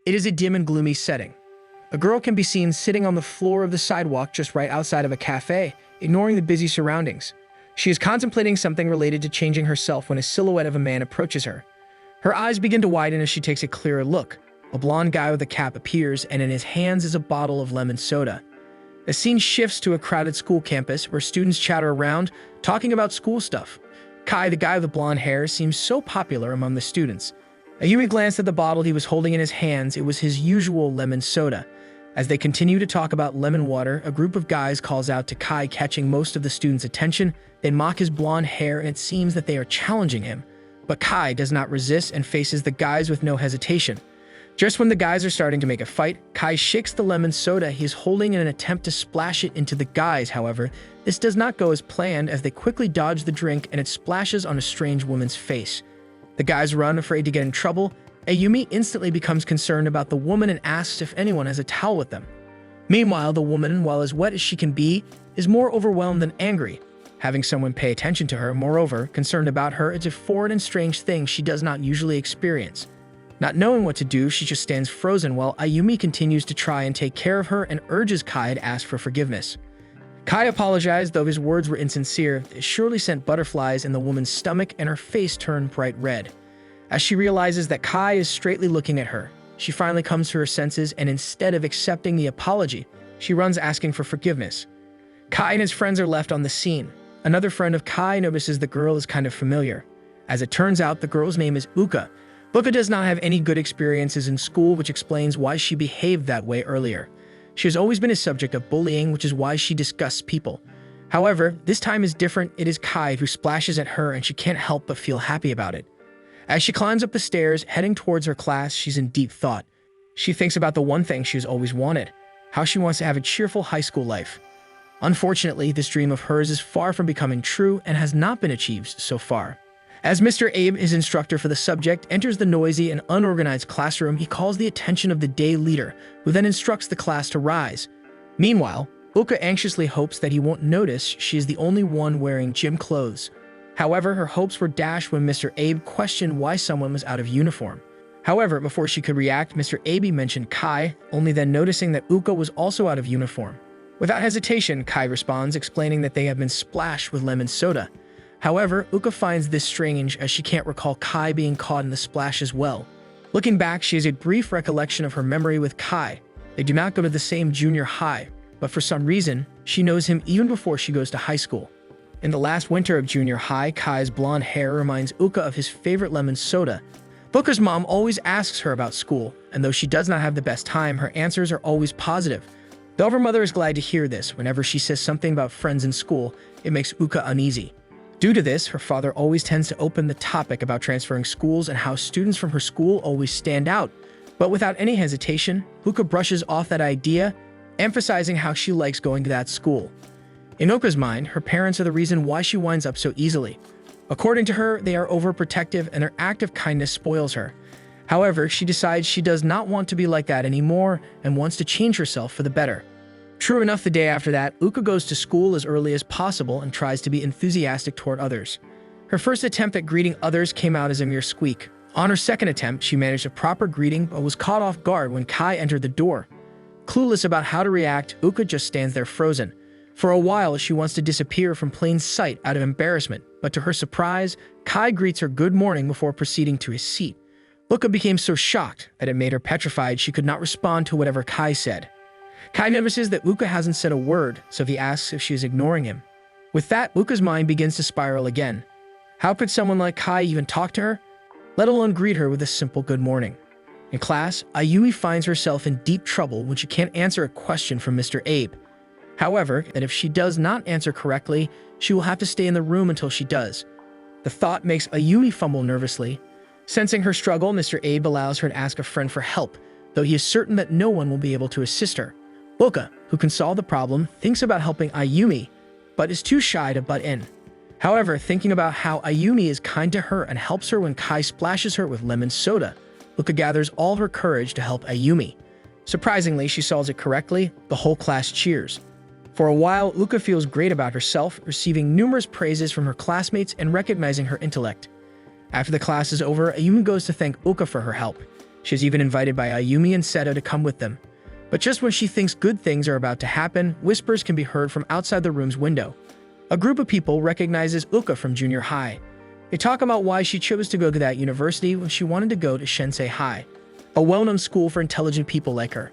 It is a dim and gloomy setting. A girl can be seen sitting on the floor of the sidewalk just right outside of a cafe, ignoring the busy surroundings. She is contemplating something related to changing herself when a silhouette of a man approaches her. Her eyes begin to widen as she takes a clearer look. A blonde guy with a cap appears, and in his hands is a bottle of lemon soda. The scene shifts to a crowded school campus where students chatter around, talking about school stuff. Kai, the guy with the blonde hair, seems so popular among the students. Ayumi glanced at the bottle he was holding in his hands. It was his usual lemon soda. As they continue to talk about lemon water, a group of guys calls out to Kai, catching most of the students' attention. They mock his blonde hair, and it seems that they are challenging him. But Kai does not resist and faces the guys with no hesitation. Just when the guys are starting to make a fight, Kai shakes the lemon soda he is holding in an attempt to splash it into the guys. However, this does not go as planned, as they quickly dodge the drink and it splashes on a strange woman's face. The guys run, afraid to get in trouble. Ayumi instantly becomes concerned about the woman and asks if anyone has a towel with them. Meanwhile, the woman, while as wet as she can be, is more overwhelmed than angry. Having someone pay attention to her, moreover, concerned about her, is a foreign and strange thing she does not usually experience. Not knowing what to do, she just stands frozen while Ayumi continues to try and take care of her and urges Kai to ask for forgiveness. Kai apologized, though his words were insincere. It surely sent butterflies in the woman's stomach, and her face turned bright red. As she realizes that Kai is straightly looking at her, she finally comes to her senses, and instead of accepting the apology, she runs asking for forgiveness. Kai and his friends are left on the scene. Another friend of Kai notices the girl is kind of familiar. As it turns out, the girl's name is Uka. Uka does not have any good experiences in school, which explains why she behaved that way earlier. She has always been a subject of bullying, which is why she disgusts people. However, this time is different. It is Kai who splashes at her, and she can't help but feel happy about it. As she climbs up the stairs, heading towards her class, she's in deep thought. She thinks about the one thing she has always wanted, how she wants to have a cheerful high school life. Unfortunately, this dream of hers is far from becoming true and has not been achieved so far. As Mr. Abe, his instructor for the subject, enters the noisy and unorganized classroom, he calls the attention of the day leader, who then instructs the class to rise. Meanwhile, Uka anxiously hopes that he won't notice she is the only one wearing gym clothes. However, her hopes were dashed when Mr. Abe questioned why someone was out of uniform. However, before she could react, Mr. Abe mentioned Kai, only then noticing that Uka was also out of uniform. Without hesitation, Kai responds, explaining that they have been splashed with lemon soda. However, Uka finds this strange, as she can't recall Kai being caught in the splash as well. Looking back, she has a brief recollection of her memory with Kai. They do not go to the same junior high, but for some reason, she knows him even before she goes to high school. In the last winter of junior high, Kai's blonde hair reminds Uka of his favorite lemon soda. Uka's mom always asks her about school, and though she does not have the best time, her answers are always positive. Though her mother is glad to hear this, whenever she says something about friends in school, it makes Uka uneasy. Due to this, her father always tends to open the topic about transferring schools and how students from her school always stand out. But without any hesitation, Uka brushes off that idea, emphasizing how she likes going to that school. In Uka's mind, her parents are the reason why she winds up so easily. According to her, they are overprotective and their act of kindness spoils her. However, she decides she does not want to be like that anymore and wants to change herself for the better. True enough, the day after that, Uka goes to school as early as possible and tries to be enthusiastic toward others. Her first attempt at greeting others came out as a mere squeak. On her second attempt, she managed a proper greeting but was caught off guard when Kai entered the door. Clueless about how to react, Uka just stands there frozen. For a while, she wants to disappear from plain sight out of embarrassment, but to her surprise, Kai greets her good morning before proceeding to his seat. Uka became so shocked that it made her petrified she could not respond to whatever Kai said. Kai notices that Uka hasn't said a word, so he asks if she is ignoring him. With that, Uka's mind begins to spiral again. How could someone like Kai even talk to her, let alone greet her with a simple good morning? In class, Ayumi finds herself in deep trouble when she can't answer a question from Mr. Abe. However, that if she does not answer correctly, she will have to stay in the room until she does. The thought makes Ayumi fumble nervously. Sensing her struggle, Mr. Abe allows her to ask a friend for help, though he is certain that no one will be able to assist her. Uka, who can solve the problem, thinks about helping Ayumi, but is too shy to butt in. However, thinking about how Ayumi is kind to her and helps her when Kai splashes her with lemon soda, Uka gathers all her courage to help Ayumi. Surprisingly, she solves it correctly. The whole class cheers. For a while, Uka feels great about herself, receiving numerous praises from her classmates and recognizing her intellect. After the class is over, Ayumi goes to thank Uka for her help. She is even invited by Ayumi and Seto to come with them. But just when she thinks good things are about to happen, whispers can be heard from outside the room's window. A group of people recognizes Uka from junior high. They talk about why she chose to go to that university when she wanted to go to Shinsei High, a well-known school for intelligent people like her.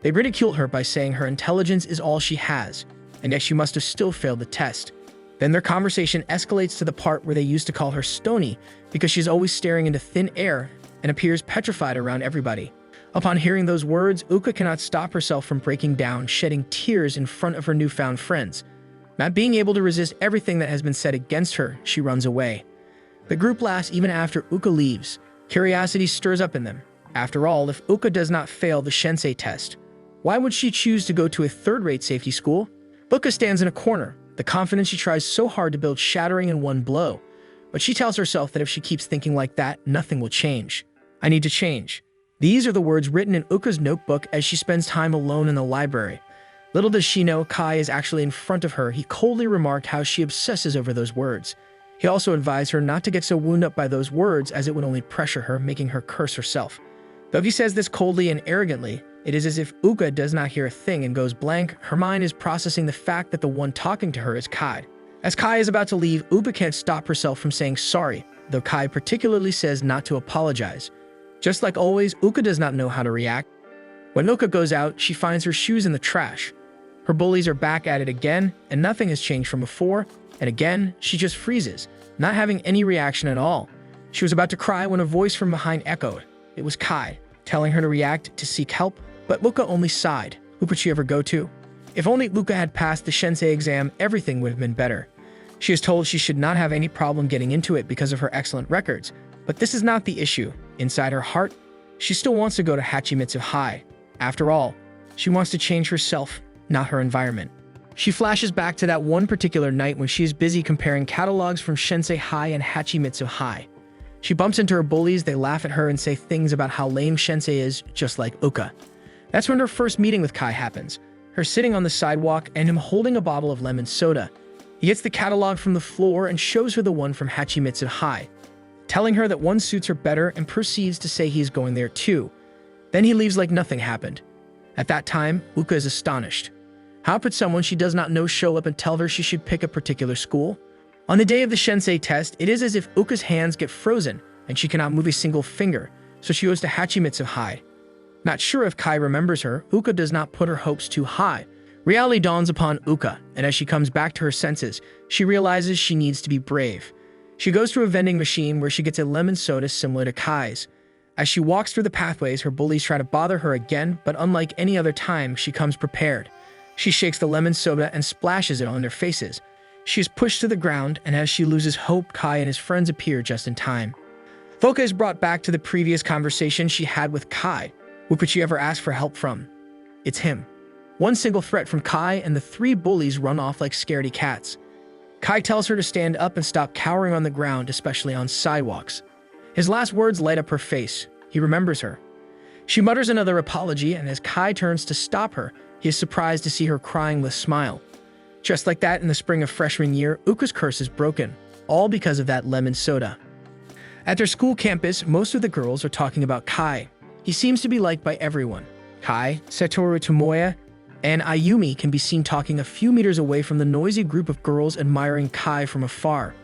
They ridicule her by saying her intelligence is all she has, and yet she must have still failed the test. Then their conversation escalates to the part where they used to call her Stony because she's always staring into thin air and appears petrified around everybody. Upon hearing those words, Uka cannot stop herself from breaking down, shedding tears in front of her newfound friends. Not being able to resist everything that has been said against her, she runs away. The group laughs even after Uka leaves. Curiosity stirs up in them. After all, if Uka does not fail the Shinsei test, why would she choose to go to a third-rate safety school? Uka stands in a corner, the confidence she tries so hard to build shattering in one blow. But she tells herself that if she keeps thinking like that, nothing will change. I need to change. These are the words written in Uka's notebook as she spends time alone in the library. Little does she know Kai is actually in front of her. He coldly remarked how she obsesses over those words. He also advised her not to get so wound up by those words as it would only pressure her, making her curse herself. Though he says this coldly and arrogantly, it is as if Uka does not hear a thing and goes blank. Her mind is processing the fact that the one talking to her is Kai. As Kai is about to leave, Uka can't stop herself from saying sorry, though Kai particularly says not to apologize. Just like always, Uka does not know how to react. When Uka goes out, she finds her shoes in the trash. Her bullies are back at it again, and nothing has changed from before, and again, she just freezes, not having any reaction at all. She was about to cry when a voice from behind echoed. It was Kai, telling her to react, to seek help, but Uka only sighed. Who could she ever go to? If only Uka had passed the Shinsei exam, everything would have been better. She is told she should not have any problem getting into it because of her excellent records, but this is not the issue. Inside her heart, she still wants to go to Hachimitsu High. After all, she wants to change herself, not her environment. She flashes back to that one particular night when she is busy comparing catalogs from Shinsei High and Hachimitsu High. She bumps into her bullies, they laugh at her and say things about how lame Shinsei is, just like Uka. That's when her first meeting with Kai happens, her sitting on the sidewalk and him holding a bottle of lemon soda. He gets the catalog from the floor and shows her the one from Hachimitsu High, telling her that one suits her better and proceeds to say he's going there too. Then he leaves like nothing happened. At that time, Uka is astonished. How could someone she does not know show up and tell her she should pick a particular school? On the day of the Shinsei test, it is as if Uka's hands get frozen and she cannot move a single finger, so she goes to Hachimitsu High. Not sure if Kai remembers her, Uka does not put her hopes too high. Reality dawns upon Uka, and as she comes back to her senses, she realizes she needs to be brave. She goes to a vending machine where she gets a lemon soda similar to Kai's. As she walks through the pathways, her bullies try to bother her again, but unlike any other time, she comes prepared. She shakes the lemon soda and splashes it on their faces. She is pushed to the ground, and as she loses hope, Kai and his friends appear just in time. Voka is brought back to the previous conversation she had with Kai. Who could she ever ask for help from? It's him. One single threat from Kai, and the three bullies run off like scaredy cats. Kai tells her to stand up and stop cowering on the ground, especially on sidewalks. His last words light up her face. He remembers her. She mutters another apology, and as Kai turns to stop her, he is surprised to see her crying with a smile. Just like that, in the spring of freshman year, Uka's curse is broken, all because of that lemon soda. At their school campus, most of the girls are talking about Kai. He seems to be liked by everyone. Kai, Satoru Tomoya, and Ayumi can be seen talking a few meters away from the noisy group of girls admiring Kai from afar.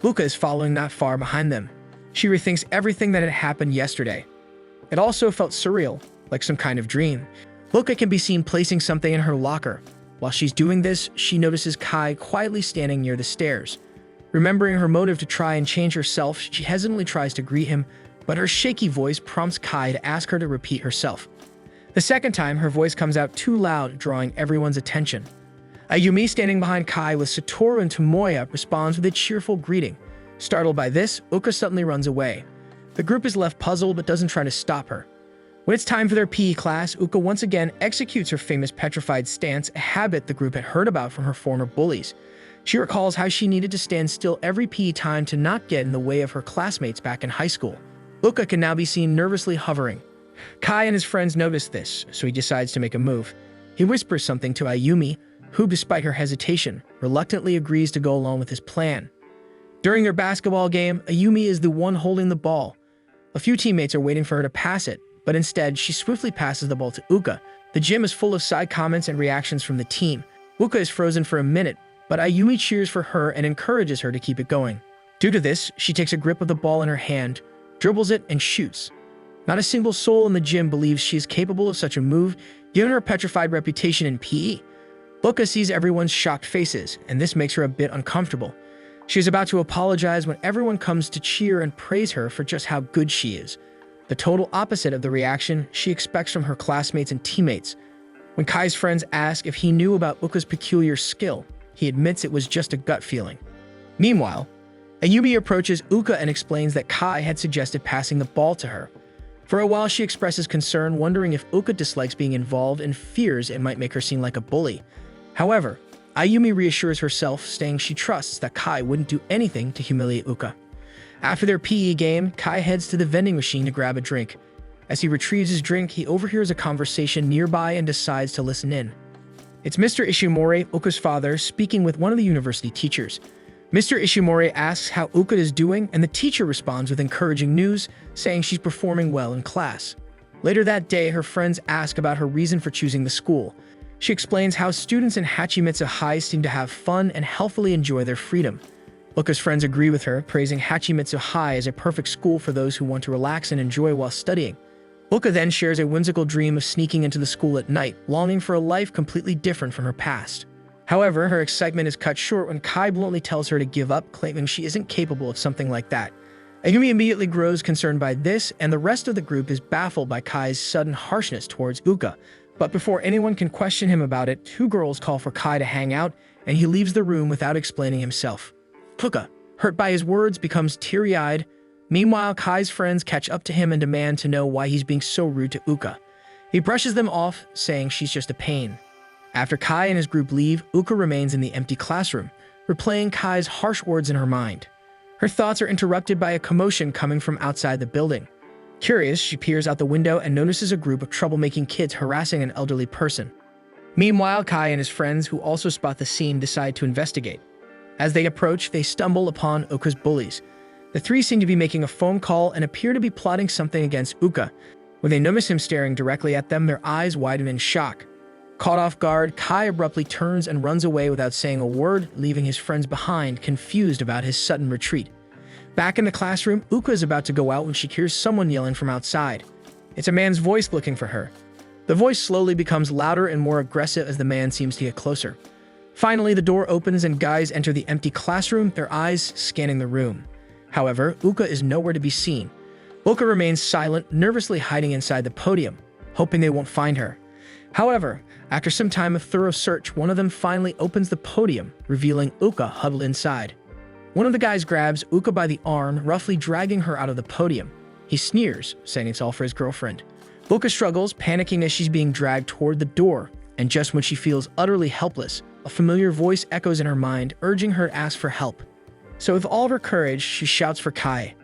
Uka is following not far behind them. She rethinks everything that had happened yesterday. It also felt surreal, like some kind of dream. Uka can be seen placing something in her locker. While she's doing this, she notices Kai quietly standing near the stairs. Remembering her motive to try and change herself, she hesitantly tries to greet him, but her shaky voice prompts Kai to ask her to repeat herself. The second time, her voice comes out too loud, drawing everyone's attention. Ayumi, standing behind Kai with Satoru and Tomoya, responds with a cheerful greeting. Startled by this, Uka suddenly runs away. The group is left puzzled but doesn't try to stop her. When it's time for their PE class, Uka once again executes her famous petrified stance, a habit the group had heard about from her former bullies. She recalls how she needed to stand still every PE time to not get in the way of her classmates back in high school. Uka can now be seen nervously hovering. Kai and his friends notice this, so he decides to make a move. He whispers something to Ayumi, who, despite her hesitation, reluctantly agrees to go along with his plan. During their basketball game, Ayumi is the one holding the ball. A few teammates are waiting for her to pass it, but instead, she swiftly passes the ball to Uka. The gym is full of side comments and reactions from the team. Uka is frozen for a minute, but Ayumi cheers for her and encourages her to keep it going. Due to this, she takes a grip of the ball in her hand, dribbles it, and shoots. Not a single soul in the gym believes she is capable of such a move, given her petrified reputation in PE. Uka sees everyone's shocked faces, and this makes her a bit uncomfortable. She is about to apologize when everyone comes to cheer and praise her for just how good she is. The total opposite of the reaction she expects from her classmates and teammates. When Kai's friends ask if he knew about Uka's peculiar skill, he admits it was just a gut feeling. Meanwhile, Ayumi approaches Uka and explains that Kai had suggested passing the ball to her. For a while, she expresses concern, wondering if Uka dislikes being involved and fears it might make her seem like a bully. However, Ayumi reassures herself, saying she trusts that Kai wouldn't do anything to humiliate Uka. After their PE game, Kai heads to the vending machine to grab a drink. As he retrieves his drink, he overhears a conversation nearby and decides to listen in. It's Mr. Ishimori, Uka's father, speaking with one of the university teachers. Mr. Ishimori asks how Uka is doing, and the teacher responds with encouraging news, saying she's performing well in class. Later that day, her friends ask about her reason for choosing the school. She explains how students in Hachimitsu High seem to have fun and healthily enjoy their freedom. Uka's friends agree with her, praising Hachimitsu High as a perfect school for those who want to relax and enjoy while studying. Uka then shares a whimsical dream of sneaking into the school at night, longing for a life completely different from her past. However, her excitement is cut short when Kai bluntly tells her to give up, claiming she isn't capable of something like that. Ayumi immediately grows concerned by this, and the rest of the group is baffled by Kai's sudden harshness towards Uka. But before anyone can question him about it, two girls call for Kai to hang out, and he leaves the room without explaining himself. Uka, hurt by his words, becomes teary-eyed. Meanwhile, Kai's friends catch up to him and demand to know why he's being so rude to Uka. He brushes them off, saying she's just a pain. After Kai and his group leave, Uka remains in the empty classroom, replaying Kai's harsh words in her mind. Her thoughts are interrupted by a commotion coming from outside the building. Curious, she peers out the window and notices a group of troublemaking kids harassing an elderly person. Meanwhile, Kai and his friends, who also spot the scene, decide to investigate. As they approach, they stumble upon Uka's bullies. The three seem to be making a phone call and appear to be plotting something against Uka. When they notice him staring directly at them, their eyes widen in shock. Caught off guard, Kai abruptly turns and runs away without saying a word, leaving his friends behind, confused about his sudden retreat. Back in the classroom, Uka is about to go out when she hears someone yelling from outside. It's a man's voice looking for her. The voice slowly becomes louder and more aggressive as the man seems to get closer. Finally, the door opens and guys enter the empty classroom, their eyes scanning the room. However, Uka is nowhere to be seen. Uka remains silent, nervously hiding inside the podium, hoping they won't find her. However, after some time of thorough search, one of them finally opens the podium, revealing Uka huddled inside. One of the guys grabs Uka by the arm, roughly dragging her out of the podium. He sneers, saying it's all for his girlfriend. Uka struggles, panicking as she's being dragged toward the door, and just when she feels utterly helpless, a familiar voice echoes in her mind, urging her to ask for help. So with all of her courage, she shouts for Kai.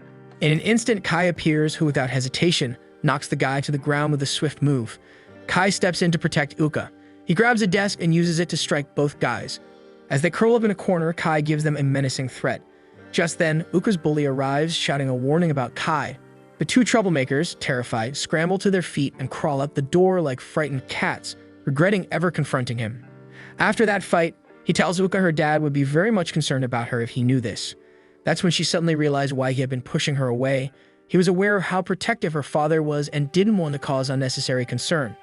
In an instant, Kai appears, who without hesitation, knocks the guy to the ground with a swift move. Kai steps in to protect Uka. He grabs a desk and uses it to strike both guys. As they curl up in a corner, Kai gives them a menacing threat. Just then, Uka's bully arrives, shouting a warning about Kai. The two troublemakers, terrified, scramble to their feet and crawl up the door like frightened cats, regretting ever confronting him. After that fight, he tells Uka her dad would be very much concerned about her if he knew this. That's when she suddenly realized why he had been pushing her away. He was aware of how protective her father was and didn't want to cause unnecessary concern.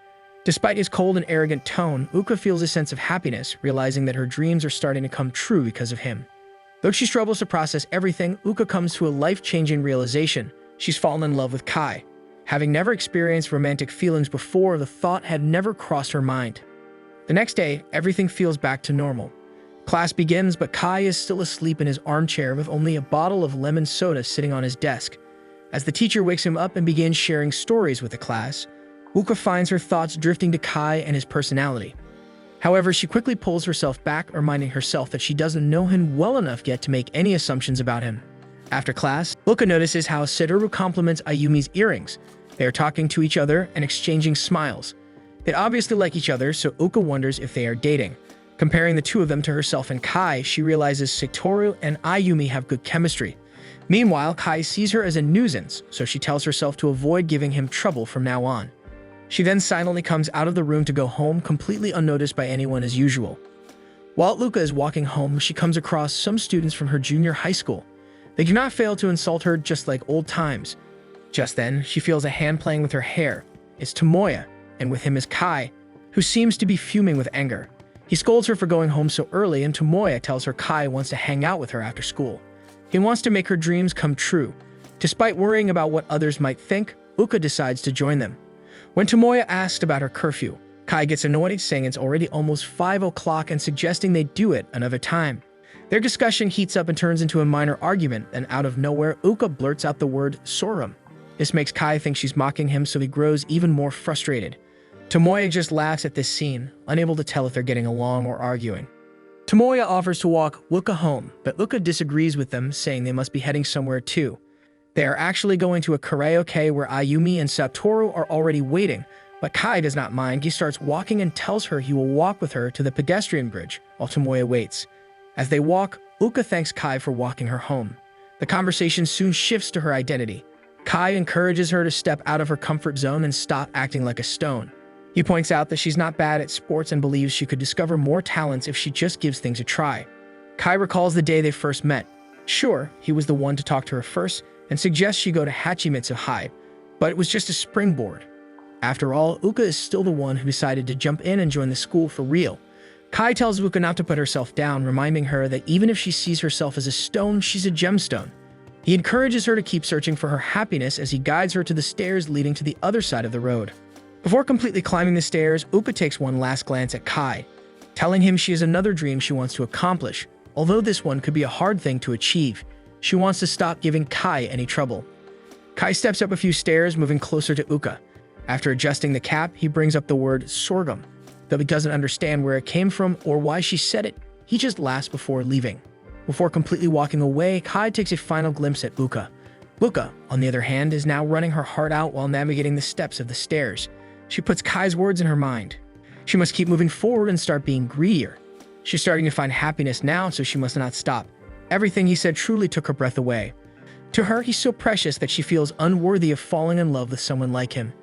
Despite his cold and arrogant tone, Uka feels a sense of happiness, realizing that her dreams are starting to come true because of him. Though she struggles to process everything, Uka comes to a life-changing realization. She's fallen in love with Kai. Having never experienced romantic feelings before, the thought had never crossed her mind. The next day, everything feels back to normal. Class begins, but Kai is still asleep in his armchair with only a bottle of lemon soda sitting on his desk. As the teacher wakes him up and begins sharing stories with the class, Uka finds her thoughts drifting to Kai and his personality. However, she quickly pulls herself back, reminding herself that she doesn't know him well enough yet to make any assumptions about him. After class, Uka notices how Satoru compliments Ayumi's earrings. They are talking to each other and exchanging smiles. They obviously like each other, so Uka wonders if they are dating. Comparing the two of them to herself and Kai, she realizes Satoru and Ayumi have good chemistry. Meanwhile, Kai sees her as a nuisance, so she tells herself to avoid giving him trouble from now on. She then silently comes out of the room to go home, completely unnoticed by anyone as usual. While Luca is walking home, she comes across some students from her junior high school. They do not fail to insult her just like old times. Just then, she feels a hand playing with her hair. It's Tomoya, and with him is Kai, who seems to be fuming with anger. He scolds her for going home so early, and Tomoya tells her Kai wants to hang out with her after school. He wants to make her dreams come true. Despite worrying about what others might think, Uka decides to join them. When Tomoya asks about her curfew, Kai gets annoyed, saying it's already almost 5 o'clock and suggesting they do it another time. Their discussion heats up and turns into a minor argument, and out of nowhere, Uka blurts out the word "sorum." This makes Kai think she's mocking him, so he grows even more frustrated. Tomoya just laughs at this scene, unable to tell if they're getting along or arguing. Tomoya offers to walk Uka home, but Uka disagrees with them, saying they must be heading somewhere too. They are actually going to a karaoke where Ayumi and Satoru are already waiting, but Kai does not mind. He starts walking and tells her he will walk with her to the pedestrian bridge while Tomoya waits. As they walk, Uka thanks Kai for walking her home. The conversation soon shifts to her identity. Kai encourages her to step out of her comfort zone and stop acting like a stone. He points out that she's not bad at sports and believes she could discover more talents if she just gives things a try. Kai recalls the day they first met. Sure, he was the one to talk to her first and suggests she go to Hachimitsu High, but it was just a springboard. After all, Uka is still the one who decided to jump in and join the school for real. Kai tells Uka not to put herself down, reminding her that even if she sees herself as a stone, she's a gemstone. He encourages her to keep searching for her happiness as he guides her to the stairs leading to the other side of the road. Before completely climbing the stairs, Uka takes one last glance at Kai, telling him she has another dream she wants to accomplish. Although this one could be a hard thing to achieve, she wants to stop giving Kai any trouble. Kai steps up a few stairs, moving closer to Uka. After adjusting the cap, he brings up the word sorghum. Though he doesn't understand where it came from or why she said it, he just laughs before leaving. Before completely walking away, Kai takes a final glimpse at Uka. Uka, on the other hand, is now running her heart out while navigating the steps of the stairs. She puts Kai's words in her mind. She must keep moving forward and start being greedier. She's starting to find happiness now, so she must not stop. Everything he said truly took her breath away. To her, he's so precious that she feels unworthy of falling in love with someone like him.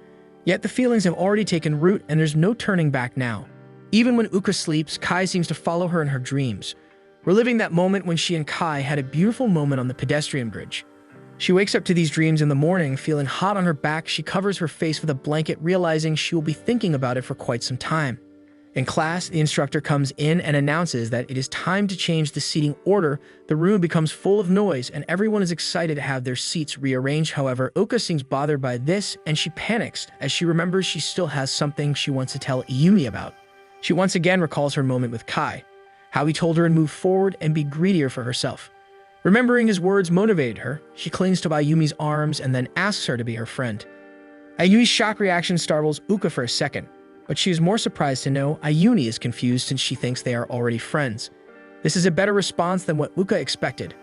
Yet the feelings have already taken root and there's no turning back now. Even when Uka sleeps, Kai seems to follow her in her dreams, reliving that moment when she and Kai had a beautiful moment on the pedestrian bridge. She wakes up to these dreams in the morning, feeling hot on her back. She covers her face with a blanket, realizing she will be thinking about it for quite some time. In class, the instructor comes in and announces that it is time to change the seating order. The room becomes full of noise, and everyone is excited to have their seats rearranged. However, Uka seems bothered by this, and she panics as she remembers she still has something she wants to tell Ayumi about. She once again recalls her moment with Kai, how he told her to move forward and be greedier for herself. Remembering his words motivated her. She clings to Ayumi's arms and then asks her to be her friend. Ayumi's shock reaction startles Uka for a second, but she is more surprised to know Ayumi is confused since she thinks they are already friends. This is a better response than what Uka expected.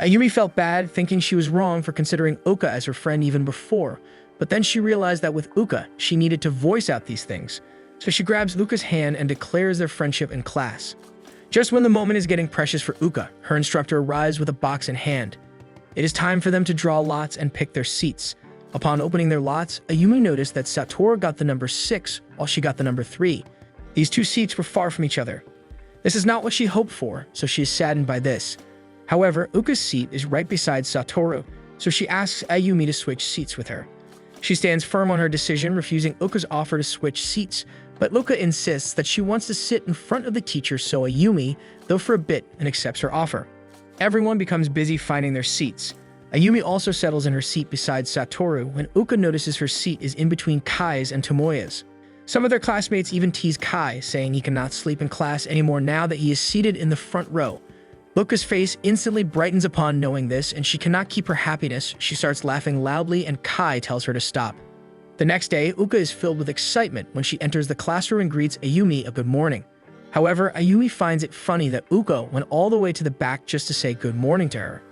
Ayumi felt bad, thinking she was wrong for considering Uka as her friend even before, but then she realized that with Uka, she needed to voice out these things. So she grabs Uka's hand and declares their friendship in class. Just when the moment is getting precious for Uka, her instructor arrives with a box in hand. It is time for them to draw lots and pick their seats. Upon opening their lots, Ayumi noticed that Satoru got the number 6, while she got the number 3. These two seats were far from each other. This is not what she hoped for, so she is saddened by this. However, Uka's seat is right beside Satoru, so she asks Ayumi to switch seats with her. She stands firm on her decision, refusing Uka's offer to switch seats, but Uka insists that she wants to sit in front of the teacher, so Ayumi, though for a bit, and accepts her offer. Everyone becomes busy finding their seats. Ayumi also settles in her seat beside Satoru when Uka notices her seat is in between Kai's and Tomoya's. Some of their classmates even tease Kai, saying he cannot sleep in class anymore now that he is seated in the front row. Uka's face instantly brightens upon knowing this, and she cannot keep her happiness. She starts laughing loudly, and Kai tells her to stop. The next day, Uka is filled with excitement when she enters the classroom and greets Ayumi a good morning. However, Ayumi finds it funny that Uka went all the way to the back just to say good morning to her.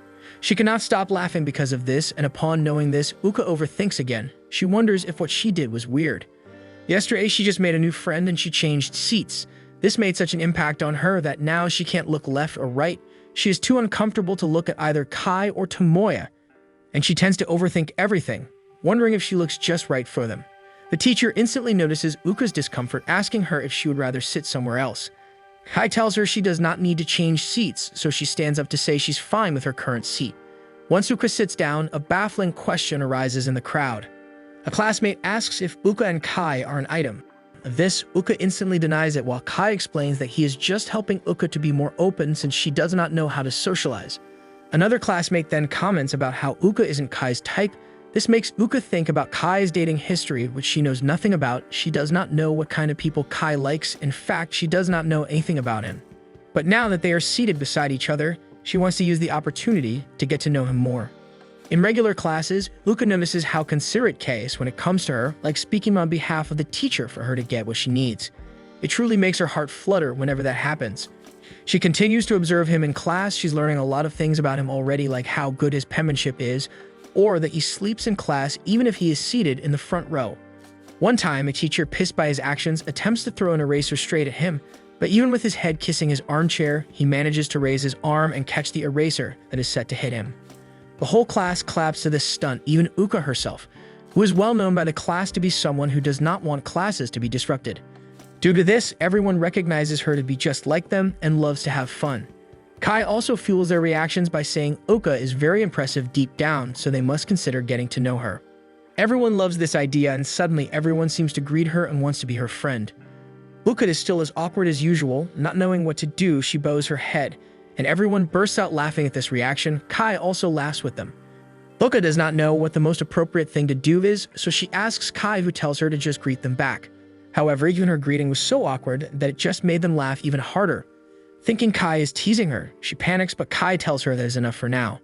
She cannot stop laughing because of this, and upon knowing this, Uka overthinks again. She wonders if what she did was weird. Yesterday, she just made a new friend and she changed seats. This made such an impact on her that now she can't look left or right. She is too uncomfortable to look at either Kai or Tomoya, and she tends to overthink everything, wondering if she looks just right for them. The teacher instantly notices Uka's discomfort, asking her if she would rather sit somewhere else. Kai tells her she does not need to change seats, so she stands up to say she's fine with her current seat. Once Uka sits down, a baffling question arises in the crowd. A classmate asks if Uka and Kai are an item. This, Uka instantly denies it, while Kai explains that he is just helping Uka to be more open since she does not know how to socialize. Another classmate then comments about how Uka isn't Kai's type. This makes Uka think about Kai's dating history, which she knows nothing about. She does not know what kind of people Kai likes. In fact, she does not know anything about him. But now that they are seated beside each other, she wants to use the opportunity to get to know him more. In regular classes, Uka notices how considerate Kei is when it comes to her, like speaking on behalf of the teacher for her to get what she needs. It truly makes her heart flutter whenever that happens. She continues to observe him in class. She's learning a lot of things about him already, like how good his penmanship is, or that he sleeps in class even if he is seated in the front row. One time, a teacher, pissed by his actions, attempts to throw an eraser straight at him, but even with his head kissing his armchair, he manages to raise his arm and catch the eraser that is set to hit him. The whole class claps to this stunt, even Uka herself, who is well known by the class to be someone who does not want classes to be disrupted. Due to this, everyone recognizes her to be just like them and loves to have fun. Kai also fuels their reactions by saying Uka is very impressive deep down, so they must consider getting to know her. Everyone loves this idea, and suddenly everyone seems to greet her and wants to be her friend. Uka is still as awkward as usual. Not knowing what to do, she bows her head, and everyone bursts out laughing at this reaction. Kai also laughs with them. Uka does not know what the most appropriate thing to do is, so she asks Kai, who tells her to just greet them back. However, even her greeting was so awkward that it just made them laugh even harder. Thinking Kai is teasing her, she panics, but Kai tells her that is enough for now.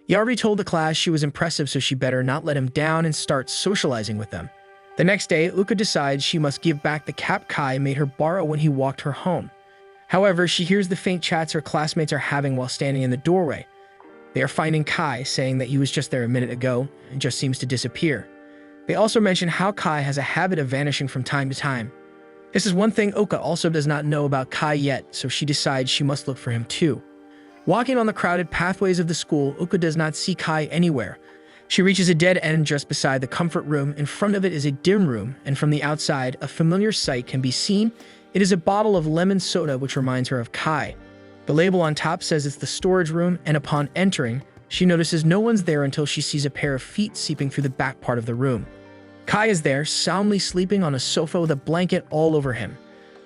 He already told the class she was impressive, so she better not let him down and start socializing with them. The next day, Uka decides she must give back the cap Kai made her borrow when he walked her home. However, she hears the faint chats her classmates are having while standing in the doorway. They are finding Kai, saying that he was just there a minute ago and just seems to disappear. They also mention how Kai has a habit of vanishing from time to time. This is one thing Uka also does not know about Kai yet, so she decides she must look for him too. Walking on the crowded pathways of the school, Uka does not see Kai anywhere. She reaches a dead end just beside the comfort room. In front of it is a dim room, and from the outside, a familiar sight can be seen. It is a bottle of lemon soda, which reminds her of Kai. The label on top says it's the storage room, and upon entering, she notices no one's there until she sees a pair of feet seeping through the back part of the room. Kai is there, soundly sleeping on a sofa with a blanket all over him.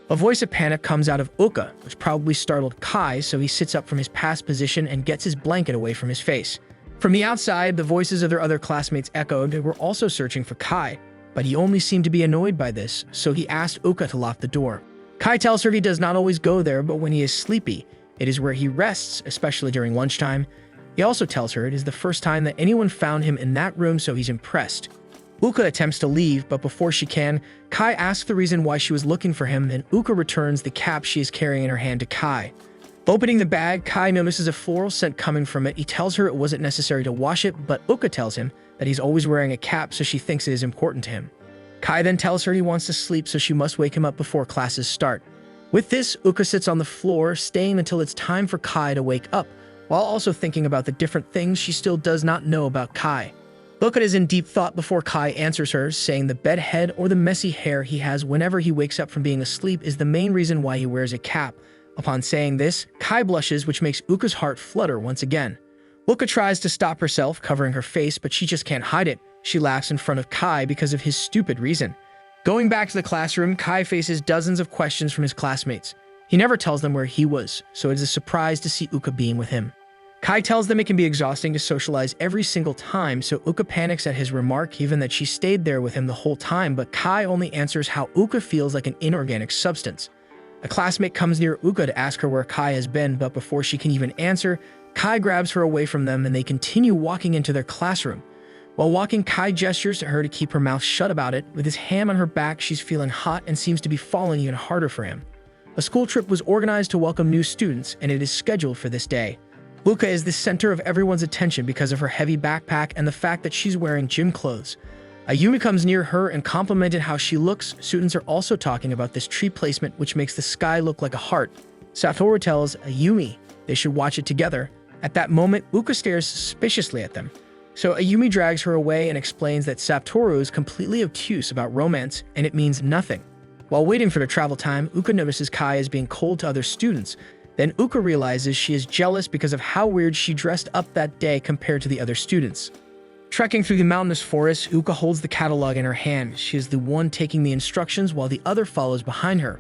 A voice of panic comes out of Uka, which probably startled Kai, so he sits up from his past position and gets his blanket away from his face. From the outside, the voices of their other classmates echoed. They were also searching for Kai, but he only seemed to be annoyed by this, so he asked Uka to lock the door. Kai tells her he does not always go there, but when he is sleepy, it is where he rests, especially during lunchtime. He also tells her it is the first time that anyone found him in that room, so he's impressed. Uka attempts to leave, but before she can, Kai asks the reason why she was looking for him, and Uka returns the cap she is carrying in her hand to Kai. Opening the bag, Kai notices a floral scent coming from it. He tells her it wasn't necessary to wash it, but Uka tells him that he's always wearing a cap, so she thinks it is important to him. Kai then tells her he wants to sleep, so she must wake him up before classes start. With this, Uka sits on the floor, staying until it's time for Kai to wake up, while also thinking about the different things she still does not know about Kai. Uka is in deep thought before Kai answers her, saying the bed head or the messy hair he has whenever he wakes up from being asleep is the main reason why he wears a cap. Upon saying this, Kai blushes, which makes Uka's heart flutter once again. Uka tries to stop herself, covering her face, but she just can't hide it. She laughs in front of Kai because of his stupid reason. Going back to the classroom, Kai faces dozens of questions from his classmates. He never tells them where he was, so it is a surprise to see Uka being with him. Kai tells them it can be exhausting to socialize every single time, so Uka panics at his remark, even that she stayed there with him the whole time, but Kai only answers how Uka feels like an inorganic substance. A classmate comes near Uka to ask her where Kai has been, but before she can even answer, Kai grabs her away from them and they continue walking into their classroom. While walking, Kai gestures to her to keep her mouth shut about it. With his hand on her back, she's feeling hot and seems to be falling even harder for him. A school trip was organized to welcome new students, and it is scheduled for this day. Uka is the center of everyone's attention because of her heavy backpack and the fact that she's wearing gym clothes. Ayumi comes near her and complimented how she looks. Students are also talking about this tree placement, which makes the sky look like a heart. Satoru tells Ayumi they should watch it together. At that moment, Uka stares suspiciously at them. So Ayumi drags her away and explains that Satoru is completely obtuse about romance and it means nothing. While waiting for their travel time, Uka notices Kai is being cold to other students. Then Uka realizes she is jealous because of how weird she dressed up that day compared to the other students. Trekking through the mountainous forest, Uka holds the catalog in her hand. She is the one taking the instructions while the other follows behind her.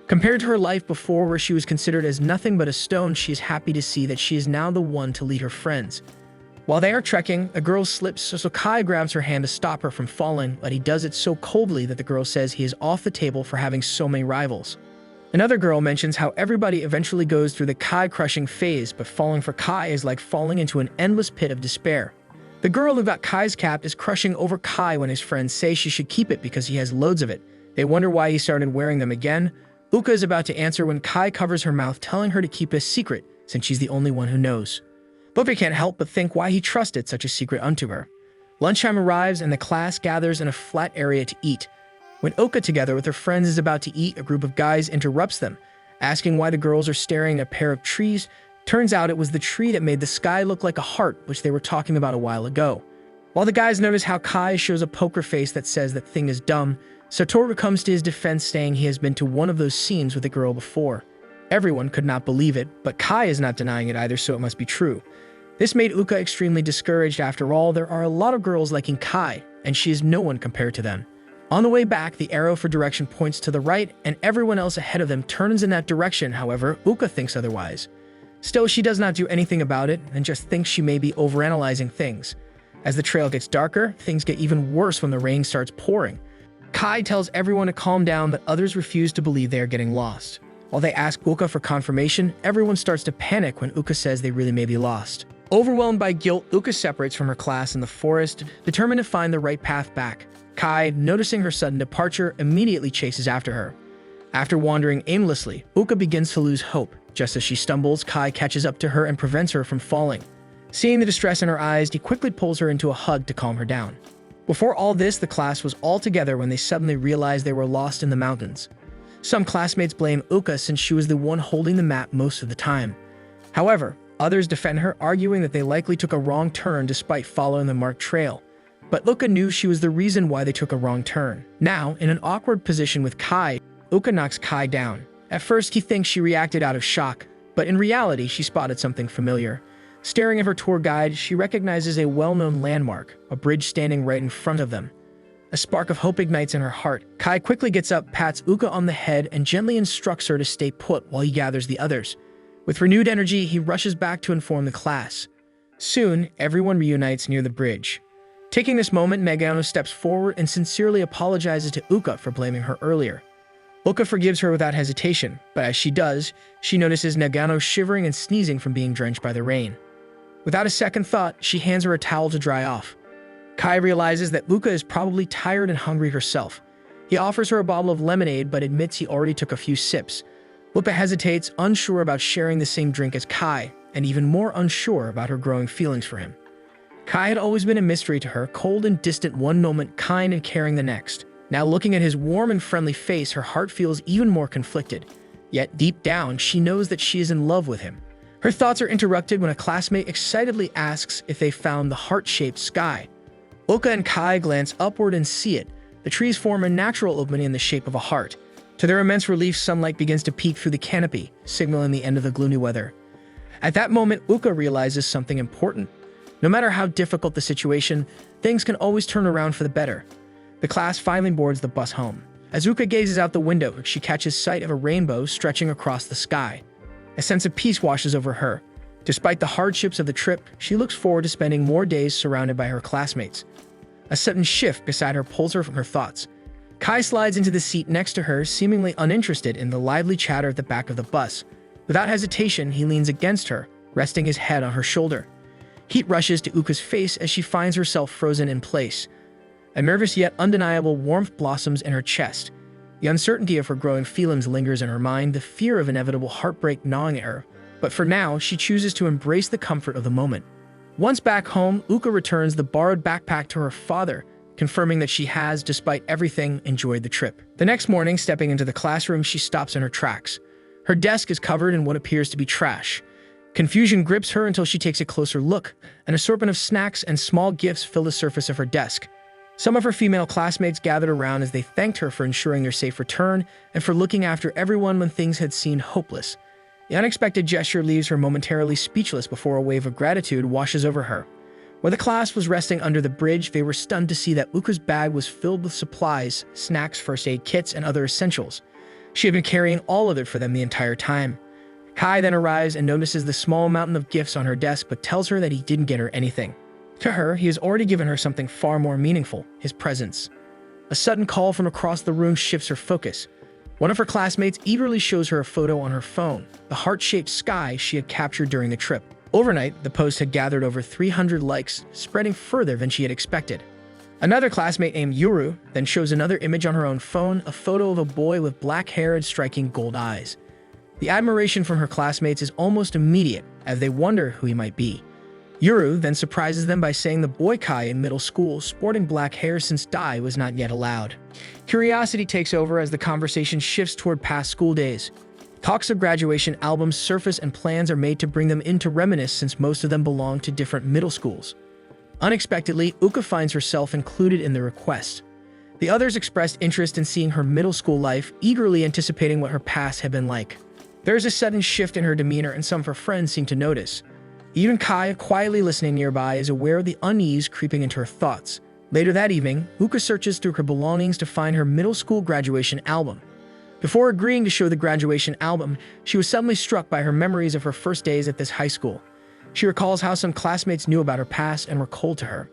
Compared to her life before where she was considered as nothing but a stone, she is happy to see that she is now the one to lead her friends. While they are trekking, a girl slips, so Kai grabs her hand to stop her from falling, but he does it so coldly that the girl says he is off the table for having so many rivals. Another girl mentions how everybody eventually goes through the Kai-crushing phase, but falling for Kai is like falling into an endless pit of despair. The girl who got Kai's cap is crushing over Kai when his friends say she should keep it because he has loads of it. They wonder why he started wearing them again. Uka is about to answer when Kai covers her mouth, telling her to keep it a secret, since she's the only one who knows. Luffy can't help but think why he trusted such a secret unto her. Lunchtime arrives and the class gathers in a flat area to eat. When Uka, together with her friends, is about to eat, a group of guys interrupts them, asking why the girls are staring at a pair of trees. Turns out it was the tree that made the sky look like a heart, which they were talking about a while ago. While the guys notice how Kai shows a poker face that says that thing is dumb, Satoru comes to his defense, saying he has been to one of those scenes with a girl before. Everyone could not believe it, but Kai is not denying it either, so it must be true. This made Uka extremely discouraged. After all, there are a lot of girls liking Kai, and she is no one compared to them. On the way back, the arrow for direction points to the right, and everyone else ahead of them turns in that direction. However, Uka thinks otherwise. Still, she does not do anything about it, and just thinks she may be overanalyzing things. As the trail gets darker, things get even worse when the rain starts pouring. Kai tells everyone to calm down, but others refuse to believe they are getting lost. While they ask Uka for confirmation, everyone starts to panic when Uka says they really may be lost. Overwhelmed by guilt, Uka separates from her class in the forest, determined to find the right path back. Kai, noticing her sudden departure, immediately chases after her. After wandering aimlessly, Uka begins to lose hope. Just as she stumbles, Kai catches up to her and prevents her from falling. Seeing the distress in her eyes, he quickly pulls her into a hug to calm her down. Before all this, the class was all together when they suddenly realized they were lost in the mountains. Some classmates blame Uka since she was the one holding the map most of the time. However, others defend her, arguing that they likely took a wrong turn despite following the marked trail. But Uka knew she was the reason why they took a wrong turn. Now, in an awkward position with Kai, Uka knocks Kai down. At first, he thinks she reacted out of shock, but in reality, she spotted something familiar. Staring at her tour guide, she recognizes a well-known landmark, a bridge standing right in front of them. A spark of hope ignites in her heart. Kai quickly gets up, pats Uka on the head, and gently instructs her to stay put while he gathers the others. With renewed energy, he rushes back to inform the class. Soon, everyone reunites near the bridge. Taking this moment, Nagano steps forward and sincerely apologizes to Uka for blaming her earlier. Uka forgives her without hesitation, but as she does, she notices Nagano shivering and sneezing from being drenched by the rain. Without a second thought, she hands her a towel to dry off. Kai realizes that Uka is probably tired and hungry herself. He offers her a bottle of lemonade, but admits he already took a few sips. Uka hesitates, unsure about sharing the same drink as Kai, and even more unsure about her growing feelings for him. Kai had always been a mystery to her, cold and distant one moment, kind and caring the next. Now looking at his warm and friendly face, her heart feels even more conflicted. Yet deep down, she knows that she is in love with him. Her thoughts are interrupted when a classmate excitedly asks if they found the heart-shaped sky. Uka and Kai glance upward and see it. The trees form a natural opening in the shape of a heart. To their immense relief, sunlight begins to peek through the canopy, signaling the end of the gloomy weather. At that moment, Uka realizes something important. No matter how difficult the situation, things can always turn around for the better. The class finally boards the bus home. As Uka gazes out the window, she catches sight of a rainbow stretching across the sky. A sense of peace washes over her. Despite the hardships of the trip, she looks forward to spending more days surrounded by her classmates. A sudden shift beside her pulls her from her thoughts. Kai slides into the seat next to her, seemingly uninterested in the lively chatter at the back of the bus. Without hesitation, he leans against her, resting his head on her shoulder. Heat rushes to Uka's face as she finds herself frozen in place. A nervous yet undeniable warmth blossoms in her chest. The uncertainty of her growing feelings lingers in her mind, the fear of inevitable heartbreak gnawing at her. But for now, she chooses to embrace the comfort of the moment. Once back home, Uka returns the borrowed backpack to her father, confirming that she has, despite everything, enjoyed the trip. The next morning, stepping into the classroom, she stops in her tracks. Her desk is covered in what appears to be trash. Confusion grips her until she takes a closer look. An assortment of snacks and small gifts fill the surface of her desk. Some of her female classmates gathered around as they thanked her for ensuring their safe return and for looking after everyone when things had seemed hopeless. The unexpected gesture leaves her momentarily speechless before a wave of gratitude washes over her. Where the class was resting under the bridge, they were stunned to see that Uka's bag was filled with supplies, snacks, first aid kits, and other essentials. She had been carrying all of it for them the entire time. Kai then arrives and notices the small mountain of gifts on her desk but tells her that he didn't get her anything. To her, he has already given her something far more meaningful, his presence. A sudden call from across the room shifts her focus. One of her classmates eagerly shows her a photo on her phone, the heart-shaped sky she had captured during the trip. Overnight, the post had gathered over 300 likes, spreading further than she had expected. Another classmate named Yuru then shows another image on her own phone, a photo of a boy with black hair and striking gold eyes. The admiration from her classmates is almost immediate as they wonder who he might be. Yuru then surprises them by saying the boy Kai in middle school sporting black hair since dye was not yet allowed. Curiosity takes over as the conversation shifts toward past school days. Talks of graduation albums surface and plans are made to bring them in to reminisce since most of them belong to different middle schools. Unexpectedly, Uka finds herself included in the request. The others expressed interest in seeing her middle school life, eagerly anticipating what her past had been like. There is a sudden shift in her demeanor and some of her friends seem to notice. Even Kai, quietly listening nearby, is aware of the unease creeping into her thoughts. Later that evening, Uka searches through her belongings to find her middle school graduation album. Before agreeing to show the graduation album, she was suddenly struck by her memories of her first days at this high school. She recalls how some classmates knew about her past and were cold to her.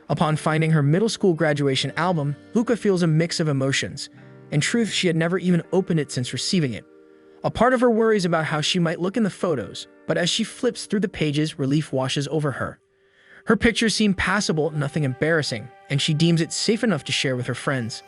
Upon finding her middle school graduation album, Uka feels a mix of emotions. In truth, she had never even opened it since receiving it. A part of her worries about how she might look in the photos, but as she flips through the pages, relief washes over her. Her pictures seem passable, nothing embarrassing, and she deems it safe enough to share with her friends.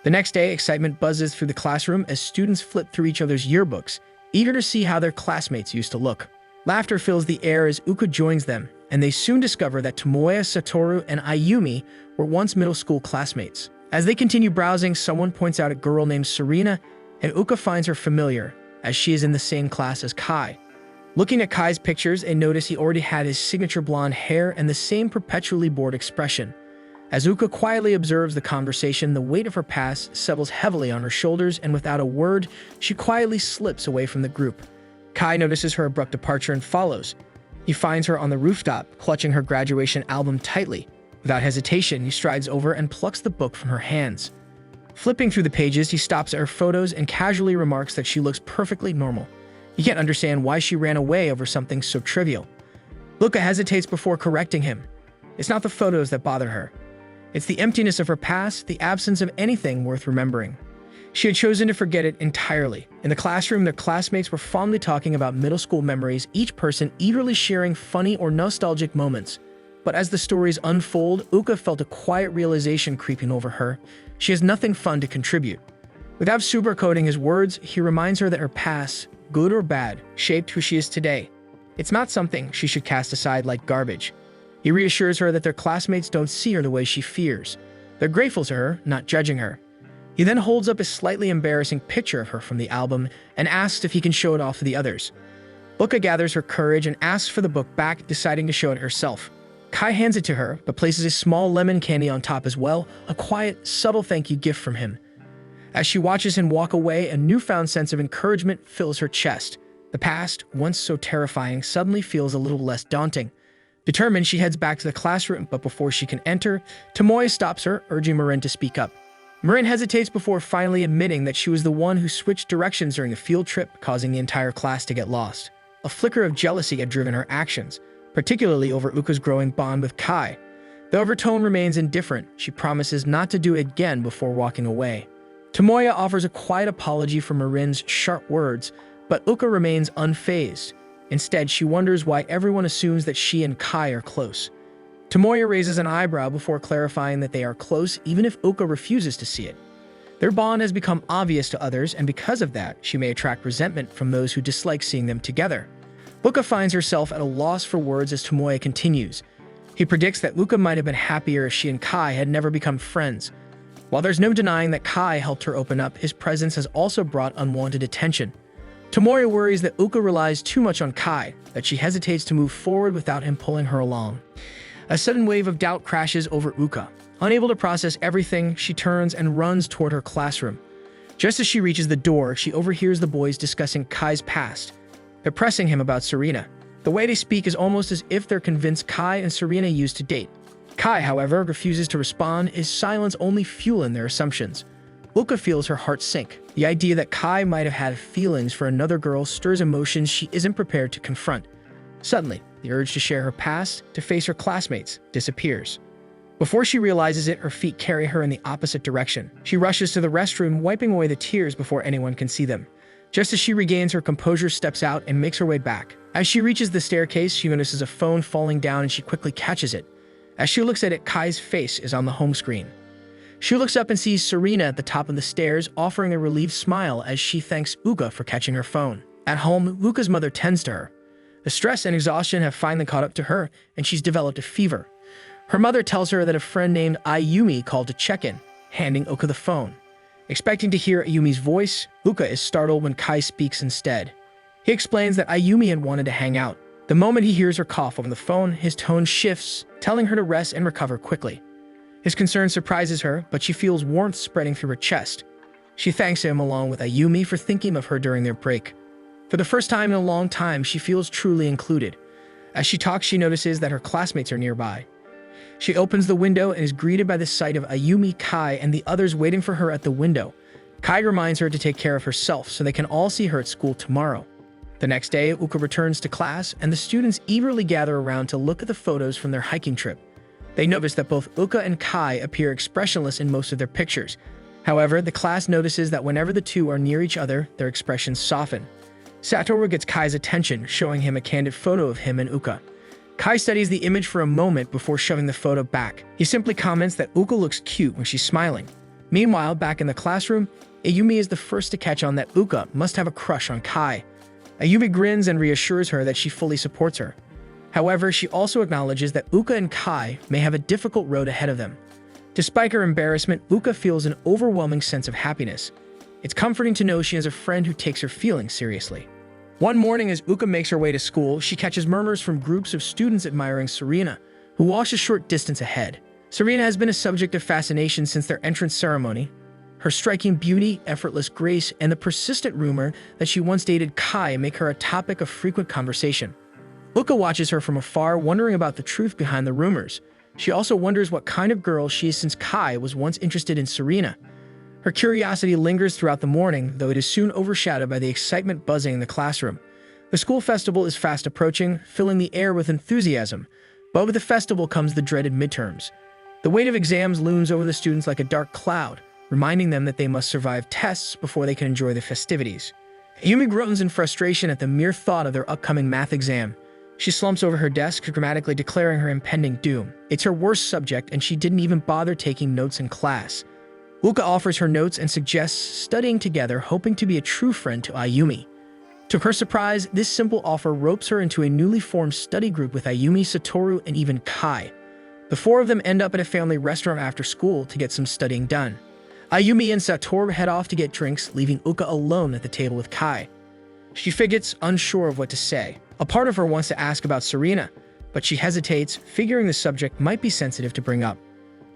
The next day, excitement buzzes through the classroom as students flip through each other's yearbooks, eager to see how their classmates used to look. Laughter fills the air as Uka joins them, and they soon discover that Tomoya, Satoru, and Ayumi were once middle school classmates. As they continue browsing, someone points out a girl named Serena, and Uka finds her familiar, as she is in the same class as Kai. Looking at Kai's pictures, they notice he already had his signature blonde hair and the same perpetually bored expression. As Uka quietly observes the conversation, the weight of her past settles heavily on her shoulders, and without a word, she quietly slips away from the group. Kai notices her abrupt departure and follows. He finds her on the rooftop, clutching her graduation album tightly. Without hesitation, he strides over and plucks the book from her hands. Flipping through the pages, he stops at her photos and casually remarks that she looks perfectly normal. He can't understand why she ran away over something so trivial. Uka hesitates before correcting him. It's not the photos that bother her. It's the emptiness of her past, the absence of anything worth remembering. She had chosen to forget it entirely. In the classroom, their classmates were fondly talking about middle school memories, each person eagerly sharing funny or nostalgic moments. But as the stories unfold, Uka felt a quiet realization creeping over her. She has nothing fun to contribute. Without sugarcoating his words, he reminds her that her past, good or bad, shaped who she is today. It's not something she should cast aside like garbage. He reassures her that their classmates don't see her the way she fears. They're grateful to her, not judging her. He then holds up a slightly embarrassing picture of her from the album and asks if he can show it off to the others. Uka gathers her courage and asks for the book back, deciding to show it herself. Kai hands it to her, but places a small lemon candy on top as well, a quiet, subtle thank you gift from him. As she watches him walk away, a newfound sense of encouragement fills her chest. The past, once so terrifying, suddenly feels a little less daunting. Determined, she heads back to the classroom, but before she can enter, Tomoya stops her, urging Marin to speak up. Marin hesitates before finally admitting that she was the one who switched directions during a field trip, causing the entire class to get lost. A flicker of jealousy had driven her actions, particularly over Uka's growing bond with Kai. Though her tone remains indifferent, she promises not to do it again before walking away. Tomoya offers a quiet apology for Marin's sharp words, but Uka remains unfazed. Instead, she wonders why everyone assumes that she and Kai are close. Tomoya raises an eyebrow before clarifying that they are close even if Uka refuses to see it. Their bond has become obvious to others, and because of that, she may attract resentment from those who dislike seeing them together. Uka finds herself at a loss for words as Tomoya continues. He predicts that Uka might have been happier if she and Kai had never become friends. While there's no denying that Kai helped her open up, his presence has also brought unwanted attention. Tomori worries that Uka relies too much on Kai, that she hesitates to move forward without him pulling her along. A sudden wave of doubt crashes over Uka. Unable to process everything, she turns and runs toward her classroom. Just as she reaches the door, she overhears the boys discussing Kai's past. They're pressing him about Serena. The way they speak is almost as if they're convinced Kai and Serena used to date. Kai, however, refuses to respond, his silence only fueling their assumptions. Uka feels her heart sink. The idea that Kai might have had feelings for another girl stirs emotions she isn't prepared to confront. Suddenly, the urge to share her past, to face her classmates, disappears. Before she realizes it, her feet carry her in the opposite direction. She rushes to the restroom, wiping away the tears before anyone can see them. Just as she regains her composure, steps out and makes her way back. As she reaches the staircase, she notices a phone falling down and she quickly catches it. As she looks at it, Kai's face is on the home screen. She looks up and sees Serena at the top of the stairs, offering a relieved smile as she thanks Uka for catching her phone. At home, Uka's mother tends to her. The stress and exhaustion have finally caught up to her, and she's developed a fever. Her mother tells her that a friend named Ayumi called to check in, handing Uka the phone. Expecting to hear Ayumi's voice, Uka is startled when Kai speaks instead. He explains that Ayumi had wanted to hang out. The moment he hears her cough over the phone, his tone shifts, telling her to rest and recover quickly. His concern surprises her, but she feels warmth spreading through her chest. She thanks him along with Ayumi for thinking of her during their break. For the first time in a long time, she feels truly included. As she talks, she notices that her classmates are nearby. She opens the window and is greeted by the sight of Ayumi, Kai, and the others waiting for her at the window. Kai reminds her to take care of herself so they can all see her at school tomorrow. The next day, Uka returns to class, and the students eagerly gather around to look at the photos from their hiking trip. They notice that both Uka and Kai appear expressionless in most of their pictures. However, the class notices that whenever the two are near each other, their expressions soften. Satoru gets Kai's attention, showing him a candid photo of him and Uka. Kai studies the image for a moment before shoving the photo back. He simply comments that Uka looks cute when she's smiling. Meanwhile, back in the classroom, Ayumi is the first to catch on that Uka must have a crush on Kai. Ayumi grins and reassures her that she fully supports her. However, she also acknowledges that Uka and Kai may have a difficult road ahead of them. Despite her embarrassment, Uka feels an overwhelming sense of happiness. It's comforting to know she has a friend who takes her feelings seriously. One morning, as Uka makes her way to school, she catches murmurs from groups of students admiring Serena, who walks a short distance ahead. Serena has been a subject of fascination since their entrance ceremony. Her striking beauty, effortless grace, and the persistent rumor that she once dated Kai make her a topic of frequent conversation. Uka watches her from afar, wondering about the truth behind the rumors. She also wonders what kind of girl she is since Kai was once interested in Serena. Her curiosity lingers throughout the morning, though it is soon overshadowed by the excitement buzzing in the classroom. The school festival is fast approaching, filling the air with enthusiasm. But with the festival comes the dreaded midterms. The weight of exams looms over the students like a dark cloud, reminding them that they must survive tests before they can enjoy the festivities. Yumi groans in frustration at the mere thought of their upcoming math exam. She slumps over her desk, grammatically declaring her impending doom. It's her worst subject, and she didn't even bother taking notes in class. Uka offers her notes and suggests studying together, hoping to be a true friend to Ayumi. To her surprise, this simple offer ropes her into a newly formed study group with Ayumi, Satoru, and even Kai. The four of them end up at a family restaurant after school to get some studying done. Ayumi and Satoru head off to get drinks, leaving Uka alone at the table with Kai. She fidgets, unsure of what to say. A part of her wants to ask about Serena, but she hesitates, figuring the subject might be sensitive to bring up.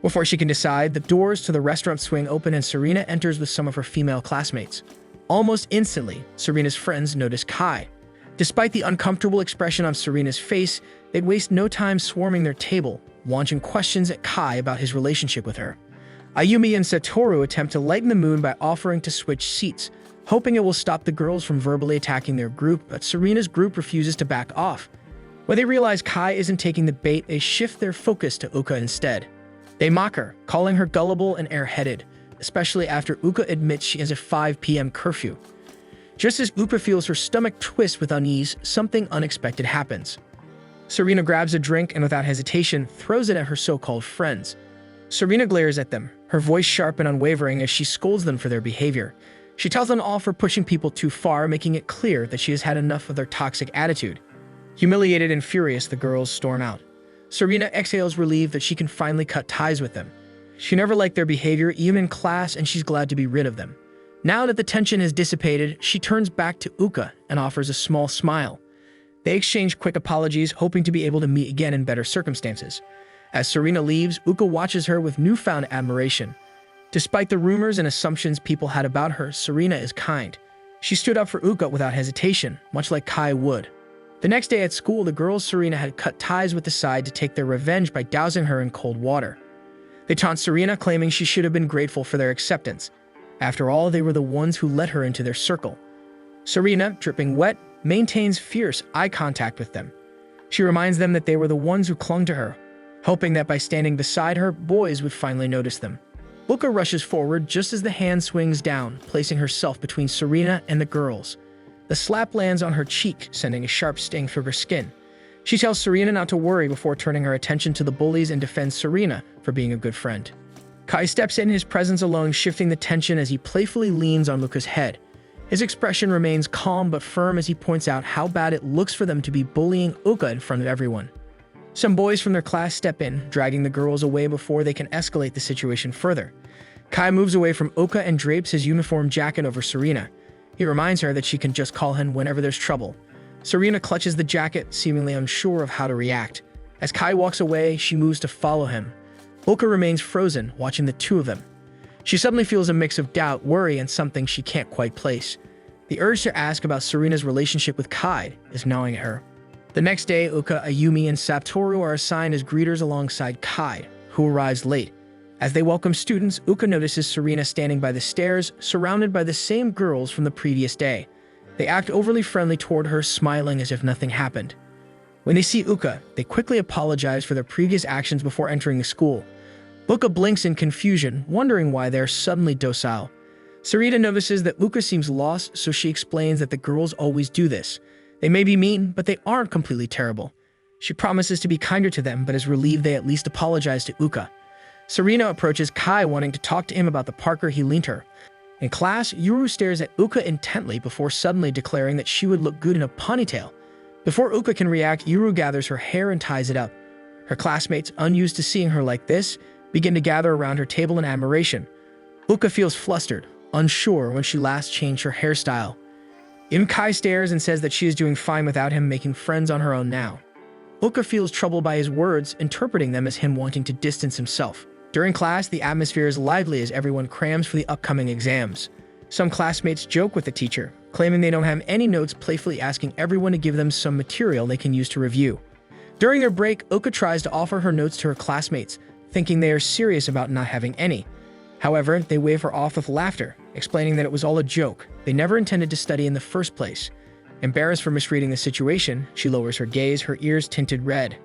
Before she can decide, the doors to the restaurant swing open and Serena enters with some of her female classmates. Almost instantly, Serena's friends notice Kai. Despite the uncomfortable expression on Serena's face, they'd waste no time swarming their table, launching questions at Kai about his relationship with her. Ayumi and Satoru attempt to lighten the mood by offering to switch seats, hoping it will stop the girls from verbally attacking their group, but Serena's group refuses to back off. When they realize Kai isn't taking the bait, they shift their focus to Uka instead. They mock her, calling her gullible and airheaded, especially after Uka admits she has a 5 p.m. curfew. Just as Uka feels her stomach twist with unease, something unexpected happens. Serena grabs a drink and without hesitation throws it at her so-called friends. Serena glares at them, her voice sharp and unwavering as she scolds them for their behavior. She tells them all for pushing people too far, making it clear that she has had enough of their toxic attitude. Humiliated and furious, the girls storm out. Serena exhales relieved that she can finally cut ties with them. She never liked their behavior, even in class, and she's glad to be rid of them. Now that the tension has dissipated, she turns back to Uka and offers a small smile. They exchange quick apologies, hoping to be able to meet again in better circumstances. As Serena leaves, Uka watches her with newfound admiration. Despite the rumors and assumptions people had about her, Serena is kind. She stood up for Uka without hesitation, much like Kai would. The next day at school, the girls Serena had cut ties with decide to take their revenge by dousing her in cold water. They taunt Serena, claiming she should have been grateful for their acceptance. After all, they were the ones who let her into their circle. Serena, dripping wet, maintains fierce eye contact with them. She reminds them that they were the ones who clung to her, hoping that by standing beside her, boys would finally notice them. Uka rushes forward just as the hand swings down, placing herself between Serena and the girls. The slap lands on her cheek, sending a sharp sting through her skin. She tells Serena not to worry before turning her attention to the bullies and defends Serena for being a good friend. Kai steps in, his presence alone shifting the tension as he playfully leans on Uka's head. His expression remains calm but firm as he points out how bad it looks for them to be bullying Uka in front of everyone. Some boys from their class step in, dragging the girls away before they can escalate the situation further. Kai moves away from Uka and drapes his uniform jacket over Serena. He reminds her that she can just call him whenever there's trouble. Serena clutches the jacket, seemingly unsure of how to react. As Kai walks away, she moves to follow him. Uka remains frozen, watching the two of them. She suddenly feels a mix of doubt, worry, and something she can't quite place. The urge to ask about Serena's relationship with Kai is gnawing at her. The next day, Uka, Ayumi, and Satoru are assigned as greeters alongside Kai, who arrives late. As they welcome students, Uka notices Serena standing by the stairs, surrounded by the same girls from the previous day. They act overly friendly toward her, smiling as if nothing happened. When they see Uka, they quickly apologize for their previous actions before entering the school. Uka blinks in confusion, wondering why they're suddenly docile. Serena notices that Uka seems lost, so she explains that the girls always do this. They may be mean, but they aren't completely terrible. She promises to be kinder to them, but is relieved they at least apologize to Uka. Serena approaches Kai, wanting to talk to him about the Parker he lent her. In class, Yuru stares at Uka intently before suddenly declaring that she would look good in a ponytail. Before Uka can react, Yuru gathers her hair and ties it up. Her classmates, unused to seeing her like this, begin to gather around her table in admiration. Uka feels flustered, unsure when she last changed her hairstyle. Even Kai stares and says that she is doing fine without him, making friends on her own now. Uka feels troubled by his words, interpreting them as him wanting to distance himself. During class, the atmosphere is lively as everyone crams for the upcoming exams. Some classmates joke with the teacher, claiming they don't have any notes, playfully asking everyone to give them some material they can use to review. During their break, Uka tries to offer her notes to her classmates, thinking they are serious about not having any. However, they wave her off with laughter, explaining that it was all a joke. They never intended to study in the first place. Embarrassed for misreading the situation, she lowers her gaze, her ears tinted red.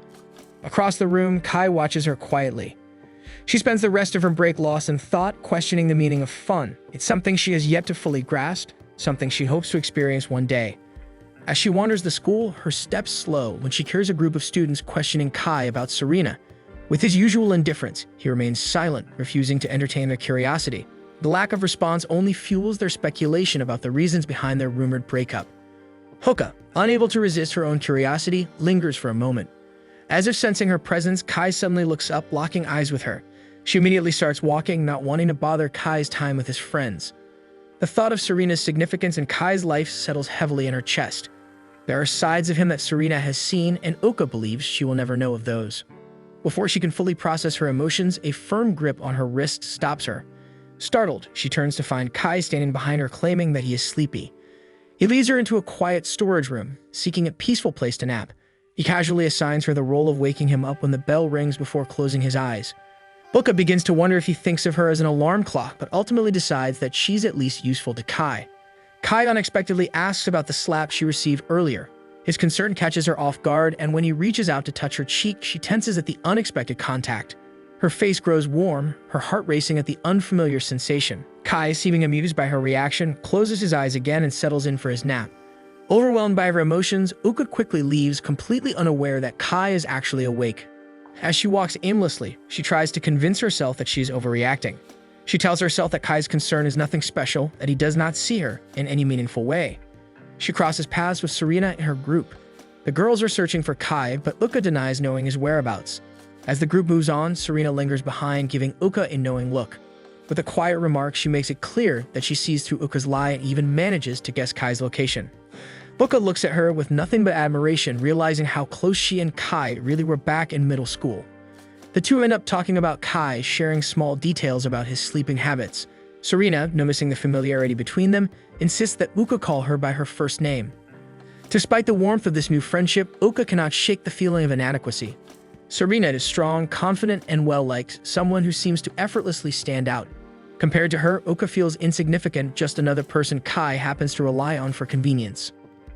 Across the room, Kai watches her quietly. She spends the rest of her break lost in thought, questioning the meaning of fun. It's something she has yet to fully grasp, something she hopes to experience one day. As she wanders the school, her steps slow when she hears a group of students questioning Kai about Serena. With his usual indifference, he remains silent, refusing to entertain their curiosity. The lack of response only fuels their speculation about the reasons behind their rumored breakup. Uka, unable to resist her own curiosity, lingers for a moment. As if sensing her presence, Kai suddenly looks up, locking eyes with her. She immediately starts walking, not wanting to bother Kai's time with his friends. The thought of Serena's significance in Kai's life settles heavily in her chest. There are sides of him that Serena has seen, and Uka believes she will never know of those. Before she can fully process her emotions, a firm grip on her wrist stops her. Startled, she turns to find Kai standing behind her, claiming that he is sleepy. He leads her into a quiet storage room, seeking a peaceful place to nap. He casually assigns her the role of waking him up when the bell rings before closing his eyes. Uka begins to wonder if he thinks of her as an alarm clock, but ultimately decides that she's at least useful to Kai. Kai unexpectedly asks about the slap she received earlier. His concern catches her off guard, and when he reaches out to touch her cheek, she tenses at the unexpected contact. Her face grows warm, her heart racing at the unfamiliar sensation. Kai, seeming amused by her reaction, closes his eyes again and settles in for his nap. Overwhelmed by her emotions, Uka quickly leaves, completely unaware that Kai is actually awake. As she walks aimlessly, she tries to convince herself that she is overreacting. She tells herself that Kai's concern is nothing special, that he does not see her in any meaningful way. She crosses paths with Serena and her group. The girls are searching for Kai, but Uka denies knowing his whereabouts. As the group moves on, Serena lingers behind, giving Uka a knowing look. With a quiet remark, she makes it clear that she sees through Uka's lie and even manages to guess Kai's location. Uka looks at her with nothing but admiration, realizing how close she and Kai really were back in middle school. The two end up talking about Kai, sharing small details about his sleeping habits. Serena, noticing the familiarity between them, insists that Uka call her by her first name. Despite the warmth of this new friendship, Uka cannot shake the feeling of inadequacy. Serena is strong, confident, and well-liked, someone who seems to effortlessly stand out. Compared to her, Uka feels insignificant, just another person Kai happens to rely on for convenience.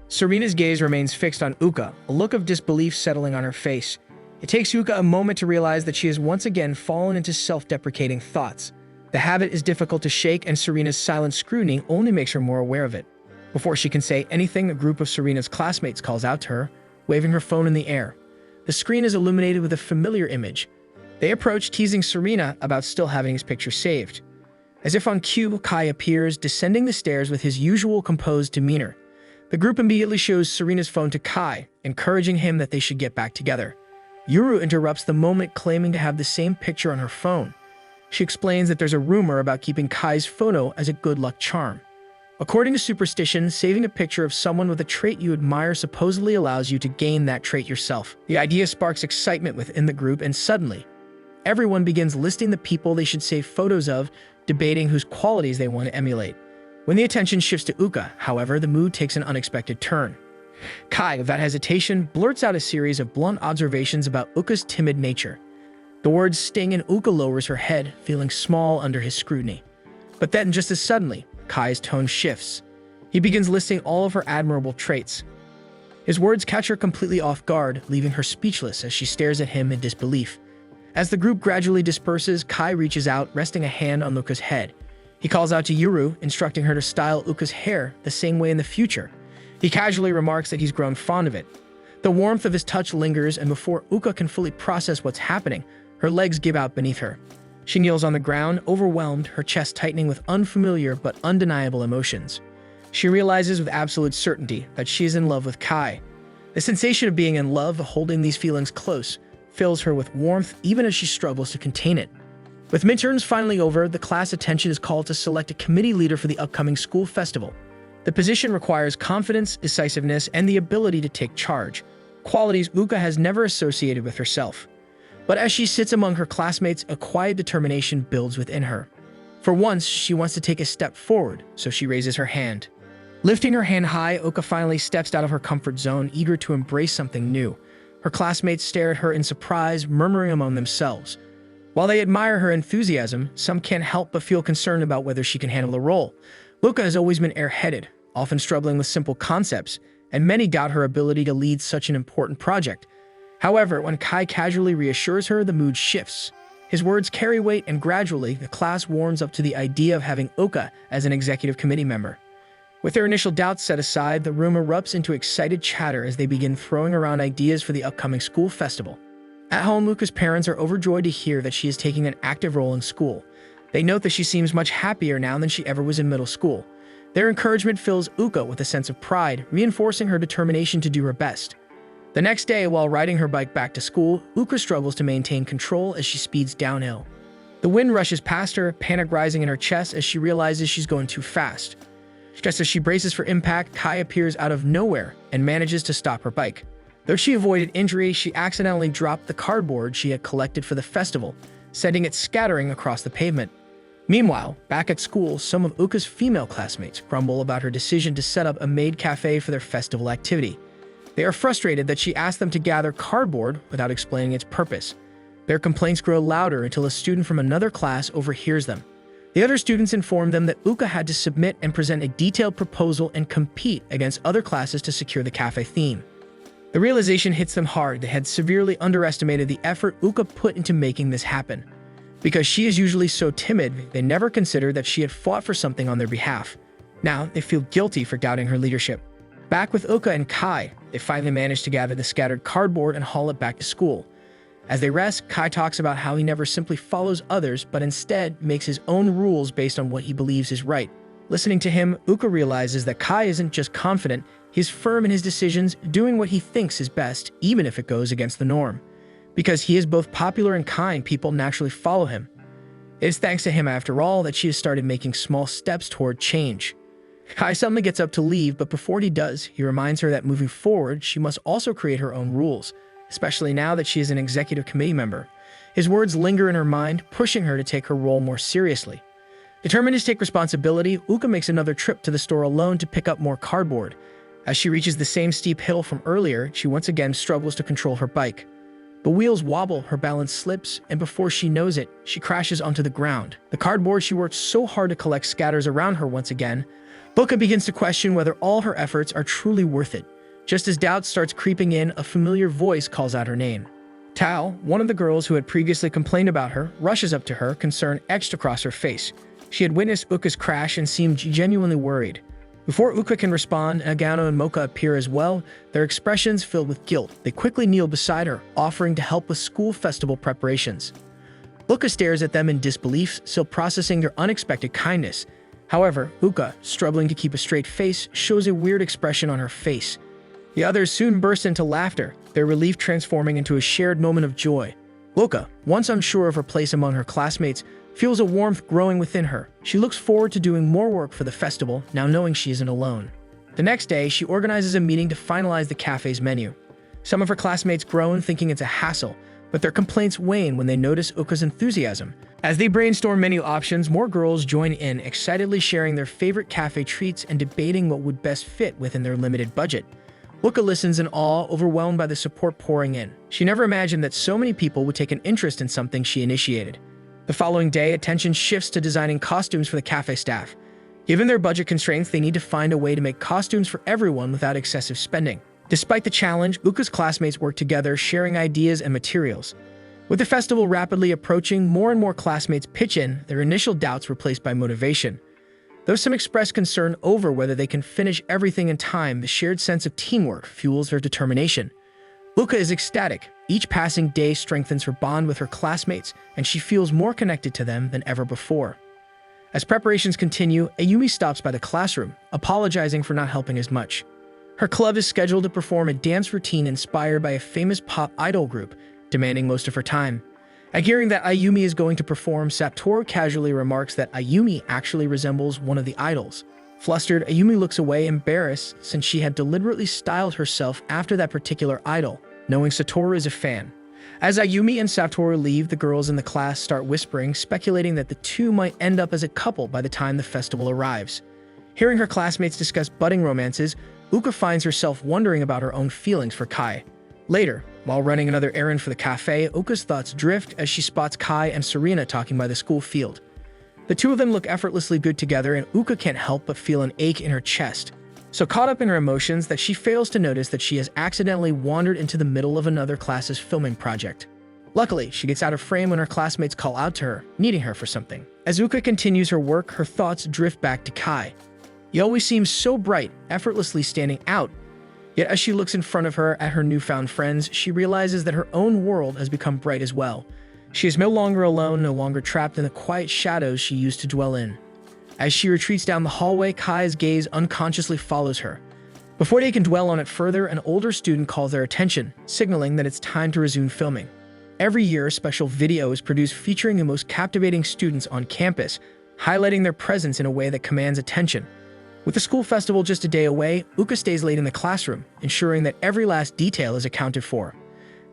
Serena's gaze remains fixed on Uka, a look of disbelief settling on her face. It takes Uka a moment to realize that she has once again fallen into self-deprecating thoughts. The habit is difficult to shake, and Serena's silent scrutiny only makes her more aware of it. Before she can say anything, a group of Serena's classmates calls out to her, waving her phone in the air. The screen is illuminated with a familiar image. They approach, teasing Serena about still having his picture saved. As if on cue, Kai appears, descending the stairs with his usual composed demeanor. The group immediately shows Serena's phone to Kai, encouraging him that they should get back together. Yuru interrupts the moment, claiming to have the same picture on her phone. She explains that there's a rumor about keeping Kai's photo as a good luck charm. According to superstition, saving a picture of someone with a trait you admire supposedly allows you to gain that trait yourself. The idea sparks excitement within the group, and suddenly, everyone begins listing the people they should save photos of, debating whose qualities they want to emulate. When the attention shifts to Uka, however, the mood takes an unexpected turn. Kai, without hesitation, blurts out a series of blunt observations about Uka's timid nature. The words sting, and Uka lowers her head, feeling small under his scrutiny. But then, just as suddenly, Kai's tone shifts. He begins listing all of her admirable traits. His words catch her completely off guard, leaving her speechless as she stares at him in disbelief. As the group gradually disperses, Kai reaches out, resting a hand on Uka's head. He calls out to Yuru, instructing her to style Uka's hair the same way in the future. He casually remarks that he's grown fond of it. The warmth of his touch lingers, and before Uka can fully process what's happening, her legs give out beneath her. She kneels on the ground, overwhelmed, her chest tightening with unfamiliar but undeniable emotions. She realizes with absolute certainty that she is in love with Kai. The sensation of being in love, holding these feelings close, fills her with warmth even as she struggles to contain it. With midterms finally over, the class attention is called to select a committee leader for the upcoming school festival. The position requires confidence, decisiveness, and the ability to take charge, qualities Uka has never associated with herself. But as she sits among her classmates, a quiet determination builds within her. For once, she wants to take a step forward, so she raises her hand. Lifting her hand high, Uka finally steps out of her comfort zone, eager to embrace something new. Her classmates stare at her in surprise, murmuring among themselves. While they admire her enthusiasm, some can't help but feel concerned about whether she can handle the role. Uka has always been airheaded, often struggling with simple concepts, and many doubt her ability to lead such an important project. However, when Kai casually reassures her, the mood shifts. His words carry weight, and gradually, the class warms up to the idea of having Uka as an executive committee member. With their initial doubts set aside, the room erupts into excited chatter as they begin throwing around ideas for the upcoming school festival. At home, Uka's parents are overjoyed to hear that she is taking an active role in school. They note that she seems much happier now than she ever was in middle school. Their encouragement fills Uka with a sense of pride, reinforcing her determination to do her best. The next day, while riding her bike back to school, Uka struggles to maintain control as she speeds downhill. The wind rushes past her, panic rising in her chest as she realizes she's going too fast. Just as she braces for impact, Kai appears out of nowhere and manages to stop her bike. Though she avoided injury, she accidentally dropped the cardboard she had collected for the festival, sending it scattering across the pavement. Meanwhile, back at school, some of Uka's female classmates grumble about her decision to set up a maid cafe for their festival activity. They are frustrated that she asked them to gather cardboard without explaining its purpose. Their complaints grow louder until a student from another class overhears them. The other students inform them that Uka had to submit and present a detailed proposal and compete against other classes to secure the cafe theme. The realization hits them hard. They had severely underestimated the effort Uka put into making this happen. Because she is usually so timid, they never considered that she had fought for something on their behalf. Now, they feel guilty for doubting her leadership. Back with Uka and Kai, they finally manage to gather the scattered cardboard and haul it back to school. As they rest, Kai talks about how he never simply follows others, but instead makes his own rules based on what he believes is right. Listening to him, Uka realizes that Kai isn't just confident, he's firm in his decisions, doing what he thinks is best, even if it goes against the norm. Because he is both popular and kind, people naturally follow him. It is thanks to him, after all, that she has started making small steps toward change. Kai suddenly gets up to leave, but before he does, he reminds her that moving forward, she must also create her own rules, especially now that she is an executive committee member. His words linger in her mind, pushing her to take her role more seriously. Determined to take responsibility, Uka makes another trip to the store alone to pick up more cardboard. As she reaches the same steep hill from earlier, she once again struggles to control her bike. The wheels wobble, her balance slips, and before she knows it, she crashes onto the ground. The cardboard she worked so hard to collect scatters around her once again. Uka begins to question whether all her efforts are truly worth it. Just as doubt starts creeping in, a familiar voice calls out her name. Tao, one of the girls who had previously complained about her, rushes up to her, concern etched across her face. She had witnessed Uka's crash and seemed genuinely worried. Before Uka can respond, Nagano and Mocha appear as well, their expressions filled with guilt. They quickly kneel beside her, offering to help with school festival preparations. Uka stares at them in disbelief, still processing their unexpected kindness. However, Uka, struggling to keep a straight face, shows a weird expression on her face. The others soon burst into laughter, their relief transforming into a shared moment of joy. Uka, once unsure of her place among her classmates, feels a warmth growing within her. She looks forward to doing more work for the festival, now knowing she isn't alone. The next day, she organizes a meeting to finalize the cafe's menu. Some of her classmates groan, thinking it's a hassle, but their complaints wane when they notice Uka's enthusiasm. As they brainstorm menu options, more girls join in, excitedly sharing their favorite cafe treats and debating what would best fit within their limited budget. Uka listens in awe, overwhelmed by the support pouring in. She never imagined that so many people would take an interest in something she initiated. The following day, attention shifts to designing costumes for the cafe staff. Given their budget constraints, they need to find a way to make costumes for everyone without excessive spending. Despite the challenge, Uka's classmates work together, sharing ideas and materials. With the festival rapidly approaching, more and more classmates pitch in, their initial doubts replaced by motivation. Though some express concern over whether they can finish everything in time, the shared sense of teamwork fuels their determination. Uka is ecstatic. Each passing day strengthens her bond with her classmates, and she feels more connected to them than ever before. As preparations continue, Ayumi stops by the classroom, apologizing for not helping as much. Her club is scheduled to perform a dance routine inspired by a famous pop idol group, demanding most of her time. At hearing that Ayumi is going to perform, Satoru casually remarks that Ayumi actually resembles one of the idols. Flustered, Ayumi looks away, embarrassed, since she had deliberately styled herself after that particular idol, knowing Satoru is a fan. As Ayumi and Satoru leave, the girls in the class start whispering, speculating that the two might end up as a couple by the time the festival arrives. Hearing her classmates discuss budding romances, Uka finds herself wondering about her own feelings for Kai. Later, while running another errand for the cafe, Uka's thoughts drift as she spots Kai and Serena talking by the school field. The two of them look effortlessly good together, and Uka can't help but feel an ache in her chest. So caught up in her emotions that she fails to notice that she has accidentally wandered into the middle of another class's filming project. Luckily, she gets out of frame when her classmates call out to her, needing her for something. As Uka continues her work, her thoughts drift back to Kai. He always seems so bright, effortlessly standing out. Yet as she looks in front of her at her newfound friends, she realizes that her own world has become bright as well. She is no longer alone, no longer trapped in the quiet shadows she used to dwell in. As she retreats down the hallway, Kai's gaze unconsciously follows her. Before they can dwell on it further, an older student calls their attention, signaling that it's time to resume filming. Every year, a special video is produced featuring the most captivating students on campus, highlighting their presence in a way that commands attention. With the school festival just a day away, Uka stays late in the classroom, ensuring that every last detail is accounted for.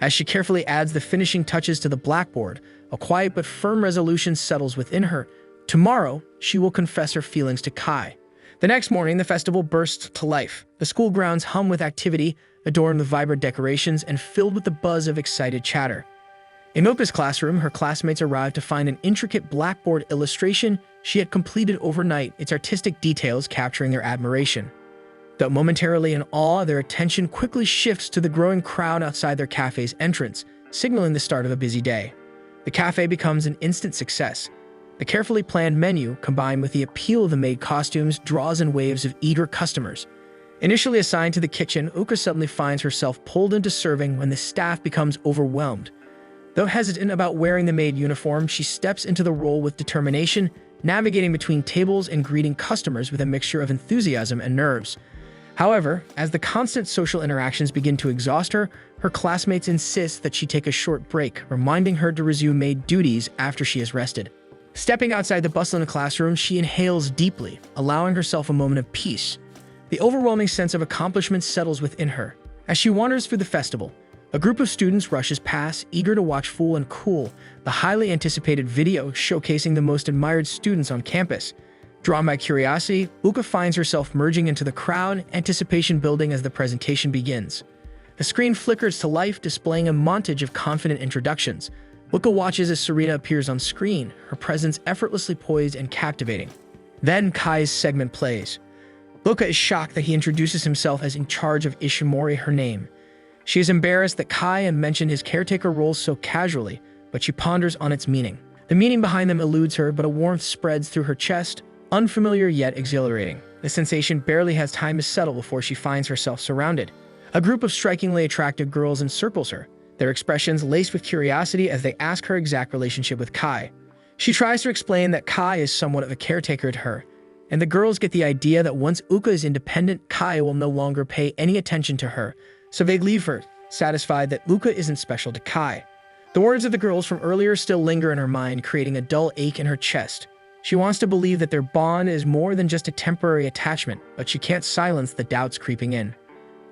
As she carefully adds the finishing touches to the blackboard, a quiet but firm resolution settles within her. Tomorrow, she will confess her feelings to Kai. The next morning, the festival bursts to life. The school grounds hum with activity, adorned with vibrant decorations and filled with the buzz of excited chatter. In Uka's classroom, her classmates arrive to find an intricate blackboard illustration she had completed overnight, its artistic details capturing their admiration. Though momentarily in awe, their attention quickly shifts to the growing crowd outside their cafe's entrance, signaling the start of a busy day. The cafe becomes an instant success. The carefully planned menu, combined with the appeal of the made costumes, draws in waves of eager customers. Initially assigned to the kitchen, Uka suddenly finds herself pulled into serving when the staff becomes overwhelmed. Though hesitant about wearing the maid uniform, she steps into the role with determination, navigating between tables and greeting customers with a mixture of enthusiasm and nerves. However, as the constant social interactions begin to exhaust her, her classmates insist that she take a short break, reminding her to resume maid duties after she has rested. Stepping outside the bustling classroom, she inhales deeply, allowing herself a moment of peace. The overwhelming sense of accomplishment settles within her. As she wanders through the festival, a group of students rushes past, eager to watch Full and Cool, the highly anticipated video showcasing the most admired students on campus. Drawn by curiosity, Uka finds herself merging into the crowd, anticipation building as the presentation begins. The screen flickers to life, displaying a montage of confident introductions. Uka watches as Serena appears on screen, her presence effortlessly poised and captivating. Then Kai's segment plays. Uka is shocked that he introduces himself as in charge of Ishimori, her name. She is embarrassed that Kai had mentioned his caretaker roles so casually, but she ponders on its meaning. The meaning behind them eludes her, but a warmth spreads through her chest, unfamiliar yet exhilarating. The sensation barely has time to settle before she finds herself surrounded. A group of strikingly attractive girls encircles her, their expressions laced with curiosity as they ask her exact relationship with Kai. She tries to explain that Kai is somewhat of a caretaker to her, and the girls get the idea that once Uka is independent, Kai will no longer pay any attention to her, so they leave her, satisfied that Uka isn't special to Kai. The words of the girls from earlier still linger in her mind, creating a dull ache in her chest. She wants to believe that their bond is more than just a temporary attachment, but she can't silence the doubts creeping in.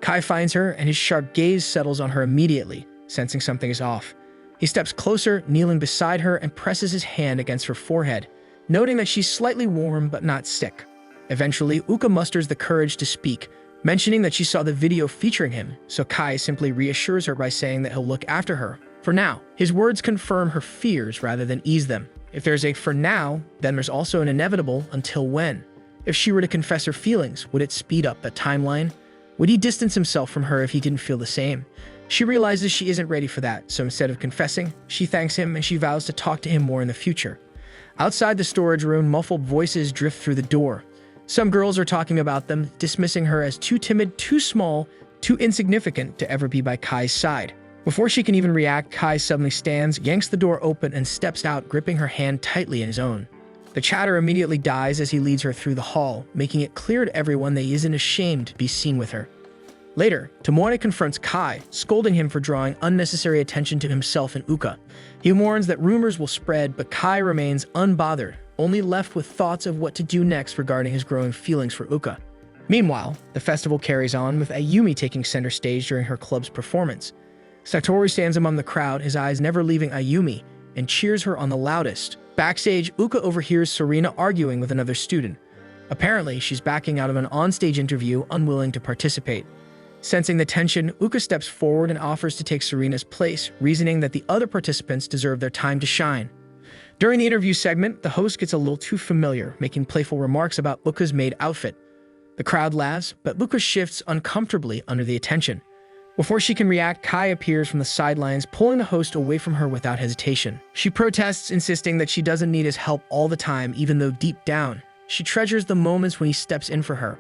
Kai finds her, and his sharp gaze settles on her immediately, sensing something is off. He steps closer, kneeling beside her, and presses his hand against her forehead, noting that she's slightly warm but not sick. Eventually, Uka musters the courage to speak, mentioning that she saw the video featuring him, so Kai simply reassures her by saying that he'll look after her. For now, his words confirm her fears rather than ease them. If there's a for now, then there's also an inevitable until when. If she were to confess her feelings, would it speed up that timeline? Would he distance himself from her if he didn't feel the same? She realizes she isn't ready for that, so instead of confessing, she thanks him and she vows to talk to him more in the future. Outside the storage room, muffled voices drift through the door. Some girls are talking about them, dismissing her as too timid, too small, too insignificant to ever be by Kai's side. Before she can even react, Kai suddenly stands, yanks the door open, and steps out, gripping her hand tightly in his own. The chatter immediately dies as he leads her through the hall, making it clear to everyone that he isn't ashamed to be seen with her. Later, Tomoe confronts Kai, scolding him for drawing unnecessary attention to himself and Uka. He warns that rumors will spread, but Kai remains unbothered, only left with thoughts of what to do next regarding his growing feelings for Uka. Meanwhile, the festival carries on, with Ayumi taking center stage during her club's performance. Satori stands among the crowd, his eyes never leaving Ayumi, and cheers her on the loudest. Backstage, Uka overhears Serena arguing with another student. Apparently, she's backing out of an onstage interview, unwilling to participate. Sensing the tension, Uka steps forward and offers to take Serena's place, reasoning that the other participants deserve their time to shine. During the interview segment, the host gets a little too familiar, making playful remarks about Uka's maid outfit. The crowd laughs, but Uka shifts uncomfortably under the attention. Before she can react, Kai appears from the sidelines, pulling the host away from her without hesitation. She protests, insisting that she doesn't need his help all the time, even though deep down, she treasures the moments when he steps in for her.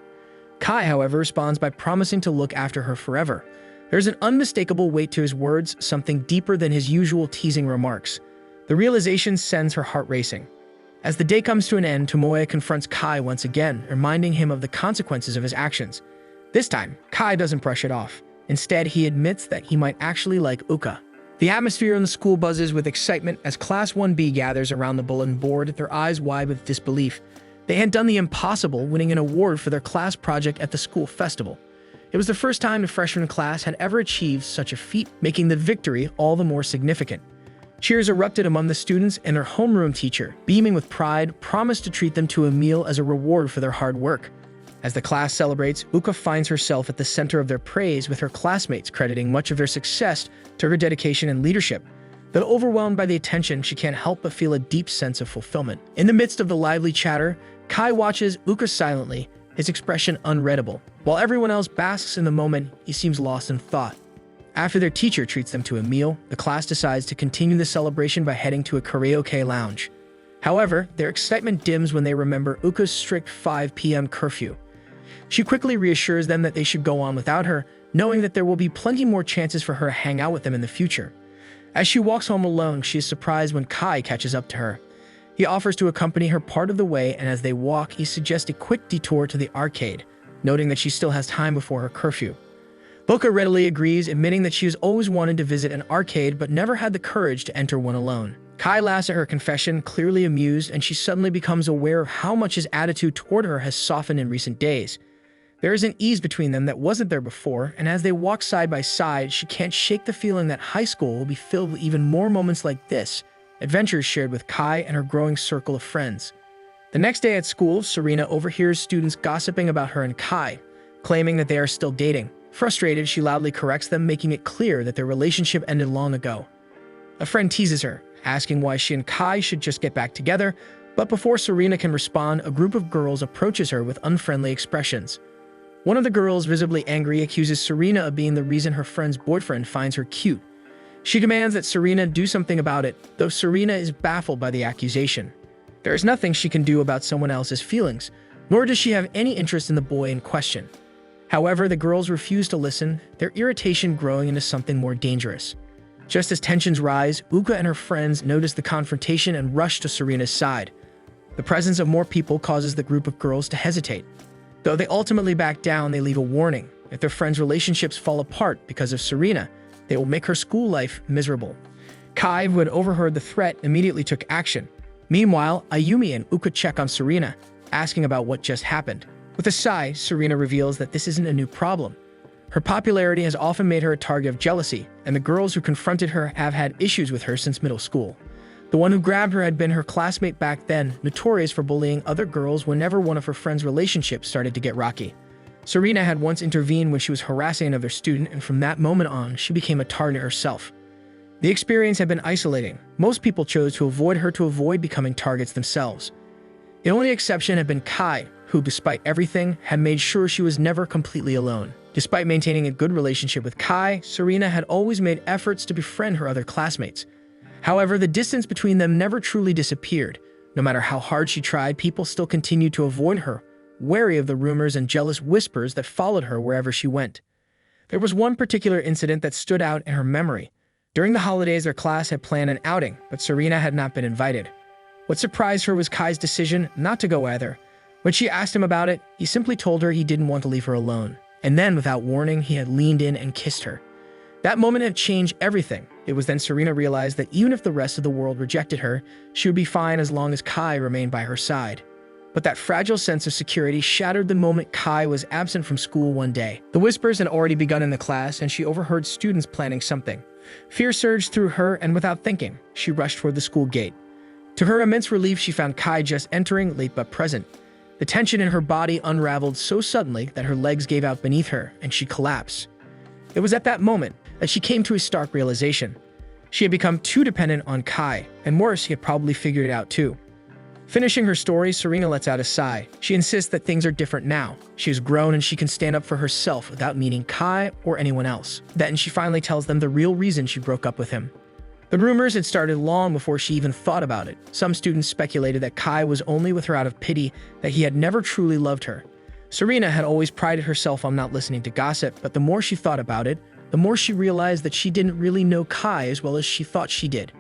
Kai, however, responds by promising to look after her forever. There's an unmistakable weight to his words, something deeper than his usual teasing remarks. The realization sends her heart racing. As the day comes to an end, Tomoe confronts Kai once again, reminding him of the consequences of his actions. This time, Kai doesn't brush it off. Instead, he admits that he might actually like Uka. The atmosphere in the school buzzes with excitement as Class 1B gathers around the bulletin board, their eyes wide with disbelief. They had done the impossible, winning an award for their class project at the school festival. It was the first time the freshman class had ever achieved such a feat, making the victory all the more significant. Cheers erupted among the students, and their homeroom teacher, beaming with pride, promised to treat them to a meal as a reward for their hard work. As the class celebrates, Uka finds herself at the center of their praise, with her classmates crediting much of their success to her dedication and leadership. Though overwhelmed by the attention, she can't help but feel a deep sense of fulfillment. In the midst of the lively chatter, Kai watches Uka silently, his expression unreadable. While everyone else basks in the moment, he seems lost in thought. After their teacher treats them to a meal, the class decides to continue the celebration by heading to a karaoke lounge. However, their excitement dims when they remember Uka's strict 5 p.m. curfew. She quickly reassures them that they should go on without her, knowing that there will be plenty more chances for her to hang out with them in the future. As she walks home alone, she is surprised when Kai catches up to her. He offers to accompany her part of the way, and as they walk, he suggests a quick detour to the arcade, noting that she still has time before her curfew. Uka readily agrees, admitting that she has always wanted to visit an arcade but never had the courage to enter one alone. Kai laughs at her confession, clearly amused, and she suddenly becomes aware of how much his attitude toward her has softened in recent days. There is an ease between them that wasn't there before, and as they walk side by side, she can't shake the feeling that high school will be filled with even more moments like this, adventures shared with Kai and her growing circle of friends. The next day at school, Serena overhears students gossiping about her and Kai, claiming that they are still dating. Frustrated, she loudly corrects them, making it clear that their relationship ended long ago. A friend teases her, asking why she and Kai should just get back together, but before Serena can respond, a group of girls approaches her with unfriendly expressions. One of the girls, visibly angry, accuses Serena of being the reason her friend's boyfriend finds her cute. She demands that Serena do something about it, though Serena is baffled by the accusation. There is nothing she can do about someone else's feelings, nor does she have any interest in the boy in question. However, the girls refuse to listen, their irritation growing into something more dangerous. Just as tensions rise, Uka and her friends notice the confrontation and rush to Serena's side. The presence of more people causes the group of girls to hesitate. Though they ultimately back down, they leave a warning. If their friends' relationships fall apart because of Serena, they will make her school life miserable. Kai, who had overheard the threat, immediately took action. Meanwhile, Ayumi and Uka check on Serena, asking about what just happened. With a sigh, Serena reveals that this isn't a new problem. Her popularity has often made her a target of jealousy, and the girls who confronted her have had issues with her since middle school. The one who grabbed her had been her classmate back then, notorious for bullying other girls whenever one of her friends' relationships started to get rocky. Serena had once intervened when she was harassing another student, and from that moment on, she became a target herself. The experience had been isolating. Most people chose to avoid her to avoid becoming targets themselves. The only exception had been Kai, who, despite everything, had made sure she was never completely alone. Despite maintaining a good relationship with Kai, Serena had always made efforts to befriend her other classmates. However, the distance between them never truly disappeared. No matter how hard she tried, people still continued to avoid her, wary of the rumors and jealous whispers that followed her wherever she went. There was one particular incident that stood out in her memory. During the holidays, their class had planned an outing, but Serena had not been invited. What surprised her was Kai's decision not to go either. When she asked him about it, he simply told her he didn't want to leave her alone. And then, without warning, he had leaned in and kissed her. That moment had changed everything. It was then Serena realized that even if the rest of the world rejected her, she would be fine as long as Kai remained by her side. But that fragile sense of security shattered the moment Kai was absent from school one day. The whispers had already begun in the class, and she overheard students planning something. Fear surged through her, and without thinking, she rushed toward the school gate. To her immense relief, she found Kai just entering, late but present. The tension in her body unraveled so suddenly that her legs gave out beneath her, and she collapsed. It was at that moment that she came to a stark realization. She had become too dependent on Kai, and worse, he had probably figured it out too. Finishing her story, Serena lets out a sigh. She insists that things are different now. She has grown and she can stand up for herself without needing Kai or anyone else. Then she finally tells them the real reason she broke up with him. The rumors had started long before she even thought about it. Some students speculated that Kai was only with her out of pity, that he had never truly loved her. Serena had always prided herself on not listening to gossip, but the more she thought about it, the more she realized that she didn't really know Kai as well as she thought she did.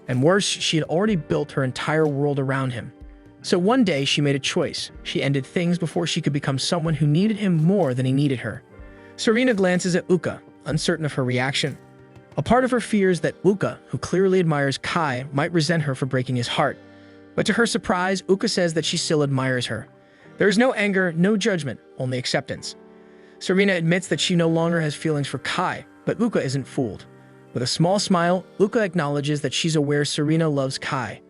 And worse, she had already built her entire world around him. So one day, she made a choice. She ended things before she could become someone who needed him more than he needed her. Serena glances at Uka, uncertain of her reaction. A part of her fears that Uka, who clearly admires Kai, might resent her for breaking his heart. But to her surprise, Uka says that she still admires her. There is no anger, no judgment, only acceptance. Serena admits that she no longer has feelings for Kai, but Uka isn't fooled. With a small smile, Uka acknowledges that she's aware Serena loves Kai.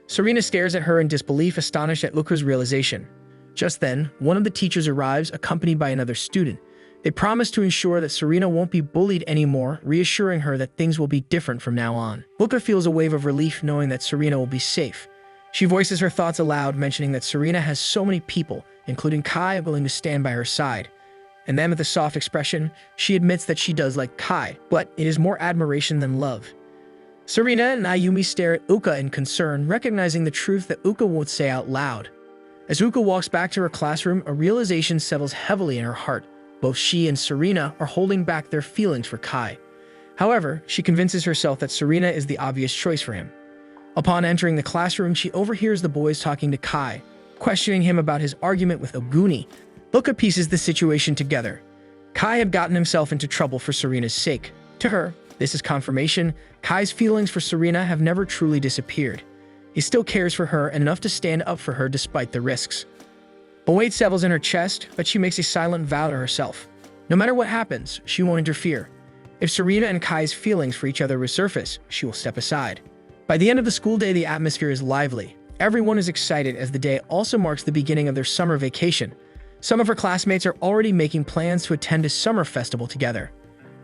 Serena stares at her in disbelief, astonished at Uka's realization. Just then, one of the teachers arrives, accompanied by another student. They promise to ensure that Serena won't be bullied anymore, reassuring her that things will be different from now on. Uka feels a wave of relief knowing that Serena will be safe. She voices her thoughts aloud, mentioning that Serena has so many people, including Kai, willing to stand by her side. And then with a soft expression, she admits that she does like Kai, but it is more admiration than love. Serena and Ayumi stare at Uka in concern, recognizing the truth that Uka won't say out loud. As Uka walks back to her classroom, a realization settles heavily in her heart. Both she and Serena are holding back their feelings for Kai. However, she convinces herself that Serena is the obvious choice for him. Upon entering the classroom, she overhears the boys talking to Kai, questioning him about his argument with Oguni. Uka pieces the situation together. Kai had gotten himself into trouble for Serena's sake. To her, This is confirmation. Kai's feelings for Serena have never truly disappeared. He still cares for her and enough to stand up for her despite the risks. A weight settles in her chest, but she makes a silent vow to herself. No matter what happens, she won't interfere. If Serena and Kai's feelings for each other resurface, she will step aside. By the end of the school day, the atmosphere is lively. Everyone is excited as the day also marks the beginning of their summer vacation. Some of her classmates are already making plans to attend a summer festival together.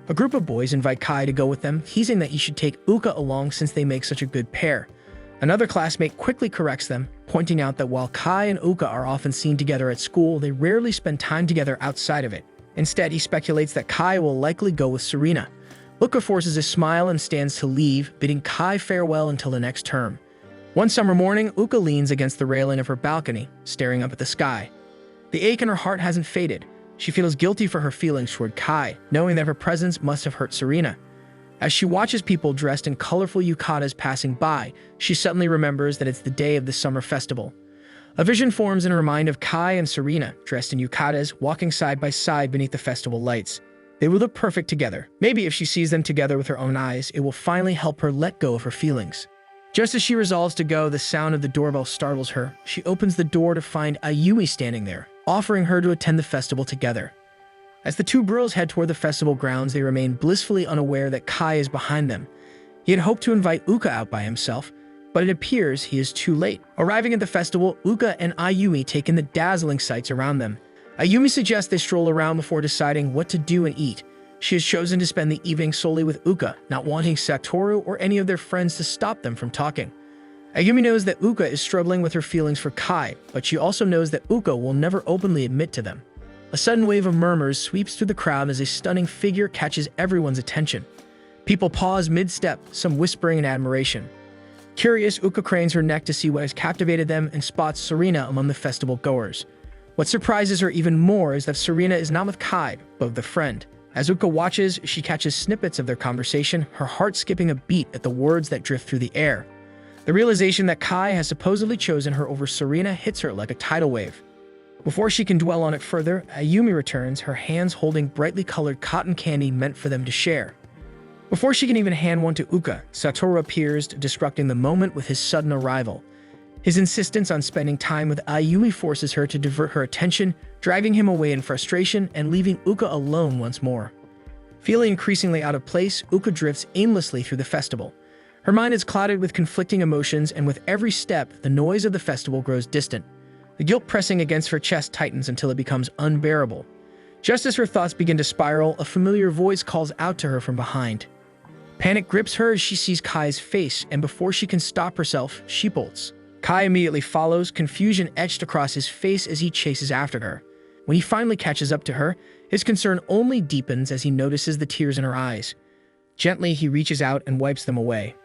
A group of boys invite Kai to go with them, teasing that he should take Uka along since they make such a good pair. Another classmate quickly corrects them, pointing out that while Kai and Uka are often seen together at school, they rarely spend time together outside of it. Instead, he speculates that Kai will likely go with Serena. Uka forces a smile and stands to leave, bidding Kai farewell until the next term. One summer morning, Uka leans against the railing of her balcony, staring up at the sky. The ache in her heart hasn't faded. She feels guilty for her feelings toward Kai, knowing that her presence must have hurt Serena. As she watches people dressed in colorful yukatas passing by, she suddenly remembers that it's the day of the summer festival. A vision forms in her mind of Kai and Serena, dressed in yukatas, walking side by side beneath the festival lights. They will look perfect together. Maybe if she sees them together with her own eyes, it will finally help her let go of her feelings. Just as she resolves to go, the sound of the doorbell startles her. She opens the door to find Ayumi standing there, offering her to attend the festival together. As the two girls head toward the festival grounds, they remain blissfully unaware that Kai is behind them. He had hoped to invite Uka out by himself, but it appears he is too late. Arriving at the festival, Uka and Ayumi take in the dazzling sights around them. Ayumi suggests they stroll around before deciding what to do and eat. She has chosen to spend the evening solely with Uka, not wanting Satoru or any of their friends to stop them from talking. Ayumi knows that Uka is struggling with her feelings for Kai, but she also knows that Uka will never openly admit to them. A sudden wave of murmurs sweeps through the crowd as a stunning figure catches everyone's attention. People pause mid-step, some whispering in admiration. Curious, Uka cranes her neck to see what has captivated them and spots Serena among the festival goers. What surprises her even more is that Serena is not with Kai, but with a friend. As Uka watches, she catches snippets of their conversation, her heart skipping a beat at the words that drift through the air. The realization that Kai has supposedly chosen her over Serena hits her like a tidal wave. Before she can dwell on it further, Ayumi returns, her hands holding brightly colored cotton candy meant for them to share. Before she can even hand one to Uka, Satoru appears, disrupting the moment with his sudden arrival. His insistence on spending time with Ayumi forces her to divert her attention, driving him away in frustration and leaving Uka alone once more. Feeling increasingly out of place, Uka drifts aimlessly through the festival. Her mind is clouded with conflicting emotions, and with every step, the noise of the festival grows distant. The guilt pressing against her chest tightens until it becomes unbearable. Just as her thoughts begin to spiral, a familiar voice calls out to her from behind. Panic grips her as she sees Kai's face, and before she can stop herself, she bolts. Kai immediately follows, confusion etched across his face as he chases after her. When he finally catches up to her, his concern only deepens as he notices the tears in her eyes. Gently, he reaches out and wipes them away.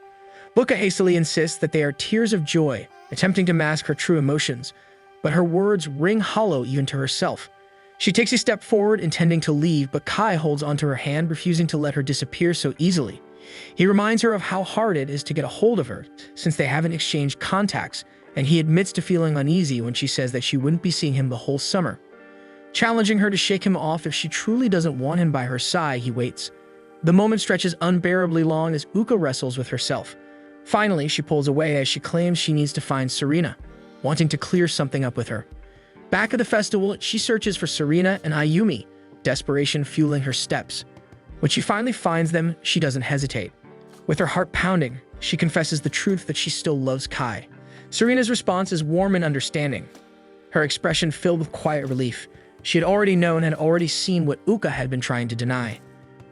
Uka hastily insists that they are tears of joy, attempting to mask her true emotions, but her words ring hollow even to herself. She takes a step forward, intending to leave, but Kai holds onto her hand, refusing to let her disappear so easily. He reminds her of how hard it is to get a hold of her, since they haven't exchanged contacts, and he admits to feeling uneasy when she says that she wouldn't be seeing him the whole summer. Challenging her to shake him off if she truly doesn't want him by her side, he waits. The moment stretches unbearably long as Uka wrestles with herself. Finally, she pulls away as she claims she needs to find Serena, wanting to clear something up with her. Back at the festival, she searches for Serena and Ayumi, desperation fueling her steps. When she finally finds them, she doesn't hesitate. With her heart pounding, she confesses the truth that she still loves Kai. Serena's response is warm and understanding, her expression filled with quiet relief. She had already known and already seen what Uka had been trying to deny.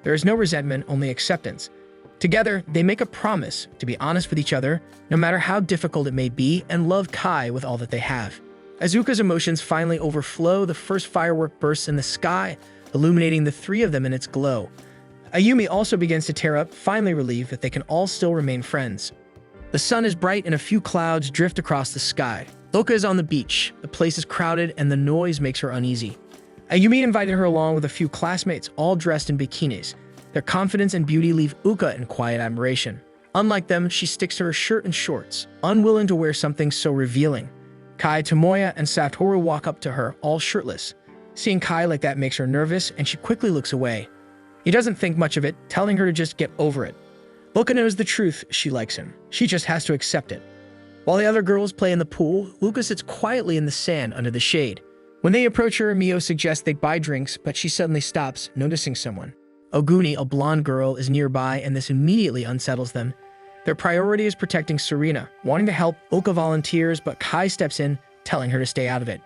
There is no resentment, only acceptance. Together, they make a promise to be honest with each other, no matter how difficult it may be, and love Kai with all that they have. As Uka's emotions finally overflow, the first firework bursts in the sky, illuminating the three of them in its glow. Ayumi also begins to tear up, finally relieved that they can all still remain friends. The sun is bright and a few clouds drift across the sky. Uka is on the beach. The place is crowded and the noise makes her uneasy. Ayumi invited her along with a few classmates, all dressed in bikinis. Their confidence and beauty leave Uka in quiet admiration. Unlike them, she sticks to her shirt and shorts, unwilling to wear something so revealing. Kai, Tomoya, and Satoru walk up to her, all shirtless. Seeing Kai like that makes her nervous, and she quickly looks away. He doesn't think much of it, telling her to just get over it. Luka knows the truth, she likes him. She just has to accept it. While the other girls play in the pool, Luka sits quietly in the sand under the shade. When they approach her, Mio suggests they buy drinks, but she suddenly stops, noticing someone. Oguni, a blonde girl, is nearby, and this immediately unsettles them. Their priority is protecting Serena. Wanting to help, Luka volunteers, but Kai steps in, telling her to stay out of it.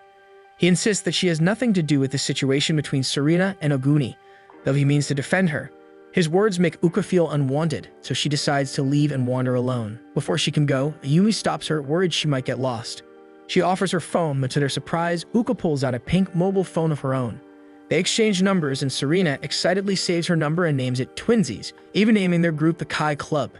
He insists that she has nothing to do with the situation between Serena and Oguni, though he means to defend her. His words make Uka feel unwanted, so she decides to leave and wander alone. Before she can go, Ayumi stops her, worried she might get lost. She offers her phone, but to their surprise, Uka pulls out a pink mobile phone of her own. They exchange numbers, and Serena excitedly saves her number and names it Twinsies, even naming their group the Kai Club.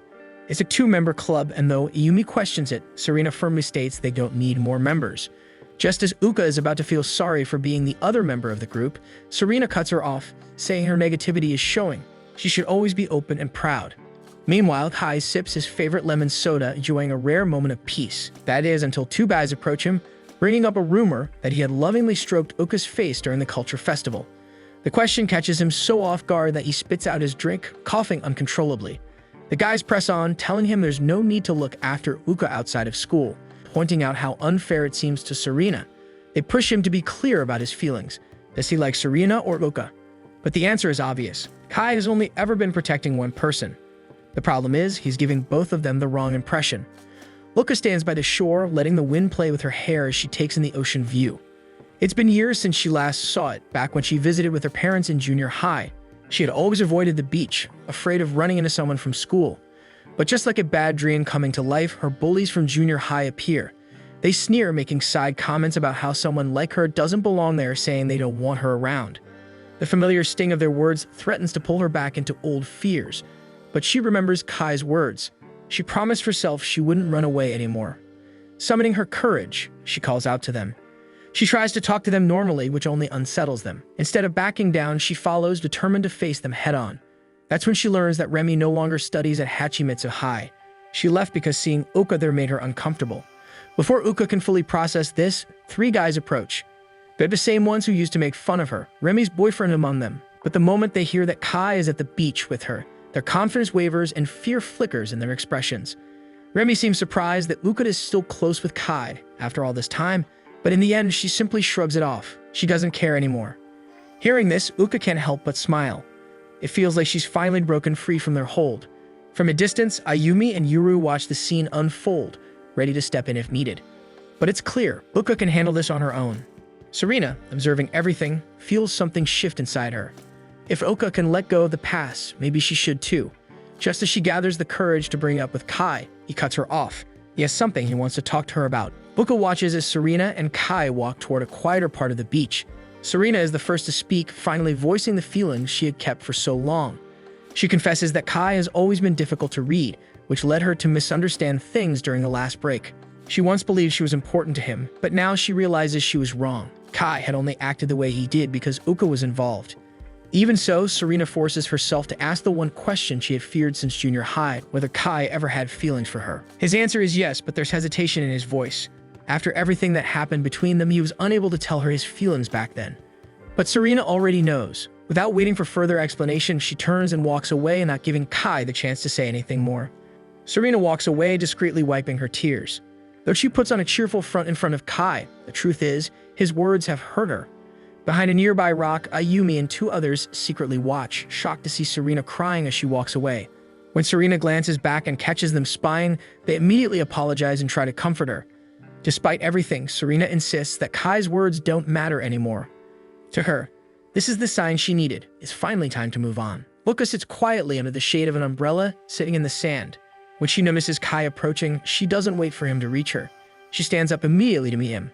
It's a 2-member club, and though Ayumi questions it, Serena firmly states they don't need more members. Just as Uka is about to feel sorry for being the other member of the group, Serena cuts her off, saying her negativity is showing. She should always be open and proud. Meanwhile, Kai sips his favorite lemon soda, enjoying a rare moment of peace. That is, until 2 guys approach him, bringing up a rumor that he had lovingly stroked Uka's face during the culture festival. The question catches him so off guard that he spits out his drink, coughing uncontrollably. The guys press on, telling him there's no need to look after Uka outside of school, pointing out how unfair it seems to Serena. They push him to be clear about his feelings. Does he like Serena or Uka? But the answer is obvious. Kai has only ever been protecting one person. The problem is, he's giving both of them the wrong impression. Uka stands by the shore, letting the wind play with her hair as she takes in the ocean view. It's been years since she last saw it, back when she visited with her parents in junior high. She had always avoided the beach, afraid of running into someone from school. But just like a bad dream coming to life, her bullies from junior high appear. They sneer, making side comments about how someone like her doesn't belong there, saying they don't want her around. The familiar sting of their words threatens to pull her back into old fears, but she remembers Kai's words. She promised herself she wouldn't run away anymore. Summoning her courage, she calls out to them. She tries to talk to them normally, which only unsettles them. Instead of backing down, she follows, determined to face them head-on. That's when she learns that Remy no longer studies at Hachimitsu High. She left because seeing Uka there made her uncomfortable. Before Uka can fully process this, 3 guys approach. They're the same ones who used to make fun of her, Remy's boyfriend among them. But the moment they hear that Kai is at the beach with her, their confidence wavers and fear flickers in their expressions. Remy seems surprised that Uka is still close with Kai after all this time, but in the end, she simply shrugs it off. She doesn't care anymore. Hearing this, Uka can't help but smile. It feels like she's finally broken free from their hold. From a distance, Ayumi and Yuru watch the scene unfold, ready to step in if needed. But it's clear, Uka can handle this on her own. Serena, observing everything, feels something shift inside her. If Uka can let go of the past, maybe she should too. Just as she gathers the courage to bring it up with Kai, he cuts her off. He has something he wants to talk to her about. Uka watches as Serena and Kai walk toward a quieter part of the beach. Serena is the first to speak, finally voicing the feelings she had kept for so long. She confesses that Kai has always been difficult to read, which led her to misunderstand things during the last break. She once believed she was important to him, but now she realizes she was wrong. Kai had only acted the way he did because Uka was involved. Even so, Serena forces herself to ask the one question she had feared since junior high, whether Kai ever had feelings for her. His answer is yes, but there's hesitation in his voice. After everything that happened between them, he was unable to tell her his feelings back then. But Serena already knows. Without waiting for further explanation, she turns and walks away, not giving Kai the chance to say anything more. Serena walks away, discreetly wiping her tears. Though she puts on a cheerful front in front of Kai, the truth is, his words have hurt her. Behind a nearby rock, Ayumi and 2 others secretly watch, shocked to see Serena crying as she walks away. When Serena glances back and catches them spying, they immediately apologize and try to comfort her. Despite everything, Serena insists that Kai's words don't matter anymore. To her, this is the sign she needed. It's finally time to move on. Uka sits quietly under the shade of an umbrella, sitting in the sand. When she notices Kai approaching, she doesn't wait for him to reach her. She stands up immediately to meet him.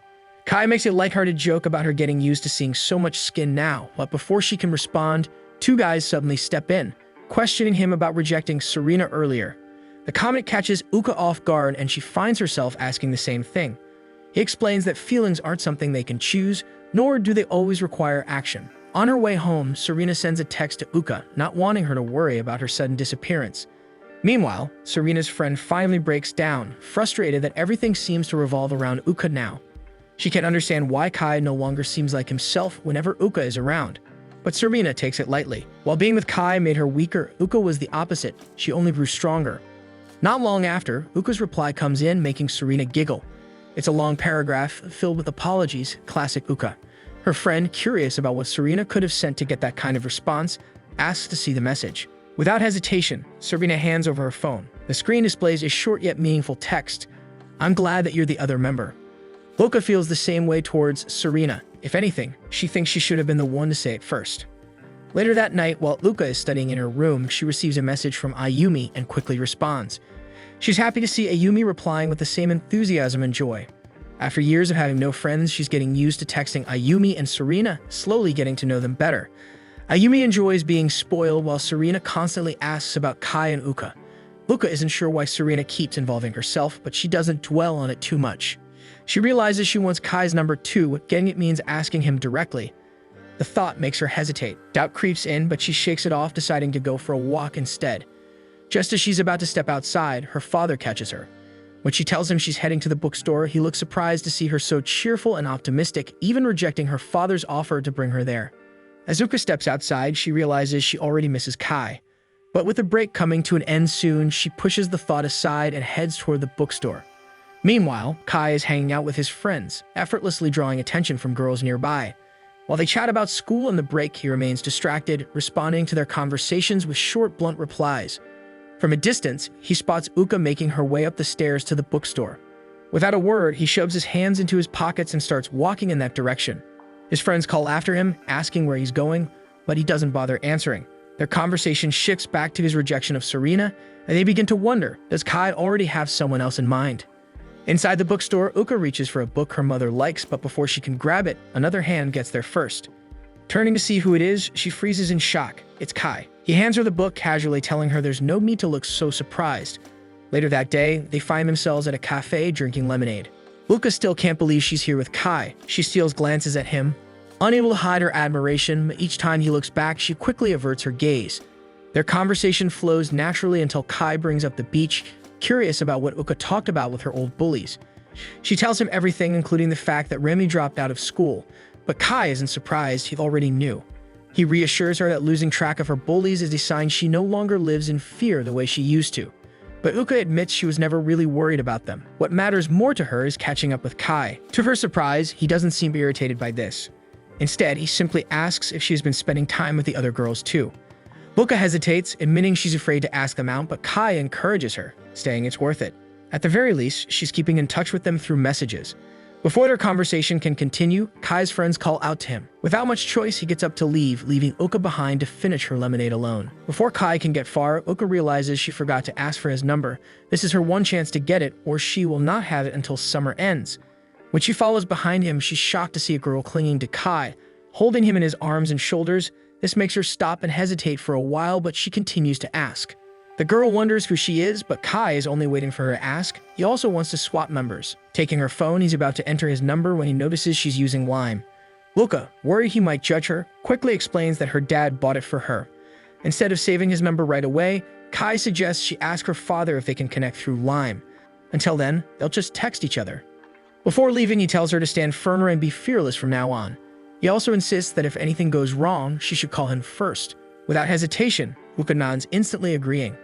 Kai makes a lighthearted joke about her getting used to seeing so much skin now, but before she can respond, 2 guys suddenly step in, questioning him about rejecting Serena earlier. The comment catches Uka off guard, and she finds herself asking the same thing. He explains that feelings aren't something they can choose, nor do they always require action. On her way home, Serena sends a text to Uka, not wanting her to worry about her sudden disappearance. Meanwhile, Serena's friend finally breaks down, frustrated that everything seems to revolve around Uka now. She can't understand why Kai no longer seems like himself whenever Uka is around. But Serena takes it lightly. While being with Kai made her weaker, Uka was the opposite. She only grew stronger. Not long after, Uka's reply comes in, making Serena giggle. It's a long paragraph filled with apologies, classic Uka. Her friend, curious about what Serena could have sent to get that kind of response, asks to see the message. Without hesitation, Serena hands over her phone. The screen displays a short yet meaningful text. "I'm glad that you're the other member." Uka feels the same way towards Serena. If anything, she thinks she should have been the one to say it first. Later that night, while Uka is studying in her room, she receives a message from Ayumi and quickly responds. She's happy to see Ayumi replying with the same enthusiasm and joy. After years of having no friends, she's getting used to texting Ayumi and Serena, slowly getting to know them better. Ayumi enjoys being spoiled while Serena constantly asks about Kai and Uka. Uka isn't sure why Serena keeps involving herself, but she doesn't dwell on it too much. She realizes she wants Kai's number too, getting it means asking him directly. The thought makes her hesitate. Doubt creeps in, but she shakes it off, deciding to go for a walk instead. Just as she's about to step outside, her father catches her. When she tells him she's heading to the bookstore, he looks surprised to see her so cheerful and optimistic, even rejecting her father's offer to bring her there. As Uka steps outside, she realizes she already misses Kai. But with the break coming to an end soon, she pushes the thought aside and heads toward the bookstore. Meanwhile, Kai is hanging out with his friends, effortlessly drawing attention from girls nearby. While they chat about school in the break, he remains distracted, responding to their conversations with short, blunt replies. From a distance, he spots Uka making her way up the stairs to the bookstore. Without a word, he shoves his hands into his pockets and starts walking in that direction. His friends call after him, asking where he's going, but he doesn't bother answering. Their conversation shifts back to his rejection of Serena, and they begin to wonder, does Kai already have someone else in mind? Inside the bookstore, Uka reaches for a book her mother likes, but before she can grab it, another hand gets there first. Turning to see who it is, she freezes in shock. It's Kai. He hands her the book, casually telling her there's no need to look so surprised. Later that day, they find themselves at a cafe drinking lemonade. Uka still can't believe she's here with Kai. She steals glances at him, unable to hide her admiration, but each time he looks back, she quickly averts her gaze. Their conversation flows naturally until Kai brings up the beach, curious about what Uka talked about with her old bullies. She tells him everything, including the fact that Remy dropped out of school, but Kai isn't surprised, he already knew. He reassures her that losing track of her bullies is a sign she no longer lives in fear the way she used to. But Uka admits she was never really worried about them. What matters more to her is catching up with Kai. To her surprise, he doesn't seem irritated by this. Instead, he simply asks if she's been spending time with the other girls too. Uka hesitates, admitting she's afraid to ask them out, but Kai encourages her, saying it's worth it. At the very least, she's keeping in touch with them through messages. Before their conversation can continue, Kai's friends call out to him. Without much choice, he gets up to leave, leaving Uka behind to finish her lemonade alone. Before Kai can get far, Uka realizes she forgot to ask for his number. This is her one chance to get it, or she will not have it until summer ends. When she follows behind him, she's shocked to see a girl clinging to Kai, holding him in his arms and shoulders. This makes her stop and hesitate for a while, but she continues to ask. The girl wonders who she is, but Kai is only waiting for her to ask. He also wants to swap numbers. Taking her phone, he's about to enter his number when he notices she's using Lime. Uka, worried he might judge her, quickly explains that her dad bought it for her. Instead of saving his number right away, Kai suggests she ask her father if they can connect through Lime. Until then, they'll just text each other. Before leaving, he tells her to stand firmer and be fearless from now on. He also insists that if anything goes wrong, she should call him first. Without hesitation, Uka nods, instantly agreeing.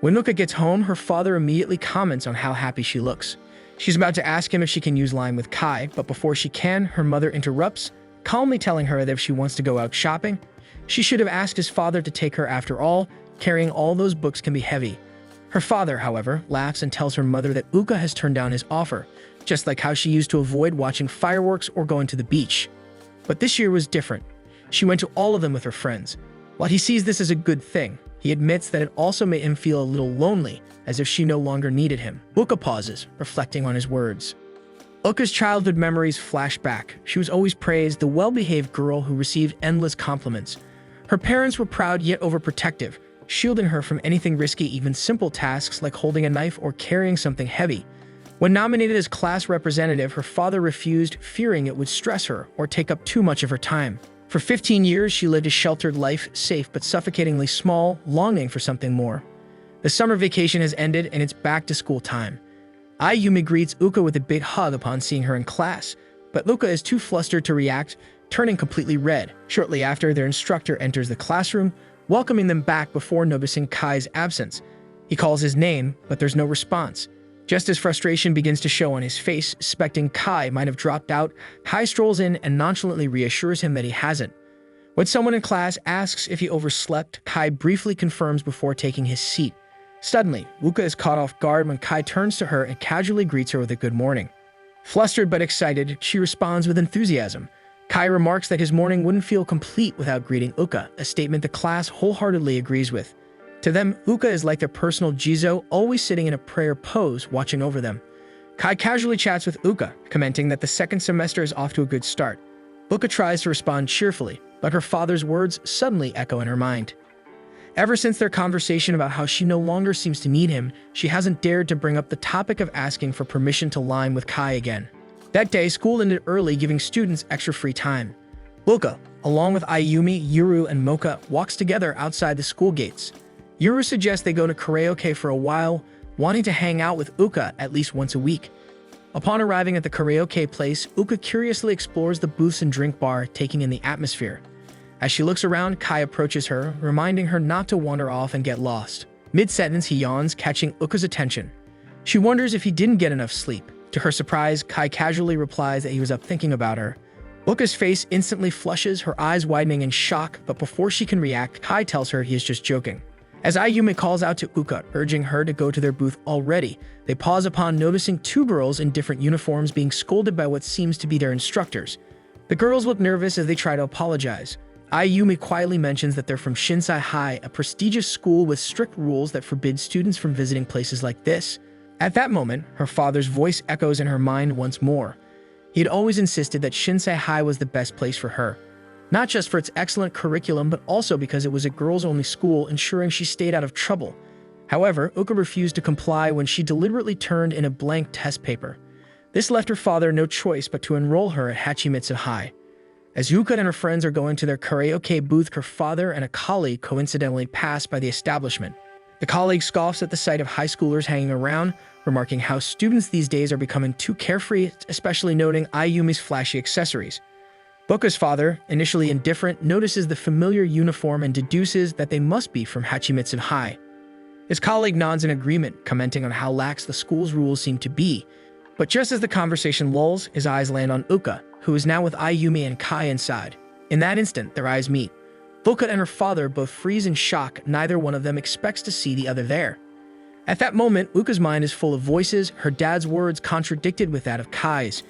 When Uka gets home, her father immediately comments on how happy she looks. She's about to ask him if she can use Lime with Kai, but before she can, her mother interrupts, calmly telling her that if she wants to go out shopping, she should have asked his father to take her after all. Carrying all those books can be heavy. Her father, however, laughs and tells her mother that Uka has turned down his offer, just like how she used to avoid watching fireworks or going to the beach. But this year was different. She went to all of them with her friends. While he sees this as a good thing, he admits that it also made him feel a little lonely, as if she no longer needed him. Uka pauses, reflecting on his words. Uka's childhood memories flash back. She was always praised, the well-behaved girl who received endless compliments. Her parents were proud yet overprotective, shielding her from anything risky, even simple tasks like holding a knife or carrying something heavy. When nominated as class representative, her father refused, fearing it would stress her or take up too much of her time. For 15 years, she lived a sheltered life, safe but suffocatingly small, longing for something more. The summer vacation has ended and it's back to school time. Ayumi greets Uka with a big hug upon seeing her in class, but Uka is too flustered to react, turning completely red. Shortly after, their instructor enters the classroom, welcoming them back before noticing Kai's absence. He calls his name, but there's no response. Just as frustration begins to show on his face, suspecting Kai might have dropped out, Kai strolls in and nonchalantly reassures him that he hasn't. When someone in class asks if he overslept, Kai briefly confirms before taking his seat. Suddenly, Uka is caught off guard when Kai turns to her and casually greets her with a good morning. Flustered but excited, she responds with enthusiasm. Kai remarks that his morning wouldn't feel complete without greeting Uka, a statement the class wholeheartedly agrees with. To them, Uka is like their personal Jizo, always sitting in a prayer pose, watching over them. Kai casually chats with Uka, commenting that the second semester is off to a good start. Uka tries to respond cheerfully, but her father's words suddenly echo in her mind. Ever since their conversation about how she no longer seems to need him, she hasn't dared to bring up the topic of asking for permission to line with Kai again. That day, school ended early, giving students extra free time. Uka, along with Ayumi, Yuru, and Mocha, walks together outside the school gates. Yuru suggests they go to karaoke for a while, wanting to hang out with Uka at least once a week. Upon arriving at the karaoke place, Uka curiously explores the booths and drink bar, taking in the atmosphere. As she looks around, Kai approaches her, reminding her not to wander off and get lost. Mid-sentence, he yawns, catching Uka's attention. She wonders if he didn't get enough sleep. To her surprise, Kai casually replies that he was up thinking about her. Uka's face instantly flushes, her eyes widening in shock, but before she can react, Kai tells her he is just joking. As Ayumi calls out to Uka, urging her to go to their booth already, they pause upon noticing two girls in different uniforms being scolded by what seems to be their instructors. The girls look nervous as they try to apologize. Ayumi quietly mentions that they're from Shinsai High, a prestigious school with strict rules that forbid students from visiting places like this. At that moment, her father's voice echoes in her mind once more. He had always insisted that Shinsai High was the best place for her. Not just for its excellent curriculum, but also because it was a girls-only school, ensuring she stayed out of trouble. However, Uka refused to comply when she deliberately turned in a blank test paper. This left her father no choice but to enroll her at Hachimitsu High. As Uka and her friends are going to their karaoke booth, her father and a colleague coincidentally pass by the establishment. The colleague scoffs at the sight of high schoolers hanging around, remarking how students these days are becoming too carefree, especially noting Ayumi's flashy accessories. Uka's father, initially indifferent, notices the familiar uniform and deduces that they must be from Hachimitsu High. His colleague nods in agreement, commenting on how lax the school's rules seem to be. But just as the conversation lulls, his eyes land on Uka, who is now with Ayumi and Kai inside. In that instant, their eyes meet. Uka and her father both freeze in shock, neither one of them expects to see the other there. At that moment, Uka's mind is full of voices, her dad's words contradicted with that of Kai's.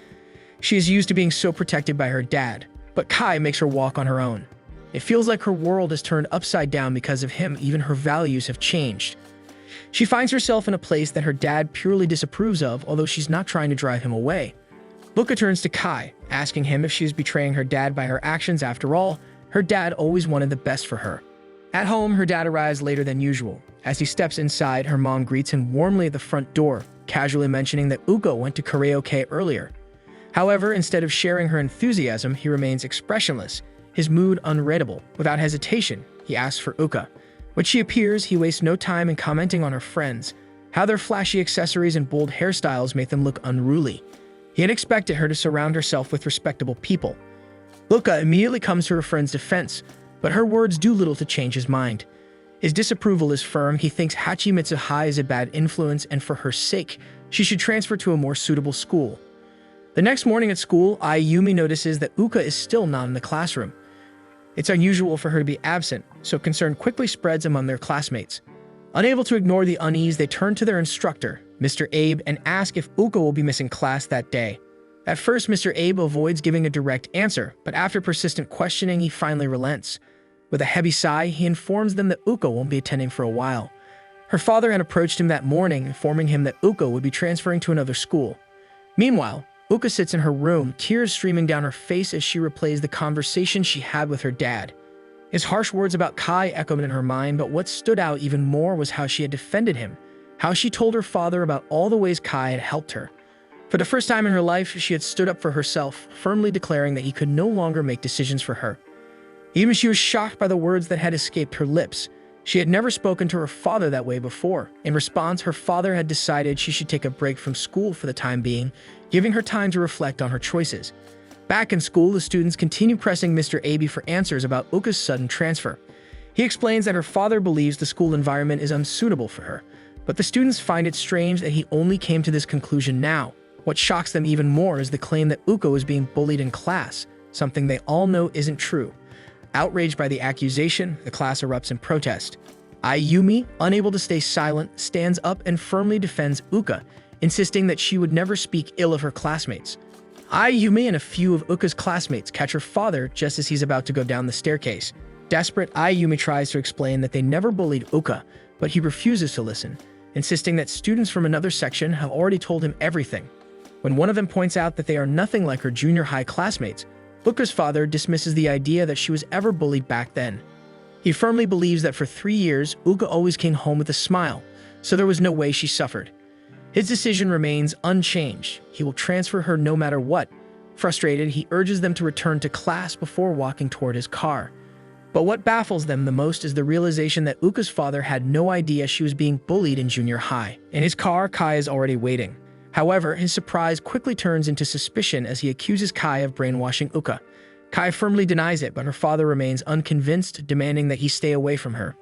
She is used to being so protected by her dad, but Kai makes her walk on her own. It feels like her world has turned upside down because of him, even her values have changed. She finds herself in a place that her dad purely disapproves of, although she's not trying to drive him away. Uka turns to Kai, asking him if she is betraying her dad by her actions. After all, her dad always wanted the best for her. At home, her dad arrives later than usual. As he steps inside, her mom greets him warmly at the front door, casually mentioning that Uka went to karaoke earlier. However, instead of sharing her enthusiasm, he remains expressionless, his mood unreadable. Without hesitation, he asks for Uka. When she appears, he wastes no time in commenting on her friends, how their flashy accessories and bold hairstyles make them look unruly. He had expected her to surround herself with respectable people. Uka immediately comes to her friend's defense, but her words do little to change his mind. His disapproval is firm. He thinks Hachimitsu High is a bad influence, and for her sake, she should transfer to a more suitable school. The next morning at school, Ayumi notices that Uka is still not in the classroom. It's unusual for her to be absent, so concern quickly spreads among their classmates. Unable to ignore the unease, they turn to their instructor, Mr. Abe, and ask if Uka will be missing class that day. At first, Mr. Abe avoids giving a direct answer, but after persistent questioning, he finally relents. With a heavy sigh, he informs them that Uka won't be attending for a while. Her father had approached him that morning, informing him that Uka would be transferring to another school. Meanwhile, Uka sits in her room, tears streaming down her face as she replays the conversation she had with her dad. His harsh words about Kai echoed in her mind, but what stood out even more was how she had defended him, how she told her father about all the ways Kai had helped her. For the first time in her life, she had stood up for herself, firmly declaring that he could no longer make decisions for her. Even she was shocked by the words that had escaped her lips. She had never spoken to her father that way before. In response, her father had decided she should take a break from school for the time being, giving her time to reflect on her choices. Back in school, the students continued pressing Mr. Abe for answers about Uka's sudden transfer. He explains that her father believes the school environment is unsuitable for her, but the students find it strange that he only came to this conclusion now. What shocks them even more is the claim that Uka is being bullied in class, something they all know isn't true. Outraged by the accusation, the class erupts in protest. Ayumi, unable to stay silent, stands up and firmly defends Uka, insisting that she would never speak ill of her classmates. Ayumi and a few of Uka's classmates catch her father just as he's about to go down the staircase. Desperate, Ayumi tries to explain that they never bullied Uka, but he refuses to listen, insisting that students from another section have already told him everything. When one of them points out that they are nothing like her junior high classmates, Uka's father dismisses the idea that she was ever bullied back then. He firmly believes that for 3 years, Uka always came home with a smile, so there was no way she suffered. His decision remains unchanged. He will transfer her no matter what. Frustrated, he urges them to return to class before walking toward his car. But what baffles them the most is the realization that Uka's father had no idea she was being bullied in junior high. In his car, Kai is already waiting. However, his surprise quickly turns into suspicion as he accuses Kai of brainwashing Uka. Kai firmly denies it, but her father remains unconvinced, demanding that he stay away from her.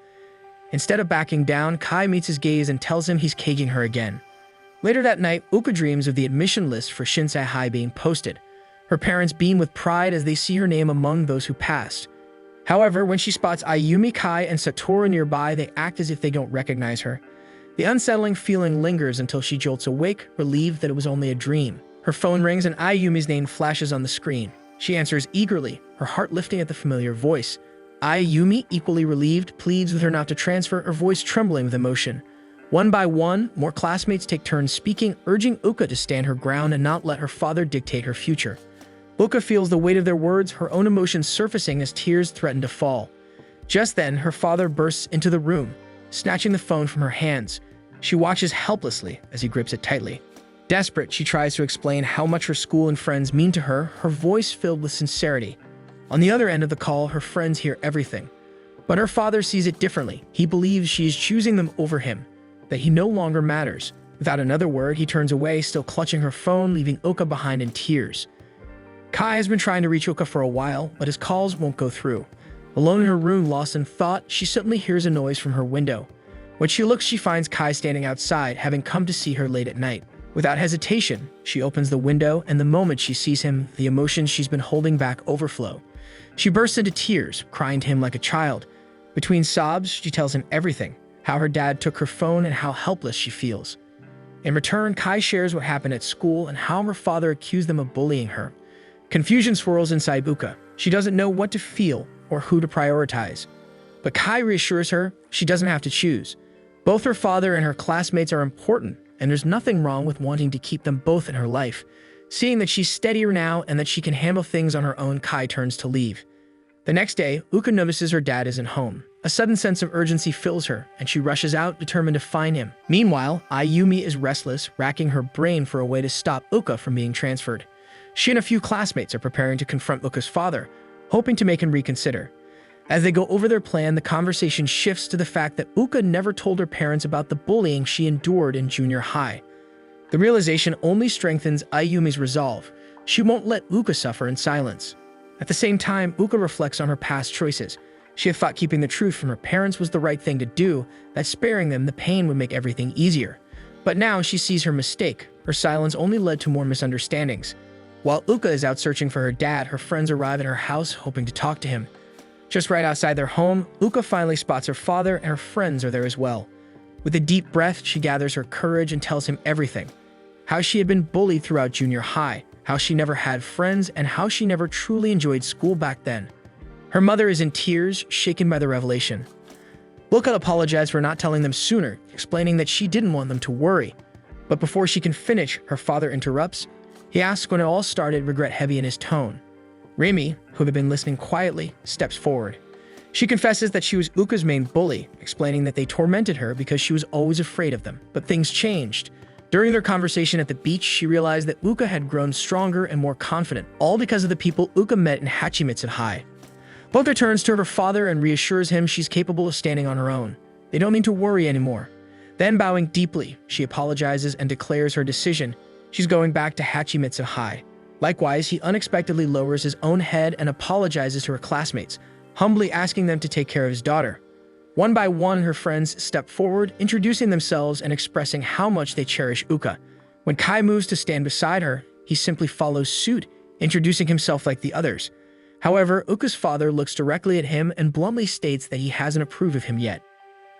Instead of backing down, Kai meets his gaze and tells him he's caging her again. Later that night, Uka dreams of the admission list for Shinsei High being posted. Her parents beam with pride as they see her name among those who passed. However, when she spots Ayumi, Kai, and Satoru nearby, they act as if they don't recognize her. The unsettling feeling lingers until she jolts awake, relieved that it was only a dream. Her phone rings and Ayumi's name flashes on the screen. She answers eagerly, her heart lifting at the familiar voice. Ayumi, equally relieved, pleads with her not to transfer, her voice trembling with emotion. One by one, more classmates take turns speaking, urging Uka to stand her ground and not let her father dictate her future. Uka feels the weight of their words, her own emotions surfacing as tears threaten to fall. Just then, her father bursts into the room, snatching the phone from her hands. She watches helplessly as he grips it tightly. Desperate, she tries to explain how much her school and friends mean to her, her voice filled with sincerity. On the other end of the call, her friends hear everything. But her father sees it differently. He believes she is choosing them over him, that he no longer matters. Without another word, he turns away, still clutching her phone, leaving Uka behind in tears. Kai has been trying to reach Uka for a while, but his calls won't go through. Alone in her room, lost in thought, she suddenly hears a noise from her window. When she looks, she finds Kai standing outside, having come to see her late at night. Without hesitation, she opens the window, and the moment she sees him, the emotions she's been holding back overflow. She bursts into tears, crying to him like a child. Between sobs, she tells him everything, how her dad took her phone and how helpless she feels. In return, Kai shares what happened at school and how her father accused them of bullying her. Confusion swirls inside Uka. She doesn't know what to feel or who to prioritize. But Kai reassures her she doesn't have to choose. Both her father and her classmates are important, and there's nothing wrong with wanting to keep them both in her life. Seeing that she's steadier now and that she can handle things on her own, Kai turns to leave. The next day, Uka notices her dad isn't home. A sudden sense of urgency fills her, and she rushes out, determined to find him. Meanwhile, Ayumi is restless, racking her brain for a way to stop Uka from being transferred. She and a few classmates are preparing to confront Uka's father, hoping to make him reconsider. As they go over their plan, the conversation shifts to the fact that Uka never told her parents about the bullying she endured in junior high. The realization only strengthens Ayumi's resolve. She won't let Uka suffer in silence. At the same time, Uka reflects on her past choices. She had thought keeping the truth from her parents was the right thing to do, that sparing them the pain would make everything easier. But now she sees her mistake. Her silence only led to more misunderstandings. While Uka is out searching for her dad, her friends arrive at her house hoping to talk to him. Just right outside their home, Uka finally spots her father, and her friends are there as well. With a deep breath, she gathers her courage and tells him everything. How she had been bullied throughout junior high, how she never had friends, and how she never truly enjoyed school back then. Her mother is in tears, shaken by the revelation. Uka apologized for not telling them sooner, explaining that she didn't want them to worry. But before she can finish, her father interrupts. He asks when it all started, regret heavy in his tone. Remy, who had been listening quietly, steps forward. She confesses that she was Uka's main bully, explaining that they tormented her because she was always afraid of them. But things changed. During their conversation at the beach, she realized that Uka had grown stronger and more confident, all because of the people Uka met in Hachimitsu High. Uka turns to her father and reassures him she's capable of standing on her own. They don't need to worry anymore. Then, bowing deeply, she apologizes and declares her decision. She's going back to Hachimitsu High. Likewise, he unexpectedly lowers his own head and apologizes to her classmates, humbly asking them to take care of his daughter. One by one, her friends step forward, introducing themselves and expressing how much they cherish Uka. When Kai moves to stand beside her, he simply follows suit, introducing himself like the others. However, Uka's father looks directly at him and bluntly states that he hasn't approved of him yet.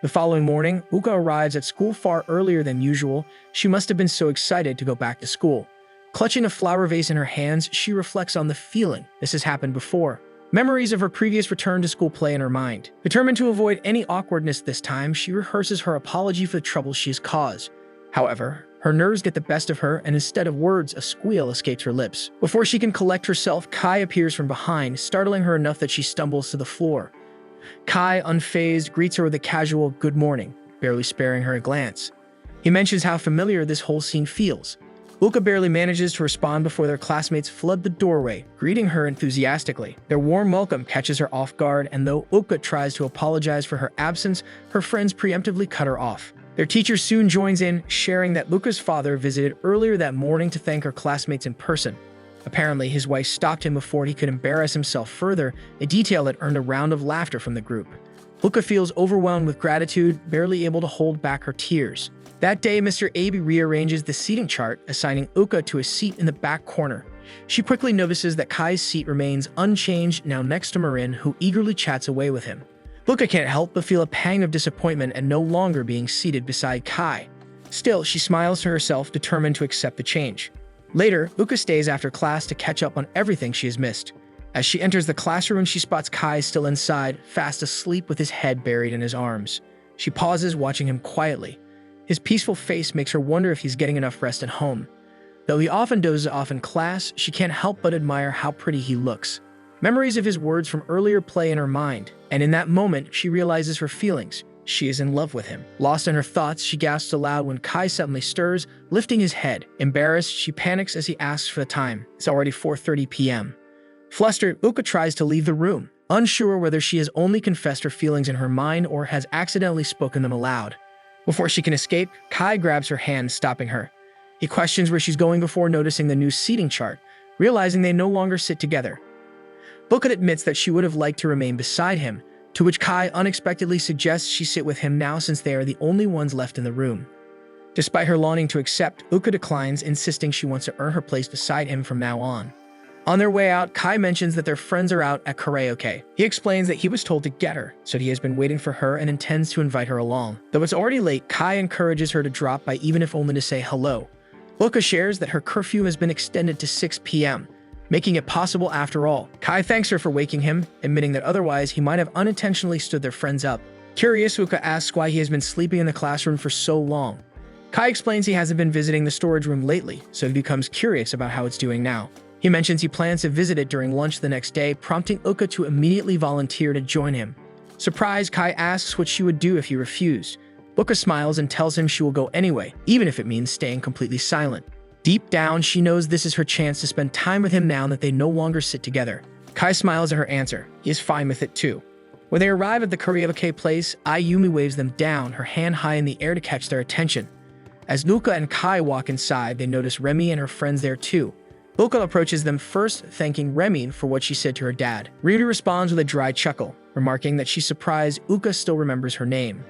The following morning, Uka arrives at school far earlier than usual. She must have been so excited to go back to school. Clutching a flower vase in her hands, she reflects on the feeling this has happened before. Memories of her previous return to school play in her mind. Determined to avoid any awkwardness this time, she rehearses her apology for the trouble she has caused. However, her nerves get the best of her, and instead of words, a squeal escapes her lips. Before she can collect herself, Kai appears from behind, startling her enough that she stumbles to the floor. Kai, unfazed, greets her with a casual "good morning," barely sparing her a glance. He mentions how familiar this whole scene feels. Uka barely manages to respond before their classmates flood the doorway, greeting her enthusiastically. Their warm welcome catches her off guard, and though Uka tries to apologize for her absence, her friends preemptively cut her off. Their teacher soon joins in, sharing that Uka's father visited earlier that morning to thank her classmates in person. Apparently, his wife stopped him before he could embarrass himself further, a detail that earned a round of laughter from the group. Uka feels overwhelmed with gratitude, barely able to hold back her tears. That day, Mr. Abe rearranges the seating chart, assigning Uka to a seat in the back corner. She quickly notices that Kai's seat remains unchanged, now next to Marin, who eagerly chats away with him. Uka can't help but feel a pang of disappointment at no longer being seated beside Kai. Still, she smiles to herself, determined to accept the change. Later, Uka stays after class to catch up on everything she has missed. As she enters the classroom, she spots Kai still inside, fast asleep with his head buried in his arms. She pauses, watching him quietly. His peaceful face makes her wonder if he's getting enough rest at home. Though he often dozes off in class, she can't help but admire how pretty he looks. Memories of his words from earlier play in her mind, and in that moment, she realizes her feelings. She is in love with him. Lost in her thoughts, she gasps aloud when Kai suddenly stirs, lifting his head. Embarrassed, she panics as he asks for the time. It's already 4:30 p.m. Flustered, Uka tries to leave the room, unsure whether she has only confessed her feelings in her mind or has accidentally spoken them aloud. Before she can escape, Kai grabs her hand, stopping her. He questions where she's going before noticing the new seating chart, realizing they no longer sit together. Uka admits that she would have liked to remain beside him, to which Kai unexpectedly suggests she sit with him now since they are the only ones left in the room. Despite her longing to accept, Uka declines, insisting she wants to earn her place beside him from now on. On their way out, Kai mentions that their friends are out at karaoke. He explains that he was told to get her, so he has been waiting for her and intends to invite her along. Though it's already late, Kai encourages her to drop by, even if only to say hello. Uka shares that her curfew has been extended to 6 p.m., making it possible after all. Kai thanks her for waking him, admitting that otherwise he might have unintentionally stood their friends up. Curious, Uka asks why he has been sleeping in the classroom for so long. Kai explains he hasn't been visiting the storage room lately, so he becomes curious about how it's doing now. He mentions he plans to visit it during lunch the next day, prompting Uka to immediately volunteer to join him. Surprised, Kai asks what she would do if he refused. Uka smiles and tells him she will go anyway, even if it means staying completely silent. Deep down, she knows this is her chance to spend time with him now that they no longer sit together. Kai smiles at her answer. He is fine with it too. When they arrive at the karaoke place, Ayumi waves them down, her hand high in the air to catch their attention. As Uka and Kai walk inside, they notice Remy and her friends there too. Uka approaches them first, thanking Remy for what she said to her dad. Ryuri responds with a dry chuckle, remarking that she's surprised Uka still remembers her name.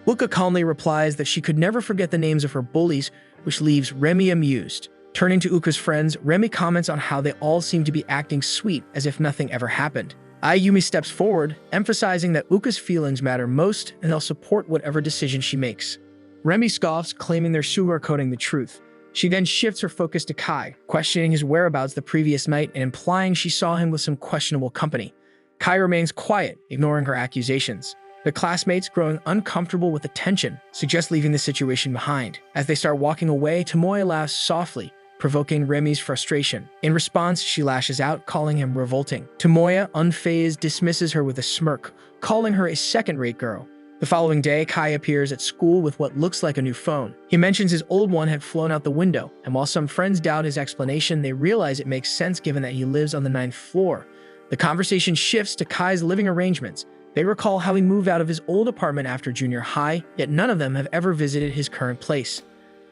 Uka calmly replies that she could never forget the names of her bullies, which leaves Remy amused. Turning to Uka's friends, Remy comments on how they all seem to be acting sweet as if nothing ever happened. Ayumi steps forward, emphasizing that Uka's feelings matter most and they'll support whatever decision she makes. Remy scoffs, claiming they're sugarcoating the truth. She then shifts her focus to Kai, questioning his whereabouts the previous night and implying she saw him with some questionable company. Kai remains quiet, ignoring her accusations. The classmates, growing uncomfortable with the tension, suggest leaving the situation behind. As they start walking away, Tomoya laughs softly, provoking Remy's frustration. In response, she lashes out, calling him revolting. Tomoya, unfazed, dismisses her with a smirk, calling her a second-rate girl. The following day, Kai appears at school with what looks like a new phone. He mentions his old one had flown out the window, and while some friends doubt his explanation, they realize it makes sense given that he lives on the 9th floor. The conversation shifts to Kai's living arrangements. They recall how he moved out of his old apartment after junior high, yet none of them have ever visited his current place.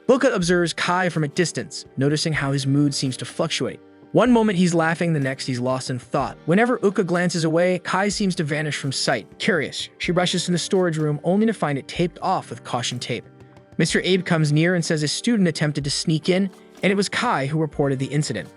Uka observes Kai from a distance, noticing how his mood seems to fluctuate. One moment he's laughing, the next he's lost in thought. Whenever Uka glances away, Kai seems to vanish from sight. Curious, she rushes to the storage room only to find it taped off with caution tape. Mr. Abe comes near and says a student attempted to sneak in, and it was Kai who reported the incident.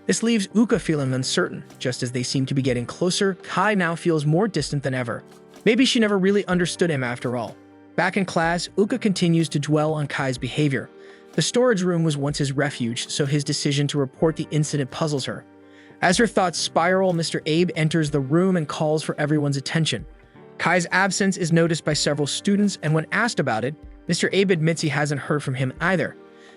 This leaves Uka feeling uncertain. Just as they seem to be getting closer, Kai now feels more distant than ever. Maybe she never really understood him after all. Back in class, Uka continues to dwell on Kai's behavior. The storage room was once his refuge, so his decision to report the incident puzzles her. As her thoughts spiral, Mr. Abe enters the room and calls for everyone's attention. Kai's absence is noticed by several students, and when asked about it, Mr. Abe admits he hasn't heard from him either.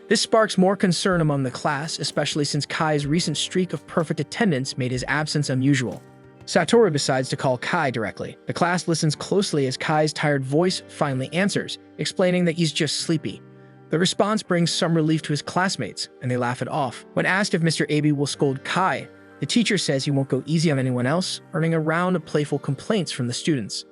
This sparks more concern among the class, especially since Kai's recent streak of perfect attendance made his absence unusual. Satoru decides to call Kai directly. The class listens closely as Kai's tired voice finally answers, explaining that he's just sleepy. The response brings some relief to his classmates, and they laugh it off. When asked if Mr. Abe will scold Kai, the teacher says he won't go easy on anyone else, earning a round of playful complaints from the students.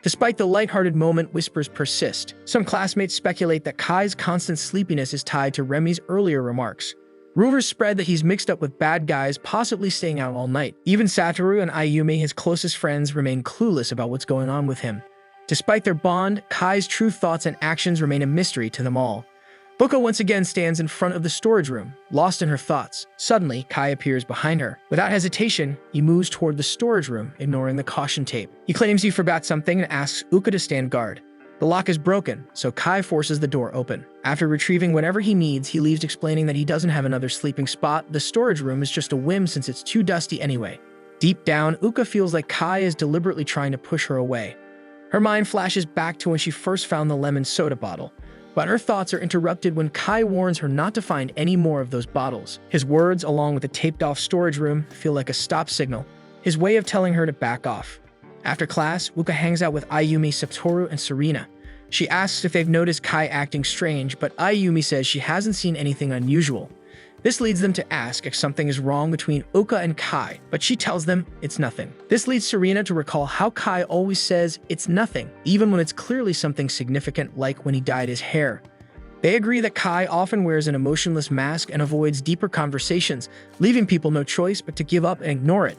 Despite the lighthearted moment, whispers persist. Some classmates speculate that Kai's constant sleepiness is tied to Remy's earlier remarks. Rumors spread that he's mixed up with bad guys, possibly staying out all night. Even Satoru and Ayumi, his closest friends, remain clueless about what's going on with him. Despite their bond, Kai's true thoughts and actions remain a mystery to them all. Buka once again stands in front of the storage room, lost in her thoughts. Suddenly, Kai appears behind her. Without hesitation, he moves toward the storage room, ignoring the caution tape. He claims he forgot something and asks Uka to stand guard. The lock is broken, so Kai forces the door open. After retrieving whatever he needs, he leaves explaining that he doesn't have another sleeping spot. The storage room is just a whim since it's too dusty anyway. Deep down, Uka feels like Kai is deliberately trying to push her away. Her mind flashes back to when she first found the lemon soda bottle. But her thoughts are interrupted when Kai warns her not to find any more of those bottles. His words, along with the taped-off storage room, feel like a stop signal, his way of telling her to back off. After class, Uka hangs out with Ayumi, Satoru, and Serena. She asks if they've noticed Kai acting strange, but Ayumi says she hasn't seen anything unusual. This leads them to ask if something is wrong between Uka and Kai, but she tells them it's nothing. This leads Serena to recall how Kai always says it's nothing, even when it's clearly something significant, like when he dyed his hair. They agree that Kai often wears an emotionless mask and avoids deeper conversations, leaving people no choice but to give up and ignore it.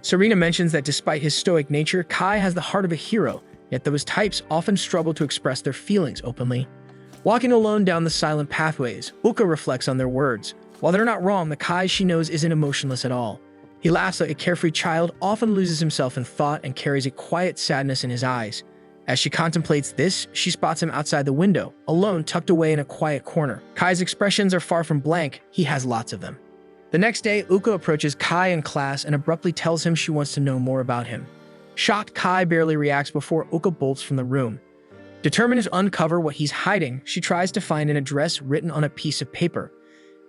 Serena mentions that despite his stoic nature, Kai has the heart of a hero, yet those types often struggle to express their feelings openly. Walking alone down the silent pathways, Uka reflects on their words. While they're not wrong, the Kai she knows isn't emotionless at all. He laughs like a carefree child, often loses himself in thought, and carries a quiet sadness in his eyes. As she contemplates this, she spots him outside the window, alone, tucked away in a quiet corner. Kai's expressions are far from blank, he has lots of them. The next day, Uka approaches Kai in class and abruptly tells him she wants to know more about him. Shocked, Kai barely reacts before Uka bolts from the room. Determined to uncover what he's hiding, she tries to find an address written on a piece of paper.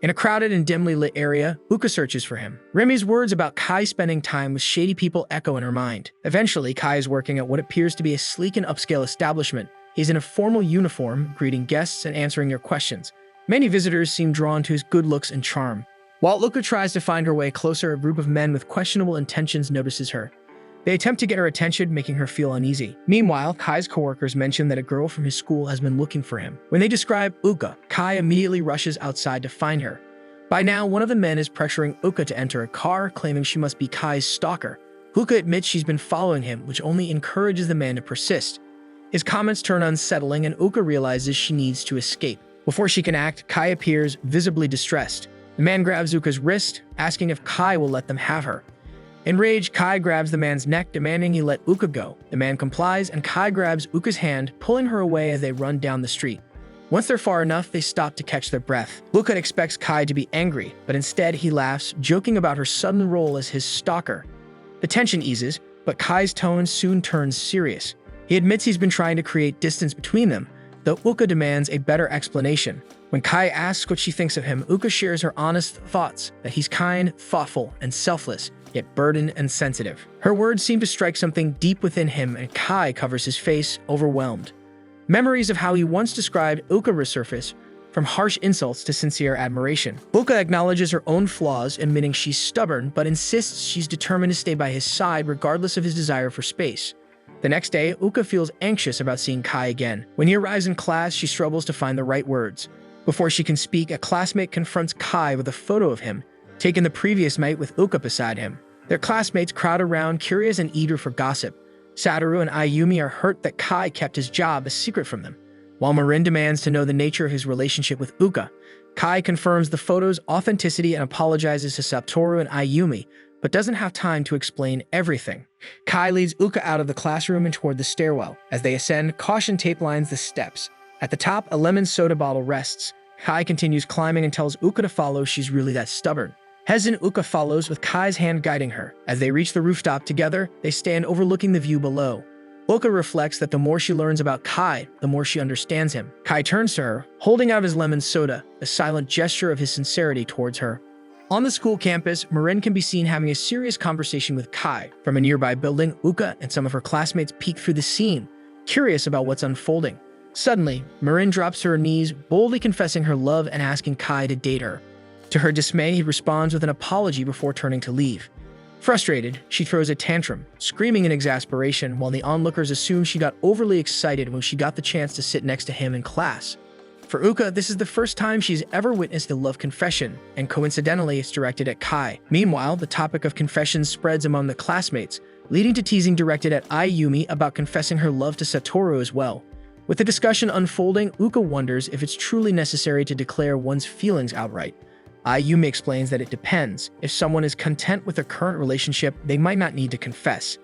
In a crowded and dimly lit area, Uka searches for him. Remy's words about Kai spending time with shady people echo in her mind. Eventually, Kai is working at what appears to be a sleek and upscale establishment. He's in a formal uniform, greeting guests and answering their questions. Many visitors seem drawn to his good looks and charm. While Uka tries to find her way closer, a group of men with questionable intentions notices her. They attempt to get her attention, making her feel uneasy. Meanwhile, Kai's coworkers mention that a girl from his school has been looking for him. When they describe Uka, Kai immediately rushes outside to find her. By now, one of the men is pressuring Uka to enter a car, claiming she must be Kai's stalker. Uka admits she's been following him, which only encourages the man to persist. His comments turn unsettling, and Uka realizes she needs to escape. Before she can act, Kai appears, visibly distressed. The man grabs Uka's wrist, asking if Kai will let them have her. Enraged, Kai grabs the man's neck, demanding he let Uka go. The man complies, and Kai grabs Uka's hand, pulling her away as they run down the street. Once they're far enough, they stop to catch their breath. Uka expects Kai to be angry, but instead he laughs, joking about her sudden role as his stalker. The tension eases, but Kai's tone soon turns serious. He admits he's been trying to create distance between them, though Uka demands a better explanation. When Kai asks what she thinks of him, Uka shares her honest thoughts, that he's kind, thoughtful, and selfless, yet burdened and sensitive. Her words seem to strike something deep within him, and Kai covers his face, overwhelmed. Memories of how he once described Uka resurface, from harsh insults to sincere admiration. Uka acknowledges her own flaws, admitting she's stubborn, but insists she's determined to stay by his side regardless of his desire for space. The next day, Uka feels anxious about seeing Kai again. When he arrives in class, she struggles to find the right words. Before she can speak, a classmate confronts Kai with a photo of him, taking the previous mate with Uka beside him. Their classmates crowd around, curious and eager for gossip. Satoru and Ayumi are hurt that Kai kept his job a secret from them. While Marin demands to know the nature of his relationship with Uka, Kai confirms the photo's authenticity and apologizes to Satoru and Ayumi, but doesn't have time to explain everything. Kai leads Uka out of the classroom and toward the stairwell. As they ascend, caution tape lines the steps. At the top, a lemon soda bottle rests. Kai continues climbing and tells Uka to follow. She's really that stubborn. Hesitant, Uka follows, with Kai's hand guiding her. As they reach the rooftop together, they stand overlooking the view below. Uka reflects that the more she learns about Kai, the more she understands him. Kai turns to her, holding out his lemon soda, a silent gesture of his sincerity towards her. On the school campus, Marin can be seen having a serious conversation with Kai. From a nearby building, Uka and some of her classmates peek through the scene, curious about what's unfolding. Suddenly, Marin drops to her knees, boldly confessing her love and asking Kai to date her. To her dismay, he responds with an apology before turning to leave. Frustrated, she throws a tantrum, screaming in exasperation, while the onlookers assume she got overly excited when she got the chance to sit next to him in class. For Uka, this is the first time she's ever witnessed a love confession, and coincidentally, it's directed at Kai. Meanwhile, the topic of confessions spreads among the classmates, leading to teasing directed at Ayumi about confessing her love to Satoru as well. With the discussion unfolding, Uka wonders if it's truly necessary to declare one's feelings outright. Ayumi explains that it depends. If someone is content with their current relationship, they might not need to confess.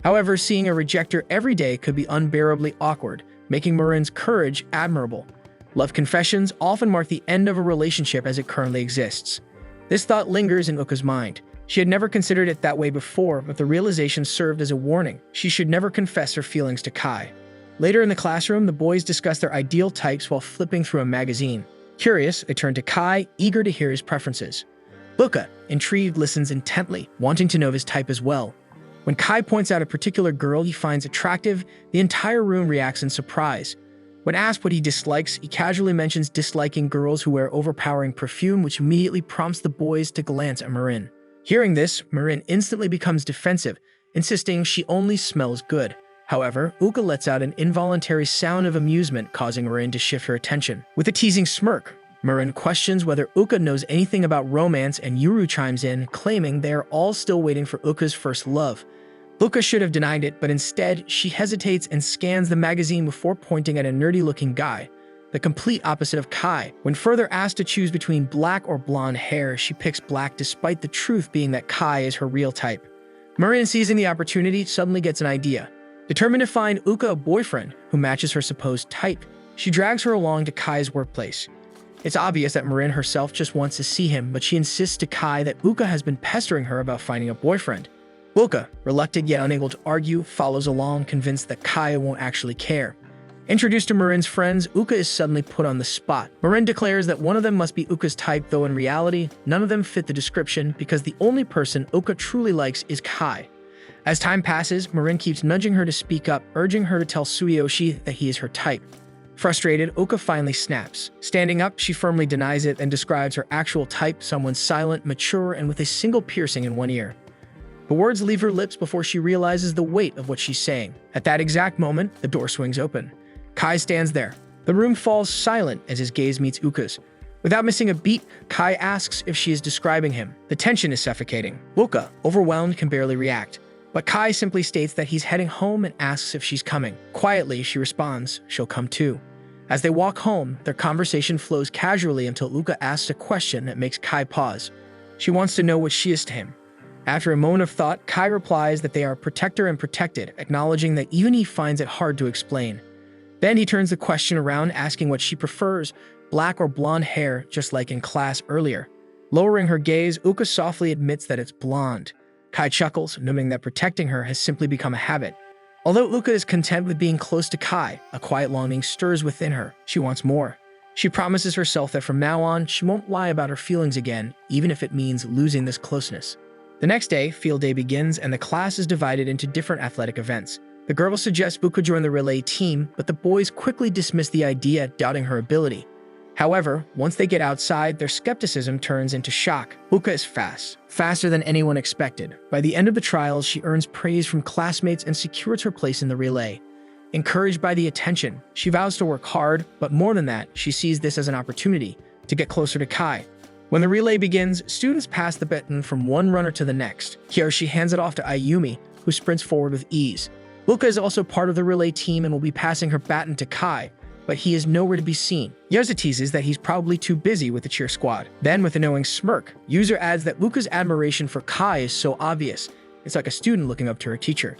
However, seeing a rejecter every day could be unbearably awkward, making Marin's courage admirable. Love confessions often mark the end of a relationship as it currently exists. This thought lingers in Uka's mind. She had never considered it that way before, but the realization served as a warning. She should never confess her feelings to Kai. Later in the classroom, the boys discuss their ideal types while flipping through a magazine. Curious, they turn to Kai, eager to hear his preferences. Uka, intrigued, listens intently, wanting to know his type as well. When Kai points out a particular girl he finds attractive, the entire room reacts in surprise. When asked what he dislikes, he casually mentions disliking girls who wear overpowering perfume, which immediately prompts the boys to glance at Marin. Hearing this, Marin instantly becomes defensive, insisting she only smells good. However, Uka lets out an involuntary sound of amusement, causing Marin to shift her attention. With a teasing smirk, Marin questions whether Uka knows anything about romance, and Yuru chimes in, claiming they are all still waiting for Uka's first love. Uka should have denied it, but instead, she hesitates and scans the magazine before pointing at a nerdy-looking guy, the complete opposite of Kai. When further asked to choose between black or blonde hair, she picks black despite the truth being that Kai is her real type. Marin, seizing the opportunity, suddenly gets an idea. Determined to find Uka a boyfriend who matches her supposed type, she drags her along to Kai's workplace. It's obvious that Marin herself just wants to see him, but she insists to Kai that Uka has been pestering her about finding a boyfriend. Uka, reluctant yet unable to argue, follows along, convinced that Kai won't actually care. Introduced to Marin's friends, Uka is suddenly put on the spot. Marin declares that one of them must be Uka's type, though in reality, none of them fit the description because the only person Uka truly likes is Kai. As time passes, Marin keeps nudging her to speak up, urging her to tell Tsuyoshi that he is her type. Frustrated, Uka finally snaps. Standing up, she firmly denies it and describes her actual type, someone silent, mature, and with a single piercing in one ear. The words leave her lips before she realizes the weight of what she's saying. At that exact moment, the door swings open. Kai stands there. The room falls silent as his gaze meets Uka's. Without missing a beat, Kai asks if she is describing him. The tension is suffocating. Uka, overwhelmed, can barely react. But Kai simply states that he's heading home and asks if she's coming. Quietly, she responds, she'll come too. As they walk home, their conversation flows casually until Uka asks a question that makes Kai pause. She wants to know what she is to him. After a moment of thought, Kai replies that they are protector and protected, acknowledging that even he finds it hard to explain. Then he turns the question around, asking what she prefers, black or blonde hair, just like in class earlier. Lowering her gaze, Uka softly admits that it's blonde. Kai chuckles, noting that protecting her has simply become a habit. Although Uka is content with being close to Kai, a quiet longing stirs within her. She wants more. She promises herself that from now on, she won't lie about her feelings again, even if it means losing this closeness. The next day, field day begins, and the class is divided into different athletic events. The girls suggest Uka join the relay team, but the boys quickly dismiss the idea, doubting her ability. However, once they get outside, their skepticism turns into shock. Uka is fast, faster than anyone expected. By the end of the trials, she earns praise from classmates and secures her place in the relay. Encouraged by the attention, she vows to work hard, but more than that, she sees this as an opportunity to get closer to Kai. When the relay begins, students pass the baton from one runner to the next. Here, she hands it off to Ayumi, who sprints forward with ease. Luka is also part of the relay team and will be passing her baton to Kai, but he is nowhere to be seen. Yuza teases that he's probably too busy with the cheer squad. Then, with a knowing smirk, Yuza adds that Luka's admiration for Kai is so obvious. It's like a student looking up to her teacher.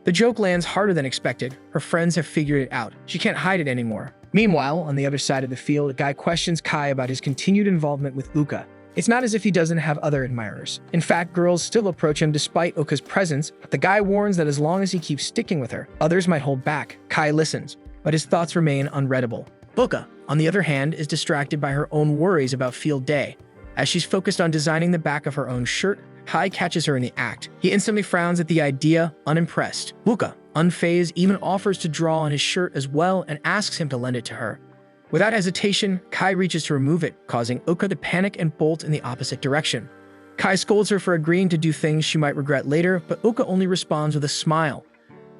The joke lands harder than expected. Her friends have figured it out. She can't hide it anymore. Meanwhile, on the other side of the field, a guy questions Kai about his continued involvement with Uka. It's not as if he doesn't have other admirers. In fact, girls still approach him despite Uka's presence, but the guy warns that as long as he keeps sticking with her, others might hold back. Kai listens, but his thoughts remain unreadable. Uka, on the other hand, is distracted by her own worries about field day. As she's focused on designing the back of her own shirt, Kai catches her in the act. He instantly frowns at the idea, unimpressed. Uka, unfazed, even offers to draw on his shirt as well and asks him to lend it to her. Without hesitation, Kai reaches to remove it, causing Uka to panic and bolt in the opposite direction. Kai scolds her for agreeing to do things she might regret later, but Uka only responds with a smile.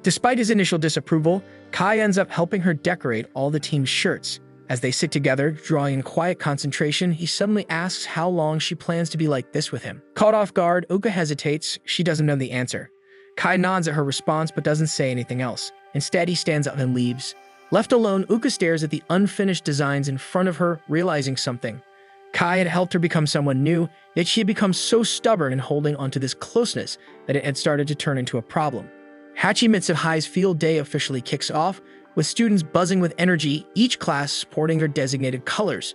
Despite his initial disapproval, Kai ends up helping her decorate all the team's shirts. As they sit together, drawing in quiet concentration, he suddenly asks how long she plans to be like this with him. Caught off guard, Uka hesitates. She doesn't know the answer. Kai nods at her response but doesn't say anything else. Instead, he stands up and leaves. Left alone, Uka stares at the unfinished designs in front of her, realizing something. Kai had helped her become someone new, yet she had become so stubborn in holding onto this closeness that it had started to turn into a problem. Hachi Mitsuhai's field day officially kicks off, with students buzzing with energy, each class sporting their designated colors.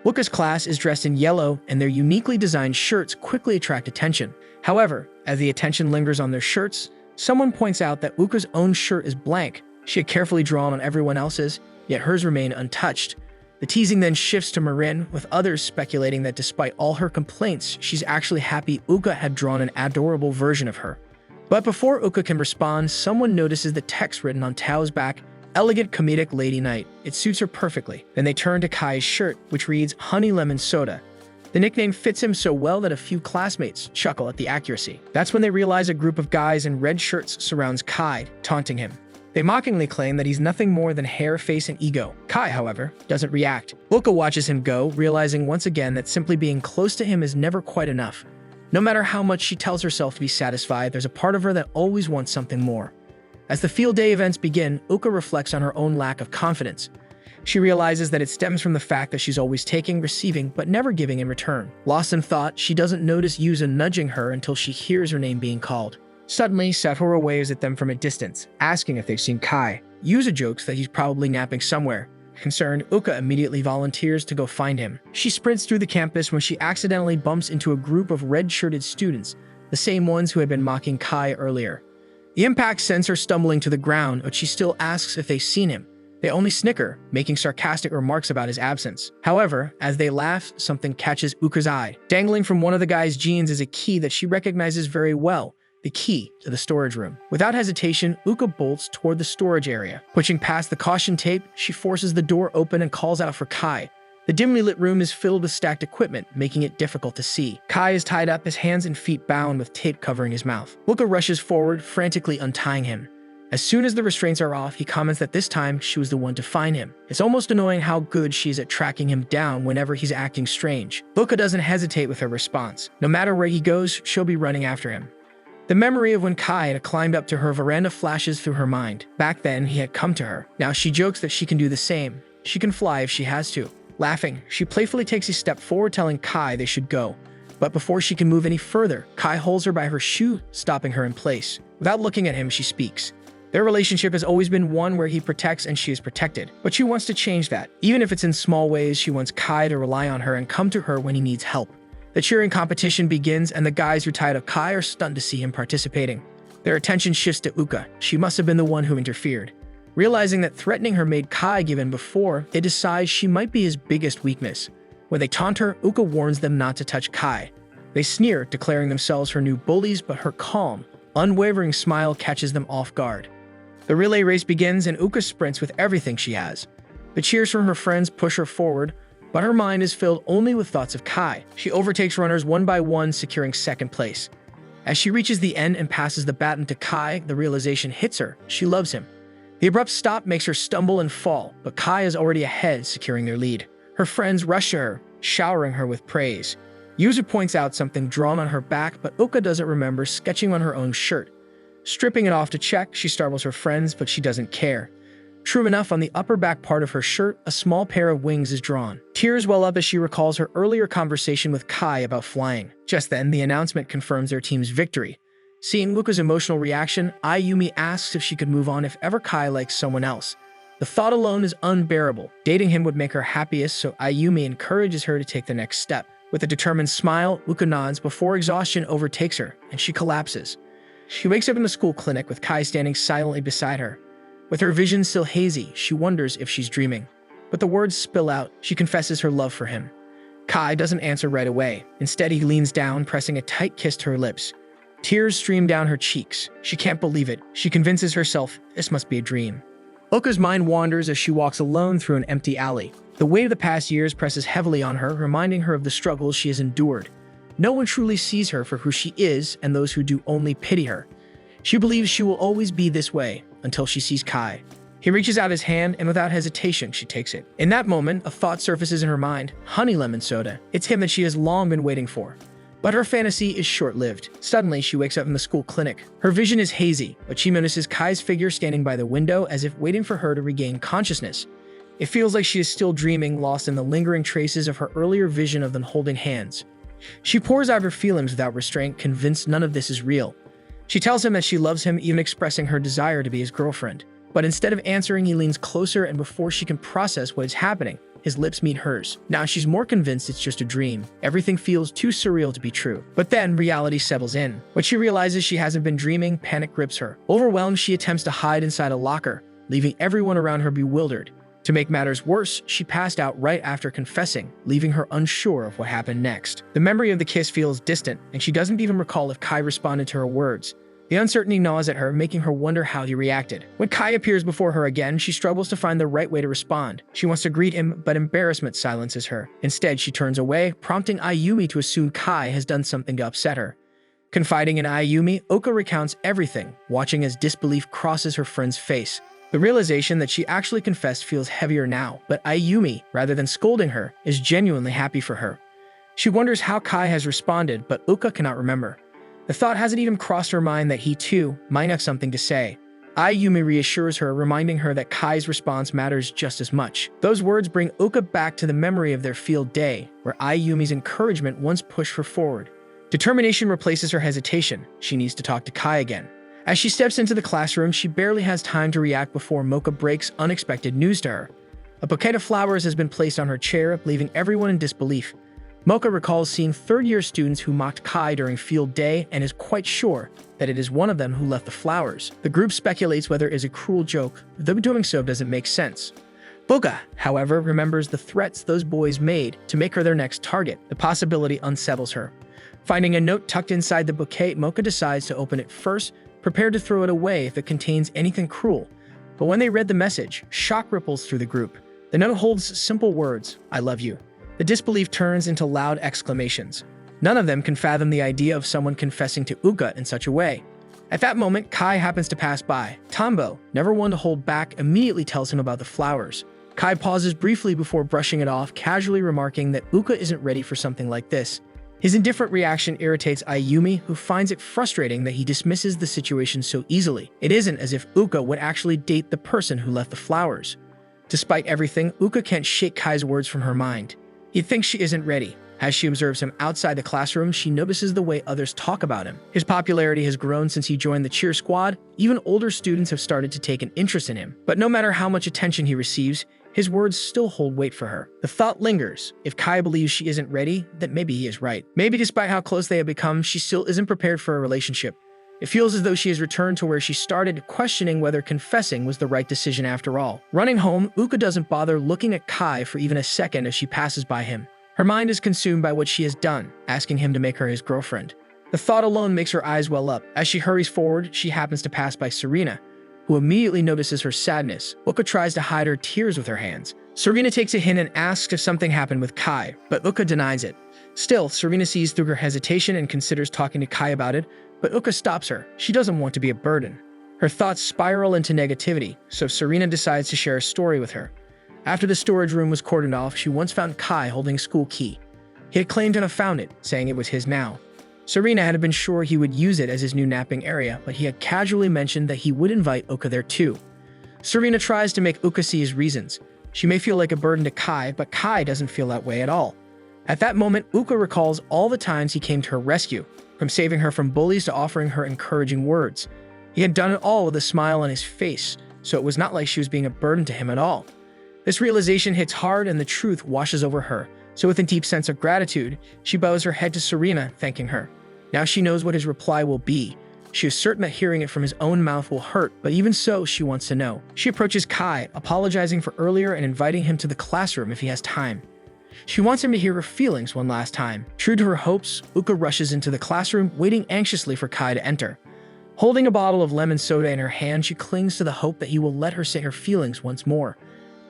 Uka's class is dressed in yellow, and their uniquely designed shirts quickly attract attention. However, as the attention lingers on their shirts, someone points out that Uka's own shirt is blank. She had carefully drawn on everyone else's, yet hers remained untouched. The teasing then shifts to Marin, with others speculating that despite all her complaints, she's actually happy Uka had drawn an adorable version of her. But before Uka can respond, someone notices the text written on Tao's back, "Elegant comedic lady night." It suits her perfectly. Then they turn to Kai's shirt, which reads Honey Lemon Soda. The nickname fits him so well that a few classmates chuckle at the accuracy. That's when they realize a group of guys in red shirts surrounds Kai, taunting him. They mockingly claim that he's nothing more than hair, face, and ego. Kai, however, doesn't react. Uka watches him go, realizing once again that simply being close to him is never quite enough. No matter how much she tells herself to be satisfied, there's a part of her that always wants something more. As the field day events begin, Uka reflects on her own lack of confidence. She realizes that it stems from the fact that she's always taking, receiving, but never giving in return. Lost in thought, she doesn't notice Yuza nudging her until she hears her name being called. Suddenly, Satoru waves at them from a distance, asking if they've seen Kai. Yuza jokes that he's probably napping somewhere. Concerned, Uka immediately volunteers to go find him. She sprints through the campus when she accidentally bumps into a group of red-shirted students, the same ones who had been mocking Kai earlier. The impact sends her stumbling to the ground, but she still asks if they've seen him. They only snicker, making sarcastic remarks about his absence. However, as they laugh, something catches Uka's eye. Dangling from one of the guy's jeans is a key that she recognizes very well, the key to the storage room. Without hesitation, Uka bolts toward the storage area. Pushing past the caution tape, she forces the door open and calls out for Kai. The dimly lit room is filled with stacked equipment, making it difficult to see. Kai is tied up, his hands and feet bound with tape covering his mouth. Uka rushes forward, frantically untying him. As soon as the restraints are off, he comments that this time she was the one to find him. It's almost annoying how good she's at tracking him down whenever he's acting strange. Uka doesn't hesitate with her response. No matter where he goes, she'll be running after him. The memory of when Kai had climbed up to her veranda flashes through her mind. Back then, he had come to her. Now she jokes that she can do the same. She can fly if she has to. Laughing, she playfully takes a step forward, telling Kai they should go. But before she can move any further, Kai holds her by her shoe, stopping her in place. Without looking at him, she speaks. Their relationship has always been one where he protects and she is protected. But she wants to change that. Even if it's in small ways, she wants Kai to rely on her and come to her when he needs help. The cheering competition begins, and the guys who tied up Kai are stunned to see him participating. Their attention shifts to Uka. She must have been the one who interfered. Realizing that threatening her made Kai give in before, they decide she might be his biggest weakness. When they taunt her, Uka warns them not to touch Kai. They sneer, declaring themselves her new bullies, but her calm, unwavering smile catches them off guard. The relay race begins, and Uka sprints with everything she has. The cheers from her friends push her forward, but her mind is filled only with thoughts of Kai. She overtakes runners one by one, securing second place. As she reaches the end and passes the baton to Kai, the realization hits her. She loves him. The abrupt stop makes her stumble and fall, but Kai is already ahead, securing their lead. Her friends rush to her, showering her with praise. Yuzu points out something drawn on her back, but Uka doesn't remember sketching on her own shirt. Stripping it off to check, she startles her friends, but she doesn't care. True enough, on the upper back part of her shirt, a small pair of wings is drawn. Tears well up as she recalls her earlier conversation with Kai about flying. Just then, the announcement confirms their team's victory. Seeing Luka's emotional reaction, Ayumi asks if she could move on if ever Kai likes someone else. The thought alone is unbearable. Dating him would make her happiest, so Ayumi encourages her to take the next step. With a determined smile, Luka nods before exhaustion overtakes her, and she collapses. She wakes up in the school clinic with Kai standing silently beside her. With her vision still hazy, she wonders if she's dreaming. But the words spill out. She confesses her love for him. Kai doesn't answer right away. Instead, he leans down, pressing a tight kiss to her lips. Tears stream down her cheeks. She can't believe it. She convinces herself this must be a dream. Uka's mind wanders as she walks alone through an empty alley. The weight of the past years presses heavily on her, reminding her of the struggles she has endured. No one truly sees her for who she is, and those who do only pity her. She believes she will always be this way, until she sees Kai. He reaches out his hand, and without hesitation, she takes it. In that moment, a thought surfaces in her mind: honey lemon soda. It's him that she has long been waiting for. But her fantasy is short-lived. Suddenly, she wakes up in the school clinic. Her vision is hazy, but she notices Kai's figure standing by the window as if waiting for her to regain consciousness. It feels like she is still dreaming, lost in the lingering traces of her earlier vision of them holding hands. She pours out her feelings without restraint, convinced none of this is real. She tells him that she loves him, even expressing her desire to be his girlfriend. But instead of answering, he leans closer, and before she can process what is happening, his lips meet hers. Now she's more convinced it's just a dream. Everything feels too surreal to be true. But then reality settles in. When she realizes she hasn't been dreaming, panic grips her. Overwhelmed, she attempts to hide inside a locker, leaving everyone around her bewildered. To make matters worse, she passed out right after confessing, leaving her unsure of what happened next. The memory of the kiss feels distant, and she doesn't even recall if Kai responded to her words. The uncertainty gnaws at her, making her wonder how he reacted. When Kai appears before her again, she struggles to find the right way to respond. She wants to greet him, but embarrassment silences her. Instead, she turns away, prompting Ayumi to assume Kai has done something to upset her. Confiding in Ayumi, Oka recounts everything, watching as disbelief crosses her friend's face. The realization that she actually confessed feels heavier now, but Ayumi, rather than scolding her, is genuinely happy for her. She wonders how Kai has responded, but Uka cannot remember. The thought hasn't even crossed her mind that he, too, might have something to say. Ayumi reassures her, reminding her that Kai's response matters just as much. Those words bring Uka back to the memory of their field day, where Ayumi's encouragement once pushed her forward. Determination replaces her hesitation. She needs to talk to Kai again. As she steps into the classroom, she barely has time to react before Mocha breaks unexpected news to her. A bouquet of flowers has been placed on her chair, leaving everyone in disbelief. Mocha recalls seeing third-year students who mocked Kai during field day and is quite sure that it is one of them who left the flowers. The group speculates whether it is a cruel joke, though doing so doesn't make sense. Boga, however, remembers the threats those boys made to make her their next target. The possibility unsettles her. Finding a note tucked inside the bouquet, Mocha decides to open it first, prepared to throw it away if it contains anything cruel. But when they read the message, shock ripples through the group. The note holds simple words: "I love you." The disbelief turns into loud exclamations. None of them can fathom the idea of someone confessing to Uka in such a way. At that moment, Kai happens to pass by. Tambo, never one to hold back, immediately tells him about the flowers. Kai pauses briefly before brushing it off, casually remarking that Uka isn't ready for something like this. His indifferent reaction irritates Ayumi, who finds it frustrating that he dismisses the situation so easily. It isn't as if Uka would actually date the person who left the flowers. Despite everything, Uka can't shake Kai's words from her mind. He thinks she isn't ready. As she observes him outside the classroom, she notices the way others talk about him. His popularity has grown since he joined the cheer squad. Even older students have started to take an interest in him. But no matter how much attention he receives, his words still hold weight for her. The thought lingers: if Kai believes she isn't ready, then maybe he is right. Maybe despite how close they have become, she still isn't prepared for a relationship. It feels as though she has returned to where she started, questioning whether confessing was the right decision after all. Running home, Uka doesn't bother looking at Kai for even a second as she passes by him. Her mind is consumed by what she has done, asking him to make her his girlfriend. The thought alone makes her eyes well up. As she hurries forward, she happens to pass by Serena, who immediately notices her sadness. Uka tries to hide her tears with her hands. Serena takes a hint and asks if something happened with Kai, but Uka denies it. Still, Serena sees through her hesitation and considers talking to Kai about it, but Uka stops her. She doesn't want to be a burden. Her thoughts spiral into negativity, so Serena decides to share a story with her. After the storage room was cordoned off, she once found Kai holding a school key. He had claimed to have found it, saying it was his now. Serena had been sure he would use it as his new napping area, but he had casually mentioned that he would invite Uka there too. Serena tries to make Uka see his reasons. She may feel like a burden to Kai, but Kai doesn't feel that way at all. At that moment, Uka recalls all the times he came to her rescue, from saving her from bullies to offering her encouraging words. He had done it all with a smile on his face, so it was not like she was being a burden to him at all. This realization hits hard and the truth washes over her, so with a deep sense of gratitude, she bows her head to Serena, thanking her. Now she knows what his reply will be. She is certain that hearing it from his own mouth will hurt, but even so, she wants to know. She approaches Kai, apologizing for earlier and inviting him to the classroom if he has time. She wants him to hear her feelings one last time. True to her hopes, Uka rushes into the classroom, waiting anxiously for Kai to enter. Holding a bottle of lemon soda in her hand, she clings to the hope that he will let her say her feelings once more.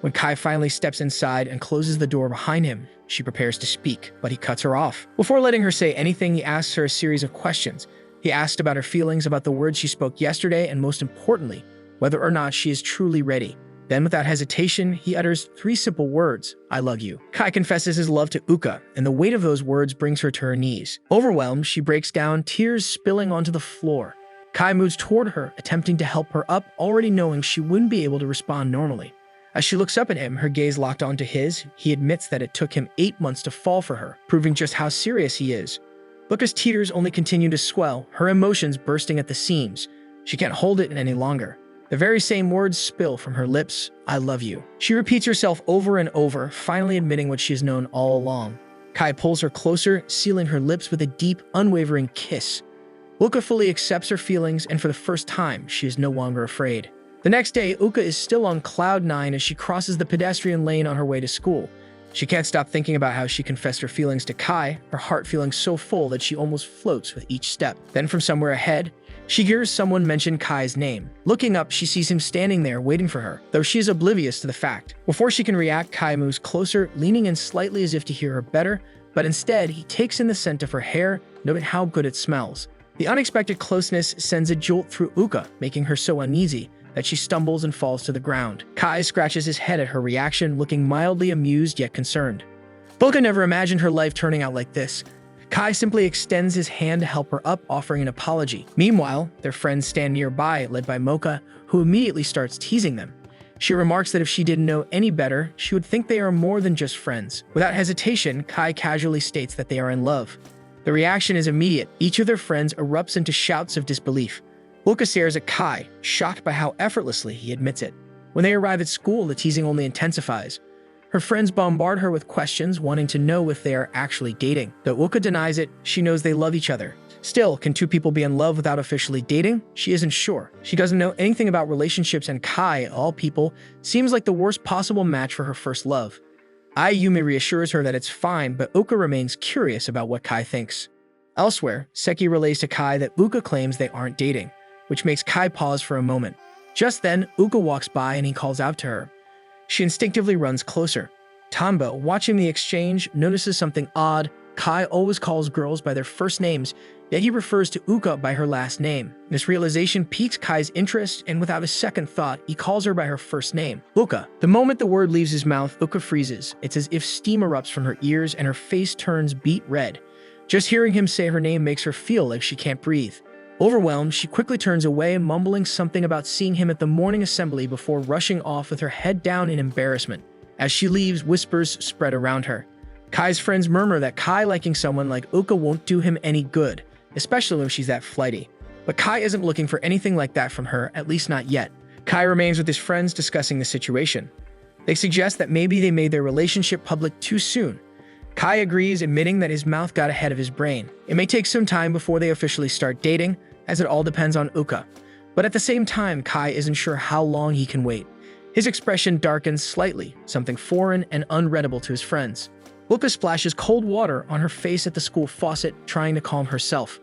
When Kai finally steps inside and closes the door behind him, she prepares to speak, but he cuts her off. Before letting her say anything, he asks her a series of questions. He asked about her feelings about the words she spoke yesterday, and most importantly, whether or not she is truly ready. Then, without hesitation, he utters 3 simple words, "I love you." Kai confesses his love to Uka, and the weight of those words brings her to her knees. Overwhelmed, she breaks down, tears spilling onto the floor. Kai moves toward her, attempting to help her up, already knowing she wouldn't be able to respond normally. As she looks up at him, her gaze locked onto his, he admits that it took him 8 months to fall for her, proving just how serious he is. Uka's tears only continue to swell, her emotions bursting at the seams. She can't hold it any longer. The very same words spill from her lips, "I love you." She repeats herself over and over, finally admitting what she has known all along. Kai pulls her closer, sealing her lips with a deep, unwavering kiss. Uka fully accepts her feelings, and for the first time, she is no longer afraid. The next day, Uka is still on cloud 9 as she crosses the pedestrian lane on her way to school. She can't stop thinking about how she confessed her feelings to Kai, her heart feeling so full that she almost floats with each step. Then from somewhere ahead, she hears someone mention Kai's name. Looking up, she sees him standing there waiting for her, though she is oblivious to the fact. Before she can react, Kai moves closer, leaning in slightly as if to hear her better, but instead, he takes in the scent of her hair, noting how good it smells. The unexpected closeness sends a jolt through Uka, making her so uneasy that she stumbles and falls to the ground. Kai scratches his head at her reaction, looking mildly amused yet concerned. Uka never imagined her life turning out like this. Kai simply extends his hand to help her up, offering an apology. Meanwhile, their friends stand nearby, led by Mocha, who immediately starts teasing them. She remarks that if she didn't know any better, she would think they are more than just friends. Without hesitation, Kai casually states that they are in love. The reaction is immediate. Each of their friends erupts into shouts of disbelief. Uka stares at Kai, shocked by how effortlessly he admits it. When they arrive at school, the teasing only intensifies. Her friends bombard her with questions, wanting to know if they are actually dating. Though Uka denies it, she knows they love each other. Still, can 2 people be in love without officially dating? She isn't sure. She doesn't know anything about relationships, and Kai, of all people, seems like the worst possible match for her first love. Ayumi reassures her that it's fine, but Uka remains curious about what Kai thinks. Elsewhere, Seki relays to Kai that Uka claims they aren't dating, which makes Kai pause for a moment. Just then, Uka walks by and he calls out to her. She instinctively runs closer. Tambo, watching the exchange, notices something odd. Kai always calls girls by their first names, yet he refers to Uka by her last name. This realization piques Kai's interest, and without a second thought, he calls her by her first name, Uka. The moment the word leaves his mouth, Uka freezes. It's as if steam erupts from her ears and her face turns beet red. Just hearing him say her name makes her feel like she can't breathe. Overwhelmed, she quickly turns away, mumbling something about seeing him at the morning assembly before rushing off with her head down in embarrassment. As she leaves, whispers spread around her. Kai's friends murmur that Kai liking someone like Uka won't do him any good, especially when she's that flighty. But Kai isn't looking for anything like that from her, at least not yet. Kai remains with his friends discussing the situation. They suggest that maybe they made their relationship public too soon. Kai agrees, admitting that his mouth got ahead of his brain. It may take some time before they officially start dating, as it all depends on Uka. But at the same time, Kai isn't sure how long he can wait. His expression darkens slightly, something foreign and unreadable to his friends. Uka splashes cold water on her face at the school faucet, trying to calm herself.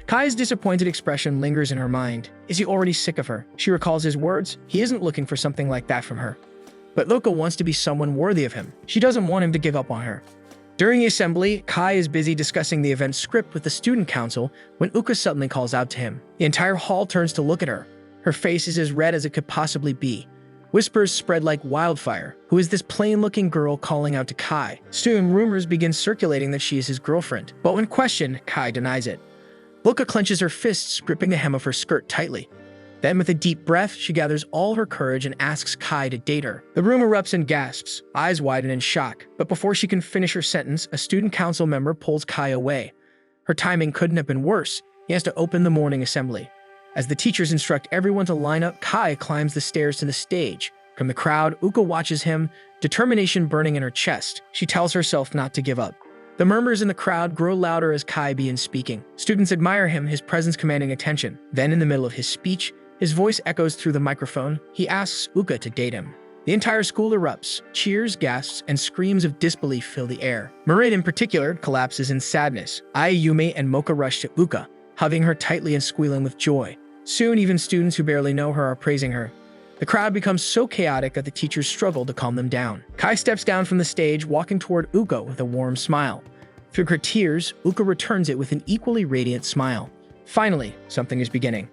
Kai's disappointed expression lingers in her mind. Is he already sick of her? She recalls his words. He isn't looking for something like that from her. But Uka wants to be someone worthy of him. She doesn't want him to give up on her. During the assembly, Kai is busy discussing the event script with the student council when Uka suddenly calls out to him. The entire hall turns to look at her. Her face is as red as it could possibly be. Whispers spread like wildfire. Who is this plain-looking girl calling out to Kai? Soon, rumors begin circulating that she is his girlfriend. But when questioned, Kai denies it. Luka clenches her fists, gripping the hem of her skirt tightly. Then, with a deep breath, she gathers all her courage and asks Kai to date her. The room erupts in gasps, eyes widen in shock. But before she can finish her sentence, a student council member pulls Kai away. Her timing couldn't have been worse. He has to open the morning assembly. As the teachers instruct everyone to line up, Kai climbs the stairs to the stage. From the crowd, Uka watches him, determination burning in her chest. She tells herself not to give up. The murmurs in the crowd grow louder as Kai begins speaking. Students admire him, his presence commanding attention. Then, in the middle of his speech, his voice echoes through the microphone. He asks Uka to date him. The entire school erupts. Cheers, gasps, and screams of disbelief fill the air. Marin, in particular, collapses in sadness. Ai, Yumi, and Mocha rush to Uka, hugging her tightly and squealing with joy. Soon, even students who barely know her are praising her. The crowd becomes so chaotic that the teachers struggle to calm them down. Kai steps down from the stage, walking toward Uka with a warm smile. Through her tears, Uka returns it with an equally radiant smile. Finally, something is beginning.